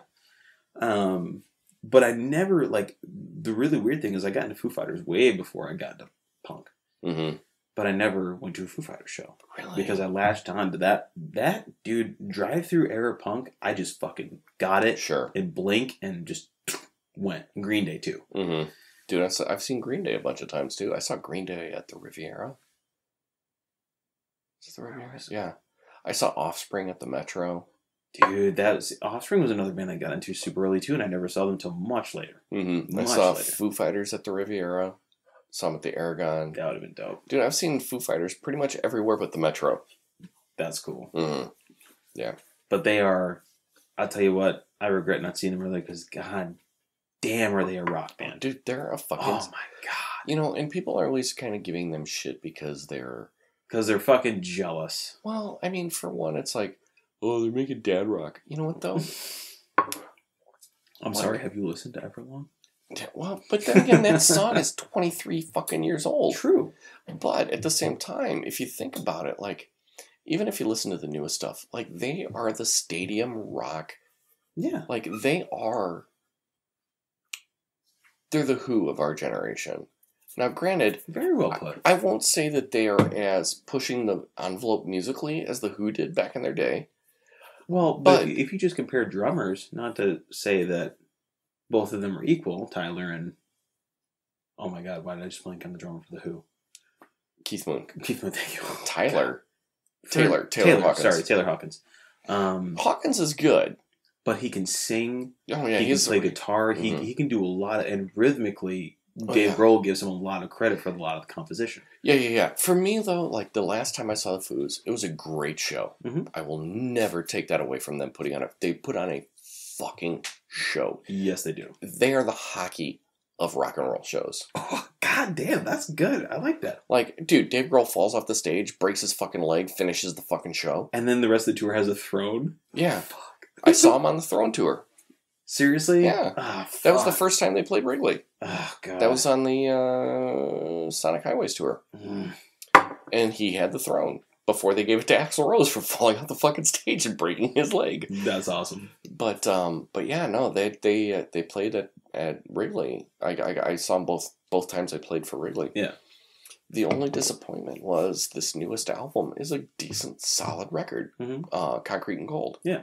But I never, like, the really weird thing is I got into Foo Fighters way before I got into punk. Mm-hmm. But I never went to a Foo Fighters show. Really? Because I latched on to that dude, drive-through era punk, I just fucking got it. Sure. In blink and just went. Green Day, too. Mm-hmm. Dude, I've seen Green Day a bunch of times, too. I saw Green Day at the Riviera. Is it the Riviera? Yeah. I saw Offspring at the Metro. Dude, Offspring was another band I got into super early, too, and I never saw them until much later. Mm-hmm. I saw Foo Fighters at the Riviera. Saw them at the Aragon. That would have been dope. Dude, I've seen Foo Fighters pretty much everywhere but the Metro. That's cool. Mm-hmm. Yeah. But they are, I'll tell you what, I regret not seeing them earlier because, god damn, are they a rock band. Dude, they're a fucking... Oh my god. And people are always kind of giving them shit because they're... Because they're fucking jealous. Well, I mean, for one, it's like, oh, they're making dad rock. You know what, though? I'm sorry, have you listened to Everlong? Well, but then again, that song is 23 fucking years old. True. But at the same time, if you think about it, like, even if you listen to the newest stuff, like, they are the stadium rock. Yeah. Like, they're the Who of our generation. Now, granted, very well put. I won't say that they are as pushing the envelope musically as the Who did back in their day. Well, but if you just compare drummers, not to say that both of them are equal, Tyler and... Oh my god, why did I just blank on the drummer for the Who? Keith Moon. Keith Moon, thank you. Tyler. Taylor Hawkins. Sorry, Taylor Hawkins. Hawkins is good. But he can sing. Oh, yeah, he can play guitar. Mm-hmm. He can do a lot of... And rhythmically, Dave Grohl gives him a lot of credit for a lot of the composition. Yeah. For me, though, like, the last time I saw the Foos, it was a great show. Mm-hmm. I will never take that away from them putting on They put on a fucking show. Yes, they do. They are the hockey of rock and roll shows. Oh, god damn, that's good. I like that. Like, dude, Dave Grohl falls off the stage, breaks his fucking leg, finishes the fucking show. And then the rest of the tour has a throne? Yeah. Fuck. I saw him on the Throne tour. Seriously? Yeah. Oh, that was the first time they played Wrigley. Oh, god. That was on the Sonic Highways tour. Mm. And he had the throne before they gave it to Axl Rose for falling off the fucking stage and breaking his leg. That's awesome. But yeah, no, they played at Wrigley. I saw them both times I played for Wrigley. Yeah. The only disappointment was this newest album is a decent, solid record. Mm-hmm. Concrete and Gold. Yeah.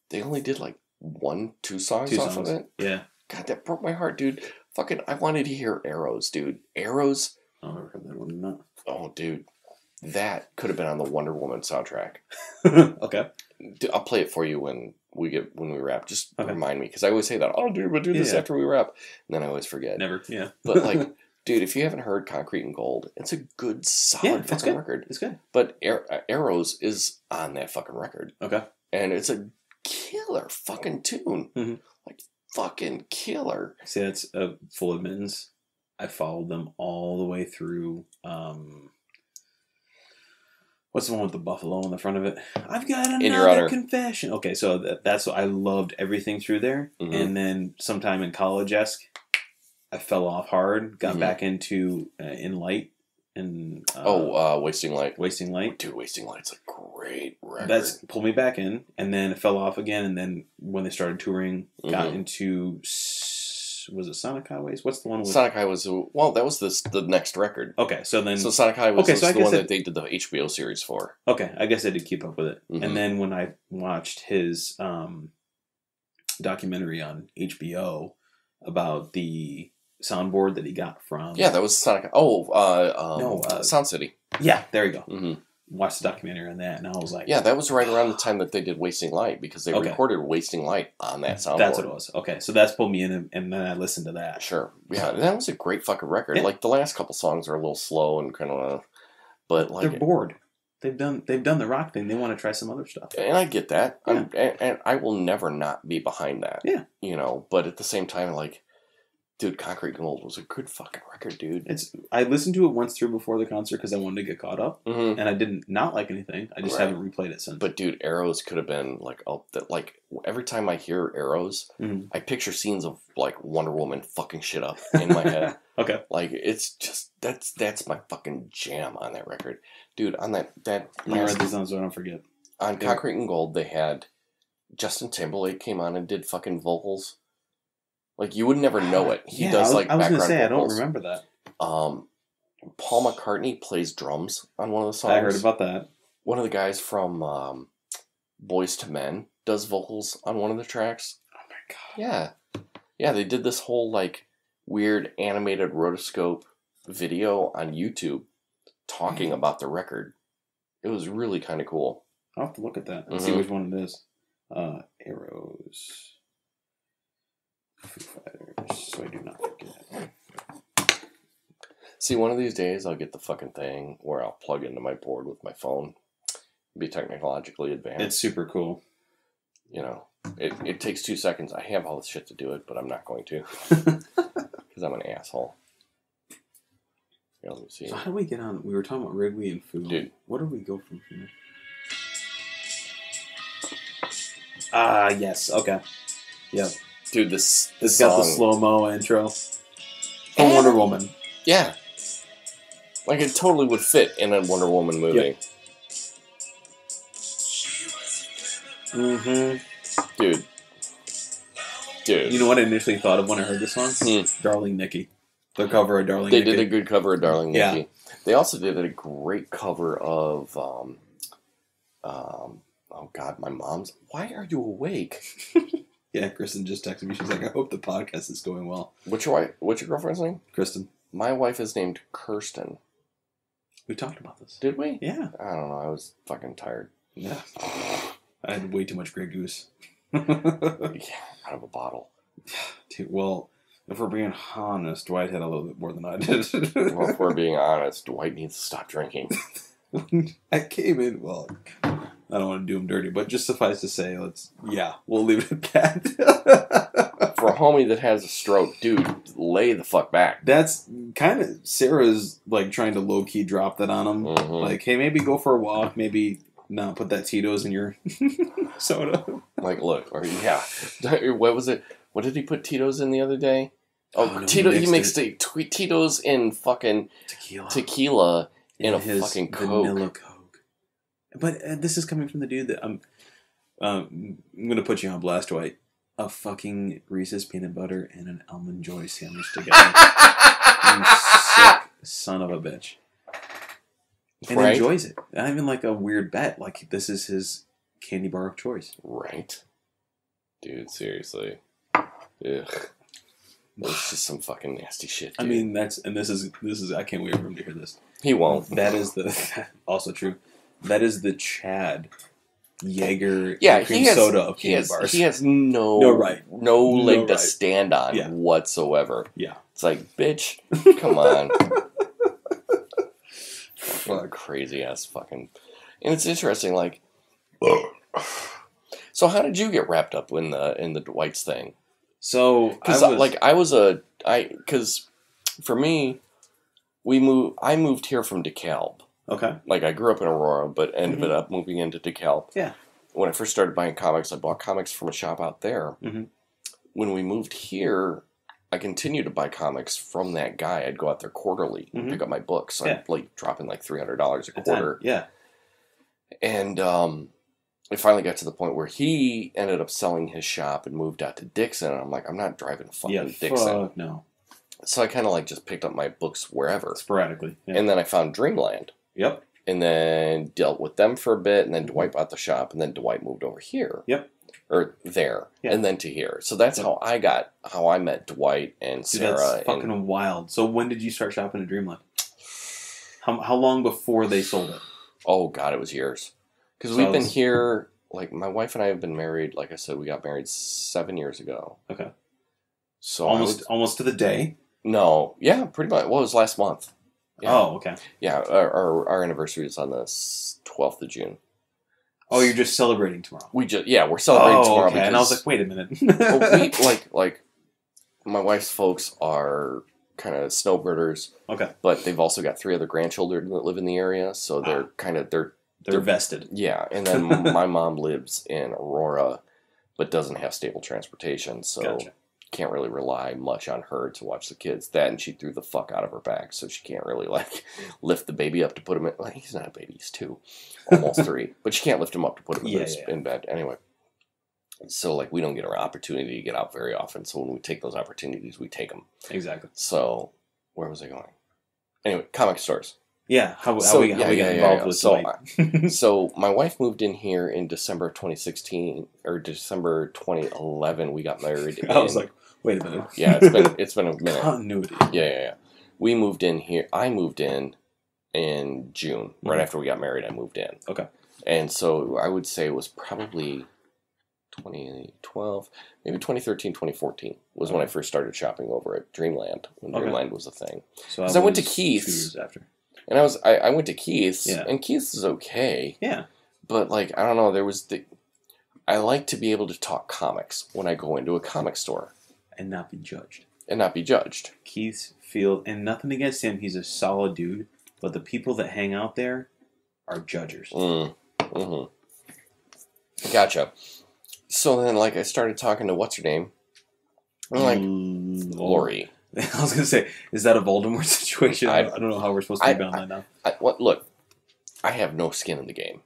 They only did like 2 songs off of it. Yeah. God, that broke my heart, dude. Fucking, I wanted to hear Arrows, dude. Arrows I've never heard that one. Not. Oh, dude. That could have been on the Wonder Woman soundtrack. Okay. I'll play it for you when we wrap. Just Okay. remind me, because I always say that. Oh, dude, we'll do this after we wrap. And then I always forget. Never, yeah. But, like, dude, if you haven't heard Concrete and Gold, it's a good, solid fucking record. It's good. But Arrows is on that fucking record. Okay. And it's a killer fucking tune. Mm-hmm. Like, fucking killer. See, that's full admittance. I followed them all the way through. What's the one with the buffalo on the front of it? I've got another confession. Okay, so that's I loved everything through there, and then sometime in college-esque, I fell off hard. Got back into In Light and Wasting Light. Wasting Light, dude. Wasting Light's a great record. That's pulled me back in, and then it fell off again. And then when they started touring, got into. Was it Sonic Highways? What's the one with... Sonic Highways, well, that was the next record. Okay, so then... So Sonic Highways was the one that they did the HBO series for. Okay, I guess I did keep up with it. And then when I watched his documentary on HBO about the soundboard that he got from... Yeah, that was Sonic... Sound City. Yeah, there you go. Watched the documentary on that, and I was like... Yeah, that was right around the time that they did Wasting Light, because they recorded Wasting Light on that soundboard. That's what it was. Okay, so that's pulled me in, and then I listened to that. Sure. Yeah, that was a great fucking record. Yeah. Like, the last couple songs are a little slow and kind of... But, like... They're bored. They've done the rock thing. They want to try some other stuff. And I get that. Yeah. And I will never not be behind that. Yeah. You know, but at the same time, like... Dude, Concrete Gold was a good fucking record, dude. I listened to it once through before the concert because I wanted to get caught up, and I didn't not like anything. I just haven't replayed it since. But dude, Arrows could have been like every time I hear Arrows, I picture scenes of like Wonder Woman fucking shit up in my head. Okay, like it's just that's my fucking jam on that record, dude. On that I read these down so I don't forget. On Concrete and Gold, they had Justin Timberlake came on and did fucking vocals. Like, you would never know it. He does, like, background vocals. I don't remember that. Paul McCartney plays drums on one of the songs. I heard about that. One of the guys from Boys to Men does vocals on one of the tracks. Oh, my God. Yeah. Yeah, they did this whole, like, weird animated rotoscope video on YouTube talking about the record. It was really kind of cool. I'll have to look at that and see which one it is. Arrows... Foo Fighters, so I do not forget. See, one of these days I'll get the fucking thing where I'll plug into my board with my phone. Be technologically advanced. It's super cool. You know, it takes 2 seconds. I have all this shit to do it, but I'm not going to. Because I'm an asshole. Yeah, let me see. So how do we get on? We were talking about Wrigley and food. Dude. Where do we go from here? Ah, yes. Okay. Yep. Dude, this got the slow-mo intro from Wonder Woman. Yeah. Like, it totally would fit in a Wonder Woman movie. Yep. Mm-hmm. Dude. You know what I initially thought of when I heard this song? Darling Nikki. The cover of Darling Nikki. They did a good cover of Darling Nikki. Yeah. They also did a great cover of, oh God, my mom's... Why are you awake? Yeah, Kristen just texted me. She's like, I hope the podcast is going well. What's your girlfriend's name? Kristen. My wife is named Kirsten. We talked about this. Did we? Yeah. I don't know. I was fucking tired. Yeah. I had way too much Grey Goose. Yeah, out of a bottle. Dude, well, if we're being honest, Dwight had a little bit more than I did. Well, if we're being honest, Dwight needs to stop drinking. I came in, well... I don't want to do him dirty, but just suffice to say, we'll leave it at that. For a homie that has a stroke, dude, lay the fuck back. That's kind of, Sarah's like trying to low-key drop that on him. Mm-hmm. Like, hey, maybe go for a walk, maybe not put that Tito's in your soda. Like, look, or yeah. What was it? What did he put Tito's in the other day? No, he mixed Tito's in fucking tequila in a his fucking Coke. Vanilla Coke. But this is coming from the dude that I'm going to put you on blast, Dwight. A fucking Reese's peanut butter and an Almond Joy sandwich together. You sick son of a bitch. And enjoys it. Not even like a weird bet. Like, this is his candy bar of choice. Right. Dude, seriously. Ugh. It was just some fucking nasty shit, dude. I mean, this is I can't wait for him to hear this. He won't. That is also true. That is the Chad Jaeger cream soda of candy bars. He has no leg to stand on whatsoever. Yeah. It's like, bitch, come on. Fucking crazy ass fucking. And it's interesting, like, so how did you get wrapped up in the Dwight's thing? So because for me, I moved here from DeKalb. Okay. Like, I grew up in Aurora, but ended up moving into DeKalb. Yeah. When I first started buying comics, I bought comics from a shop out there. Mm-hmm. When we moved here, I continued to buy comics from that guy. I'd go out there quarterly and pick up my books. So I'd like dropping like $300 a quarter. Yeah. And it finally got to the point where he ended up selling his shop and moved out to Dixon. And I'm like, I'm not driving to fucking Dixon. No. So I kind of like just picked up my books wherever. Sporadically. Yeah. And then I found Dreamland. Yep. And then dealt with them for a bit. And then Dwight bought the shop. And then Dwight moved over here. Yep. Or there. Yeah. And then to here. So that's how I met Dwight and Sarah. That's fucking wild. So when did you start shopping at Dreamland? How long before they sold it? Oh, God, it was years. Because we've been here, like, my wife and I have been married, like I said, we got married 7 years ago. Okay. So almost to the day? No. Yeah, pretty much. Well, it was last month. Yeah. Oh, okay. Yeah, our anniversary is on the 12th of June. Oh, you're just celebrating tomorrow? We're celebrating tomorrow. Okay. And I was like, wait a minute. like, my wife's folks are kind of snowbirders. Okay. But they've also got 3 other grandchildren that live in the area, so they're they're vested. Yeah, and then my mom lives in Aurora, but doesn't have stable transportation, so can't really rely much on her to watch the kids. That, and she threw the fuck out of her back, so she can't really like lift the baby up to put him in. Like, he's not a baby; he's 2, almost 3, but she can't lift him up to put him in bed anyway. So like we don't get an opportunity to get out very often. So when we take those opportunities, we take them. Exactly. So where was I going? Anyway, comic stores. Yeah, how we got involved with so, so my wife moved in here in December of 2016 or December 2011. We got married. I was like, wait a minute. Yeah, it's been a minute. Continuity. Yeah. We moved in here. I moved in June, right after we got married. I moved in. Okay. And so I would say it was probably 2012, maybe 2013, 2014 was when I first started shopping over at Dreamland when Dreamland was a thing. So I went to Keith's 2 years after. And I went to Keith's, and Keith's is okay. Yeah. But, like, I don't know, I like to be able to talk comics when I go into a comic store. And not be judged. Keith's field, and nothing against him, he's a solid dude, but the people that hang out there are judgers. Mm-hmm. Gotcha. So then, like, I started talking to what's-her-name? I'm like, Lori. I was going to say, is that a Voldemort situation? I don't know how we're supposed to be bound that now. Look, I have no skin in the game.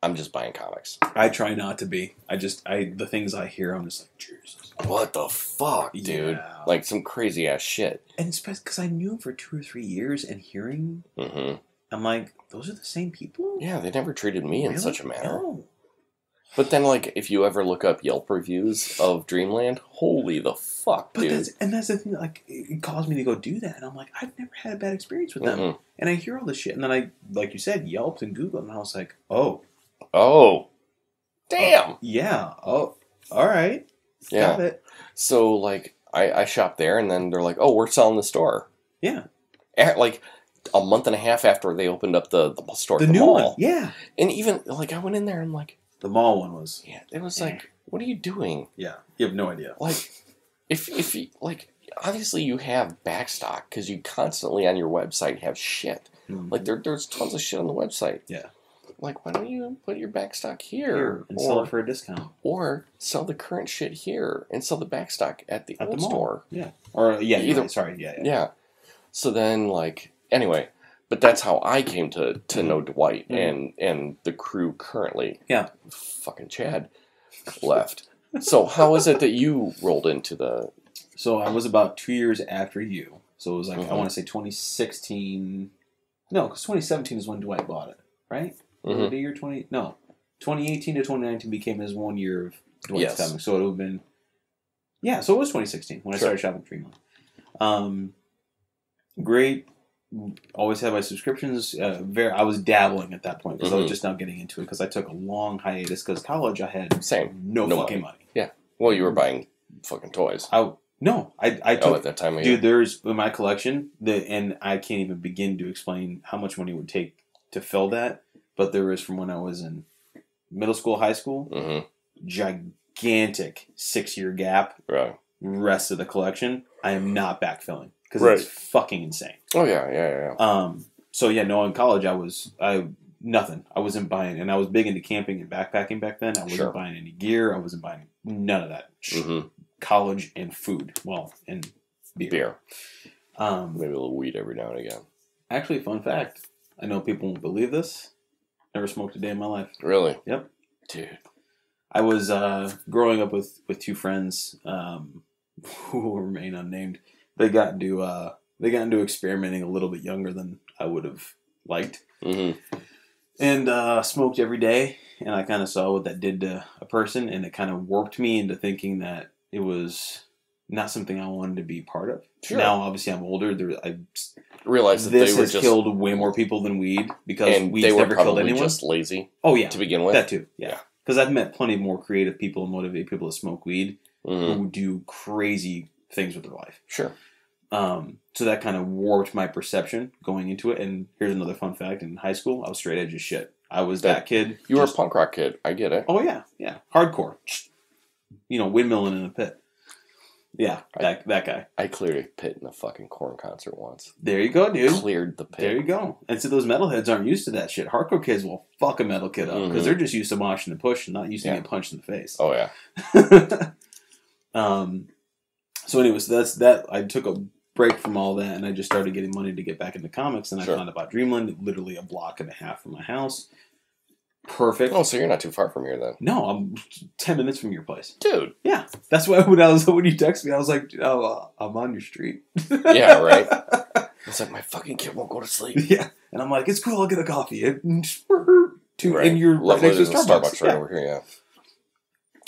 I'm just buying comics. I try not to be. The things I hear, I'm just like, Jesus. What the fuck, dude? Yeah. Like some crazy ass shit. And especially because I knew him for 2 or 3 years and hearing, I'm like, those are the same people? Yeah, they never treated me in such a manner. No. But then, like, if you ever look up Yelp reviews of Dreamland, holy the fuck, dude. That's the thing, like, it caused me to go do that. And I'm like, I've never had a bad experience with them. And I hear all this shit. And then I, like you said, Yelped and Googled. And I was like, oh. Damn. Yeah. Oh, all right. Yeah. Got it. So, like, I shopped there. And then they're like, oh, we're selling the store. Yeah. Like, a month and a half after they opened up the store. The new mall. one. Yeah. And even, like, I went in there and I'm like, the mall one was... Yeah, it was like, what are you doing? Yeah, you have no idea. Like, if you... Like, obviously you have backstock, because you constantly on your website have shit. Like, there's tons of shit on the website. Yeah. Like, why don't you put your backstock here? And sell it for a discount. Or sell the current shit here, and sell the backstock at the old store. Yeah. Or, either... Sorry, Yeah. So then, like... Anyway... But that's how I came to know Dwight and the crew currently. Yeah. Fucking Chad left. So how is it that you rolled into the... So I was about 2 years after you. So it was like, I want to say 2016... No, because 2017 is when Dwight bought it, right? The year 2018 to 2019 became his 1 year of Dwight's coming. So it would have been Yeah, so it was 2016 when I started shopping Dreamland. Great. Always had my subscriptions. I was dabbling at that point because I was just now getting into it because I took a long hiatus because college I had no fucking money. Yeah. Well, you were buying fucking toys. I took at that time of year. Dude, there's in my collection and I can't even begin to explain how much money it would take to fill that. But there is from when I was in middle school, high school, gigantic 6-year gap. Right. Rest of the collection, I am not backfilling because it's fucking insane. Oh yeah. So yeah, no, in college nothing. I wasn't buying, and I was big into camping and backpacking back then. I wasn't buying any gear. I wasn't buying none of that. College and food, and beer. Maybe a little weed every now and again. Actually, fun fact. I know people won't believe this. Never smoked a day in my life. Really? Yep. Dude. I was growing up with two friends who will remain unnamed. They got into experimenting a little bit younger than I would have liked, and smoked every day. And I kind of saw what that did to a person, and it kind of warped me into thinking that it was not something I wanted to be part of. Sure. Now, obviously, I'm older. I realize that this has killed way more people than weed because weed's never killed anyone. Just lazy. Oh yeah, to begin with. That too. Yeah. Because I've met plenty more creative people and motivated people to smoke weed who do crazy things with their life. Sure. So that kind of warped my perception going into it. And here's another fun fact. In high school, I was straight edge as shit. I was that kid. You were a punk rock kid. I get it. Oh, yeah. Yeah. Hardcore. Windmilling in a pit. Yeah, that guy. I cleared a pit in a fucking Korn concert once. There you go, dude. Cleared the pit. There you go. And so those metalheads aren't used to that shit. Hardcore kids will fuck a metal kid up because they're just used to moshing and pushing, not used to getting punched in the face. Oh, yeah. So anyways, that's that. I took a break from all that, and I just started getting money to get back into comics, and I found out about Dreamland, literally a block and a half from my house. Perfect. Oh, so you're not too far from here then? No, I'm 10 minutes from your place, dude. Yeah, that's why when you text me, I was like, "Oh, I'm on your street." Yeah, right. It's like my fucking kid won't go to sleep. Yeah, and I'm like, "It's cool. I'll get a coffee." And you're right next to Starbucks right over here.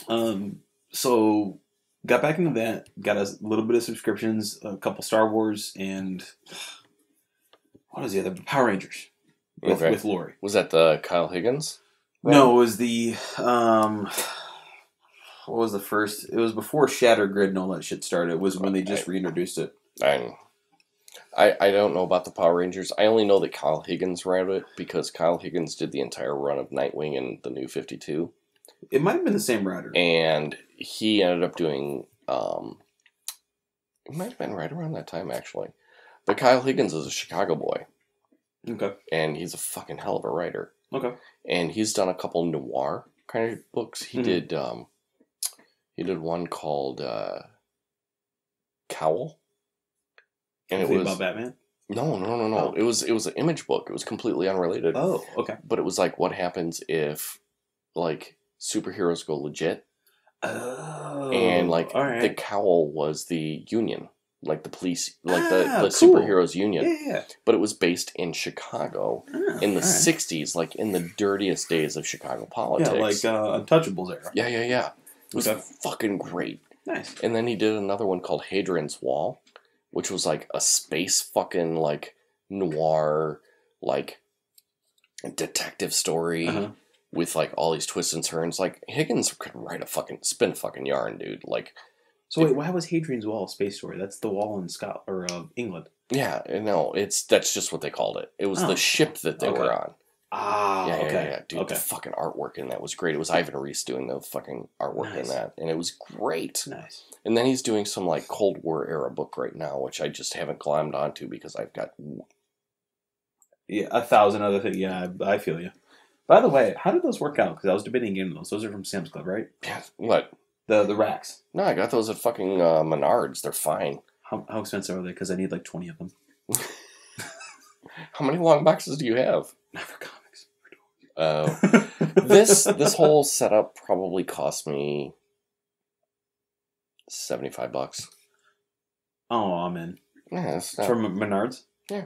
Yeah. So got back into that. Got a little bit of subscriptions, a couple Star Wars, and what was the other? Power Rangers with Lori. Was that the Kyle Higgins? Right? No, it was the what was the first? It was before Shatter Grid and all that shit started. It was when they just reintroduced it. I don't know about the Power Rangers. I only know that Kyle Higgins ran it because Kyle Higgins did the entire run of Nightwing and the New 52. It might have been the same writer. And he ended up doing it might have been right around that time actually. But Kyle Higgins is a Chicago boy. Okay. And he's a fucking hell of a writer. Okay. And he's done a couple noir kind of books. He did one called Cowl. And it was about Batman? No. Oh. It was an Image book. It was completely unrelated. Oh, okay. But it was like what happens if like superheroes go legit. Oh. And like the Cowl was the union. Like the police, like the superheroes union. Yeah. But it was based in Chicago in the 60s, like in the dirtiest days of Chicago politics. Yeah, like Untouchables era. Yeah. It was fucking great. Nice. And then he did another one called Hadrian's Wall, which was like a space fucking like noir, like detective story with like all these twists and turns. Like Higgins could write spin a fucking yarn, dude. Like. So wait, why was Hadrian's Wall a space story? That's the wall in Scotland or England. Yeah, no, that's just what they called it. It was the ship that they were on. Yeah, dude. The fucking artwork in that was great. It was Ivan Reis doing the fucking artwork in that, and it was great. Nice. And then he's doing some like Cold War era book right now, which I just haven't climbed onto because I've got 1,000 other things. Yeah, I feel you. By the way, how did those work out? Because I was debating getting those. Those are from Sam's Club, right? Yeah. What? The racks. No, I got those at fucking Menards. They're fine. How expensive are they? Because I need like 20 of them. How many long boxes do you have? Not for comics. This whole setup probably cost me $75. Oh, I'm in. Yeah, that's not... From Menards? Yeah.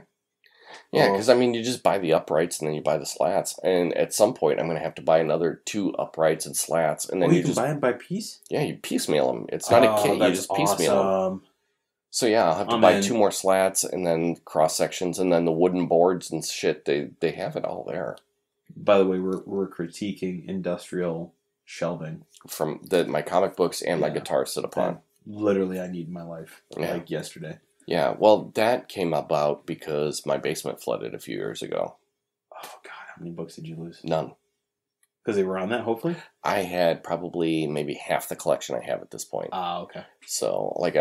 Yeah, because, I mean, you just buy the uprights and then you buy the slats. And at some point, I'm going to have to buy another 2 uprights and slats. And then you can buy them by piece? Yeah, you piecemeal them. It's not a kit. You just piecemeal them. So, yeah, I'll have to buy 2 more slats and then cross-sections and then the wooden boards and shit. They have it all there. By the way, we're critiquing industrial shelving. From my comic books and my guitar sit upon. Literally, I need in my life. Like yesterday. Yeah, well, that came about because my basement flooded a few years ago. Oh, God. How many books did you lose? None. Because they were on that, hopefully? I had probably maybe half the collection I have at this point. Okay. So, like,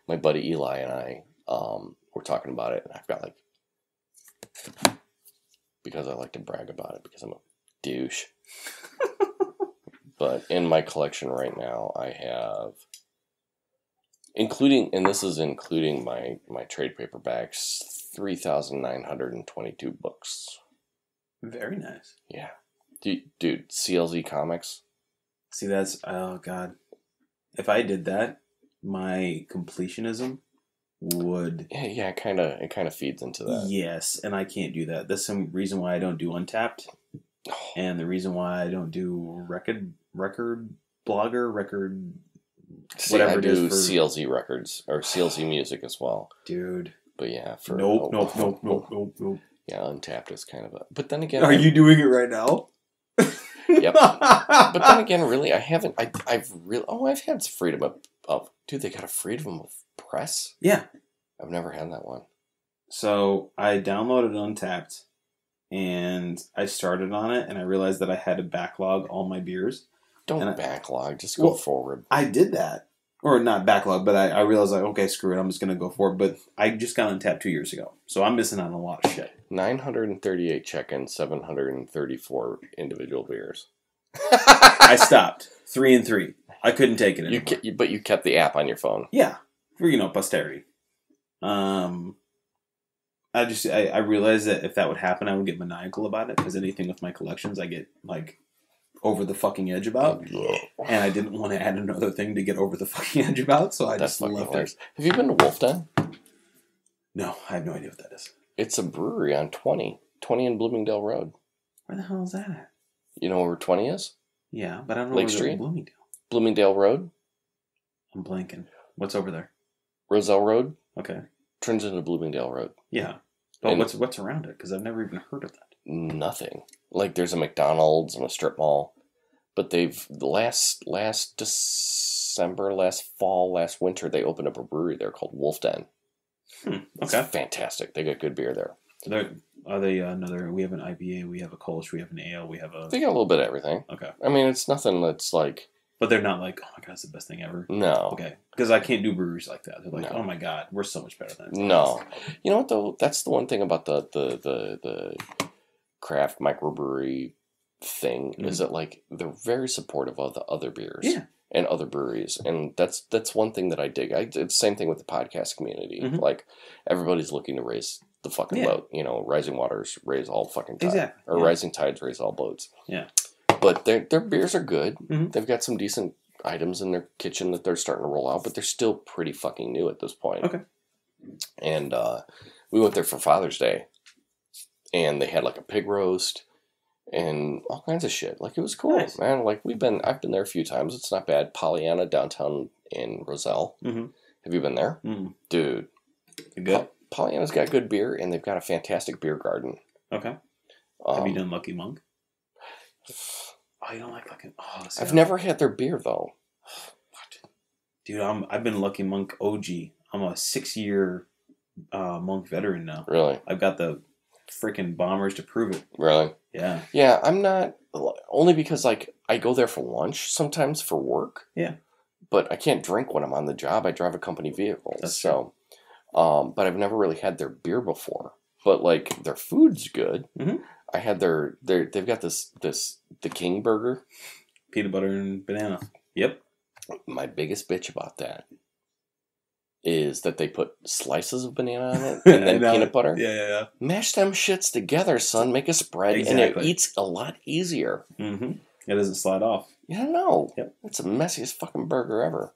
my buddy Eli and I were talking about it, and I've got, like, because I like to brag about it, because I'm a douche. But in my collection right now, I have... and this is including my trade paperbacks, 3,922 books. Very nice. Yeah. Dude, CLZ Comics. See, that's, oh, God. If I did that, my completionism would... Yeah, it kind of feeds into that. Yes, and I can't do that. That's some reason why I don't do Untapped, and the reason why I don't do record blogger. See, whatever I do CLZ records or CLZ music as well, dude. But yeah, for nope. Yeah, Untapped is kind of a. But then again, are you doing it right now? Yep. But then again, really, I haven't. I've had freedom of. Dude, they got a freedom of press. Yeah, I've never had that one. So I downloaded Untapped, and I started on it, and I realized that I had to backlog all my beers. Don't backlog. Just go forward. I did that. Or not backlog, but I realized, like, okay, screw it. I'm just going to go forward. But I just got Untapped 2 years ago. So I'm missing out on a lot of shit. 938 check-ins, 734 individual beers. I stopped. 3 and 3. I couldn't take it anymore. But you kept the app on your phone. Yeah. For, posterity. I realized that if that would happen, I would get maniacal about it. Because anything with my collections, I get, like... over the fucking edge about, and I didn't want to add another thing to get over the fucking edge about, so I just left it. Have you been to Wolf Den? No, I have no idea what that is. It's a brewery on 20 in Bloomingdale Road. Where the hell is that at? You know where 20 is? Yeah, but I don't know Lake where Street? Bloomingdale Road? I'm blanking. What's over there? Roselle Road? Okay. Turns into Bloomingdale Road. Yeah. Oh, what's around it? Because I've never even heard of that. Nothing. Like, there's a McDonald's and a strip mall. But they've, last December, last fall, last winter, they opened up a brewery there called Wolf Den. Okay. It's fantastic. They got good beer there. Are they we have an IPA, we have a Kolsch, we have an ale, we have a... They got a little bit of everything. Okay. I mean, it's nothing that's like... But they're not like, oh my God, it's the best thing ever. No. Okay. Because I can't do breweries like that. They're like, oh my God, we're so much better than that. No. You know what, though? That's the one thing about the craft microbrewery thing, is that, like, they're very supportive of the other beers. Yeah. And other breweries. And that's one thing that I dig. It's the same thing with the podcast community. Like, everybody's looking to raise the fucking boat. You know, rising waters raise all fucking tides. Exactly. Or rising tides raise all boats. Yeah. But their beers are good. They've got some decent items in their kitchen that they're starting to roll out, but they're still pretty fucking new at this point. Okay. And we went there for Father's Day, and they had like a pig roast and all kinds of shit. Like, it was cool, man. Like, I've been there a few times. It's not bad. Pollyanna downtown in Roselle. Have you been there? Dude. Good. Pollyanna's got good beer, and they've got a fantastic beer garden. Okay. Have you done Lucky Monk? Oh, you don't like Lucky Monk? Oh, I've never had their beer, though. What? Dude, I've been Lucky Monk OG. I'm a 6-year Monk veteran now. Really? I've got the freaking bombers to prove it. Really? Yeah. Yeah, I'm not... Only because, like, I go there for lunch sometimes for work. Yeah. But I can't drink when I'm on the job. I drive a company vehicle. That's so, but I've never really had their beer before. But, like, their food's good. I had they've got the King Burger. Peanut butter and banana. Yep. My biggest bitch about that is that they put slices of banana on it and then peanut butter. Yeah. Mash them shits together, son. Make a spread, and it eats a lot easier. It doesn't slide off. Yeah, no. Yep. It's the messiest fucking burger ever.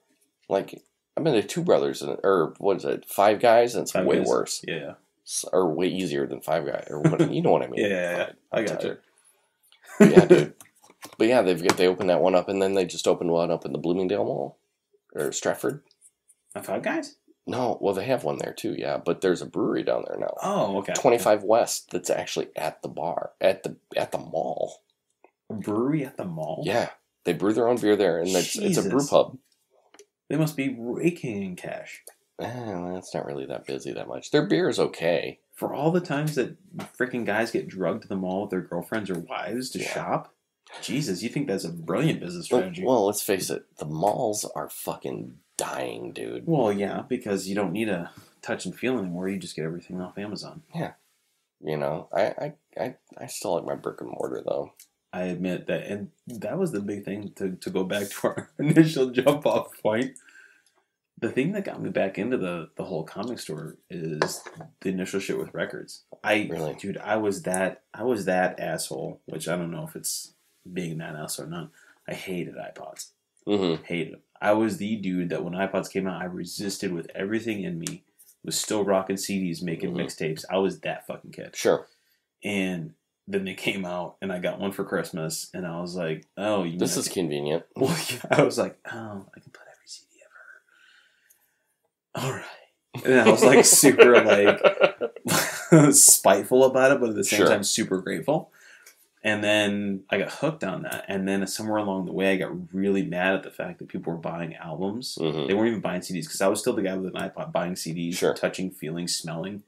Like, I've been to Two Brothers, or what is it, Five Guys, and it's way worse. Yeah. or way easier than Five Guys, or what, you know what I mean? Yeah. I got you. Yeah, dude. But yeah, they opened that one up, and then they just opened one up in the Bloomingdale Mall or Stratford. A Five Guys? No, well, they have one there too, yeah. But there's a brewery down there now. Oh, okay. 25 West. That's actually at the bar at the mall. A brewery at the mall? Yeah, they brew their own beer there, and it's a brew pub. They must be raking in cash. It's not really that busy that much. Their beer is okay. For all the times that freaking guys get drugged to the mall with their girlfriends or wives to shop, Jesus, you think that's a brilliant business strategy? Well, let's face it, the malls are fucking dying, dude. Well, yeah, because you don't need a touch and feel anymore. You just get everything off Amazon. Yeah, you know, I still like my brick and mortar though. I admit that, and that was the big thing to go back to our initial jump off point. The thing that got me back into the whole comic store is the initial shit with records. Dude, I was that asshole, which I don't know if it's being that asshole or not. I hated iPods. Mm-hmm. Hated them. I was the dude that when iPods came out, I resisted with everything in me. Was still rocking CDs, making mixtapes. I was that fucking kid. Sure. And then they came out, and I got one for Christmas, and I was like, "Oh, this is convenient." Well, yeah, I was like, "Oh, I can put every CD ever." All right, and I was like super like spiteful about it, but at the same time super grateful. And then I got hooked on that, and then somewhere along the way, I got really mad at the fact that people were buying albums. Mm-hmm. They weren't even buying CDs because I was still the guy with an iPod buying CDs, touching, feeling, smelling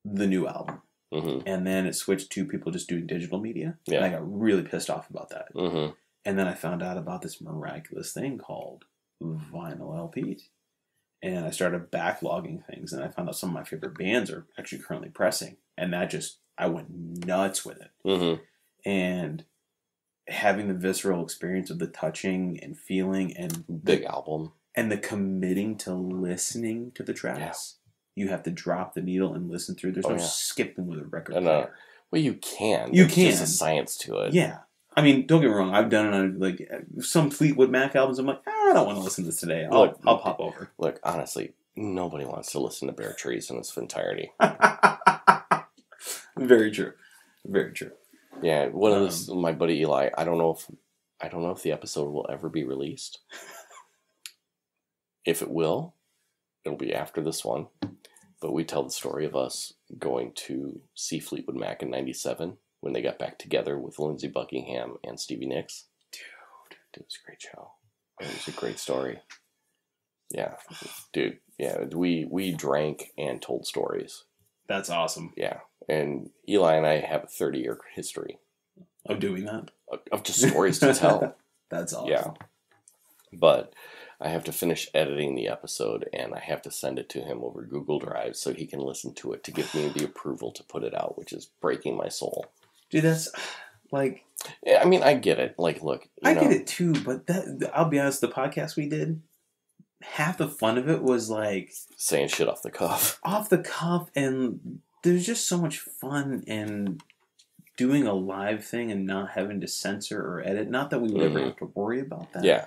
the new album. Mm-hmm. And then it switched to people just doing digital media. Yeah. And I got really pissed off about that. Mm-hmm. And then I found out about this miraculous thing called vinyl LPs. And I started backlogging things. And I found out some of my favorite bands are actually currently pressing. And that I went nuts with it. Mm-hmm. And having the visceral experience of the touching and feeling and big album. And the committing to listening to the tracks. Yeah. You have to drop the needle and listen through. There's no skipping with a record player. Well, you can. There's just a science to it. Yeah. I mean, don't get me wrong. I've done it on like some Fleetwood Mac albums. I'm like, I don't want to listen to this today. I'll pop over. Look, honestly, nobody wants to listen to Bare Trees in its entirety. Very true. Very true. Yeah, one of those. My buddy Eli. I don't know if the episode will ever be released. If it will, it'll be after this one. But we tell the story of us going to see Fleetwood Mac in '97 when they got back together with Lindsey Buckingham and Stevie Nicks. Dude, it was a great show. It was a great story. Yeah, dude. Yeah, we drank and told stories. That's awesome. Yeah, and Eli and I have a 30-year history of doing that. Of just stories to tell. That's awesome. Yeah, but I have to finish editing the episode, and I have to send it to him over Google Drive so he can listen to it to give me the approval to put it out, which is breaking my soul. Dude, that's like... Yeah, I mean, I get it. Like, look, I get it too, but I'll be honest, the podcast we did, half the fun of it was like... saying shit off the cuff. Off the cuff, and there's just so much fun in doing a live thing and not having to censor or edit. Not that we would ever have to worry about that. Yeah.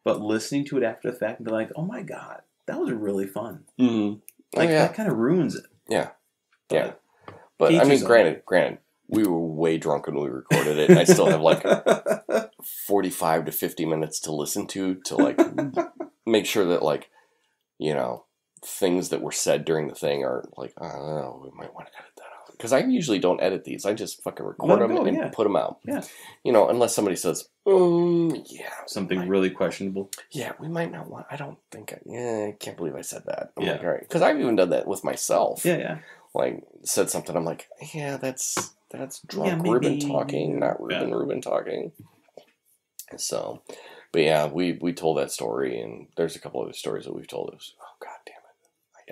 But listening to it after the fact and be like, oh my God, that was really fun. Mm-hmm. Like, that kind of ruins it. Yeah. Yeah. But, I mean, granted, we were way drunk when we recorded it, and I still have, like, 45 to 50 minutes to listen to like, make sure that, like, you know, things that were said during the thing are, like, I don't know, we might want to edit that out. Because I usually don't edit these. I just fucking record them and put them out. Yeah. You know, unless somebody says, yeah. Something really questionable. Yeah, we might not want... I don't think... I can't believe I said that. I'm like, all right. Because I've even done that with myself. Yeah, yeah. Like, said something, I'm like, yeah, that's drunk Reuben talking, not Reuben talking. So, but yeah, we told that story, and there's a couple other stories that we've told. It was, oh, God damn it.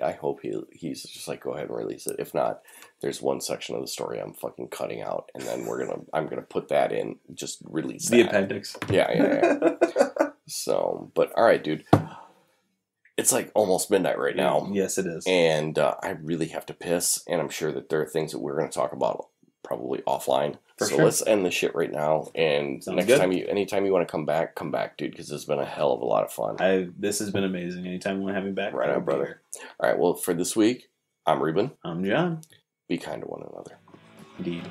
I hope he's just like, go ahead and release it. If not, there's one section of the story I'm fucking cutting out, and then I'm gonna put that in, just release the that. appendix. Yeah. So, but all right, dude. It's like almost midnight right now. Yes, it is. And I really have to piss, and I'm sure that there are things that we're going to talk about probably offline. So let's end the shit right now. And anytime you want to come back, dude, because this has been a hell of a lot of fun. This has been amazing. Anytime you want to have me back, right on, brother. All right, well, for this week, I'm Reuben. I'm John. Be kind to one another. Indeed.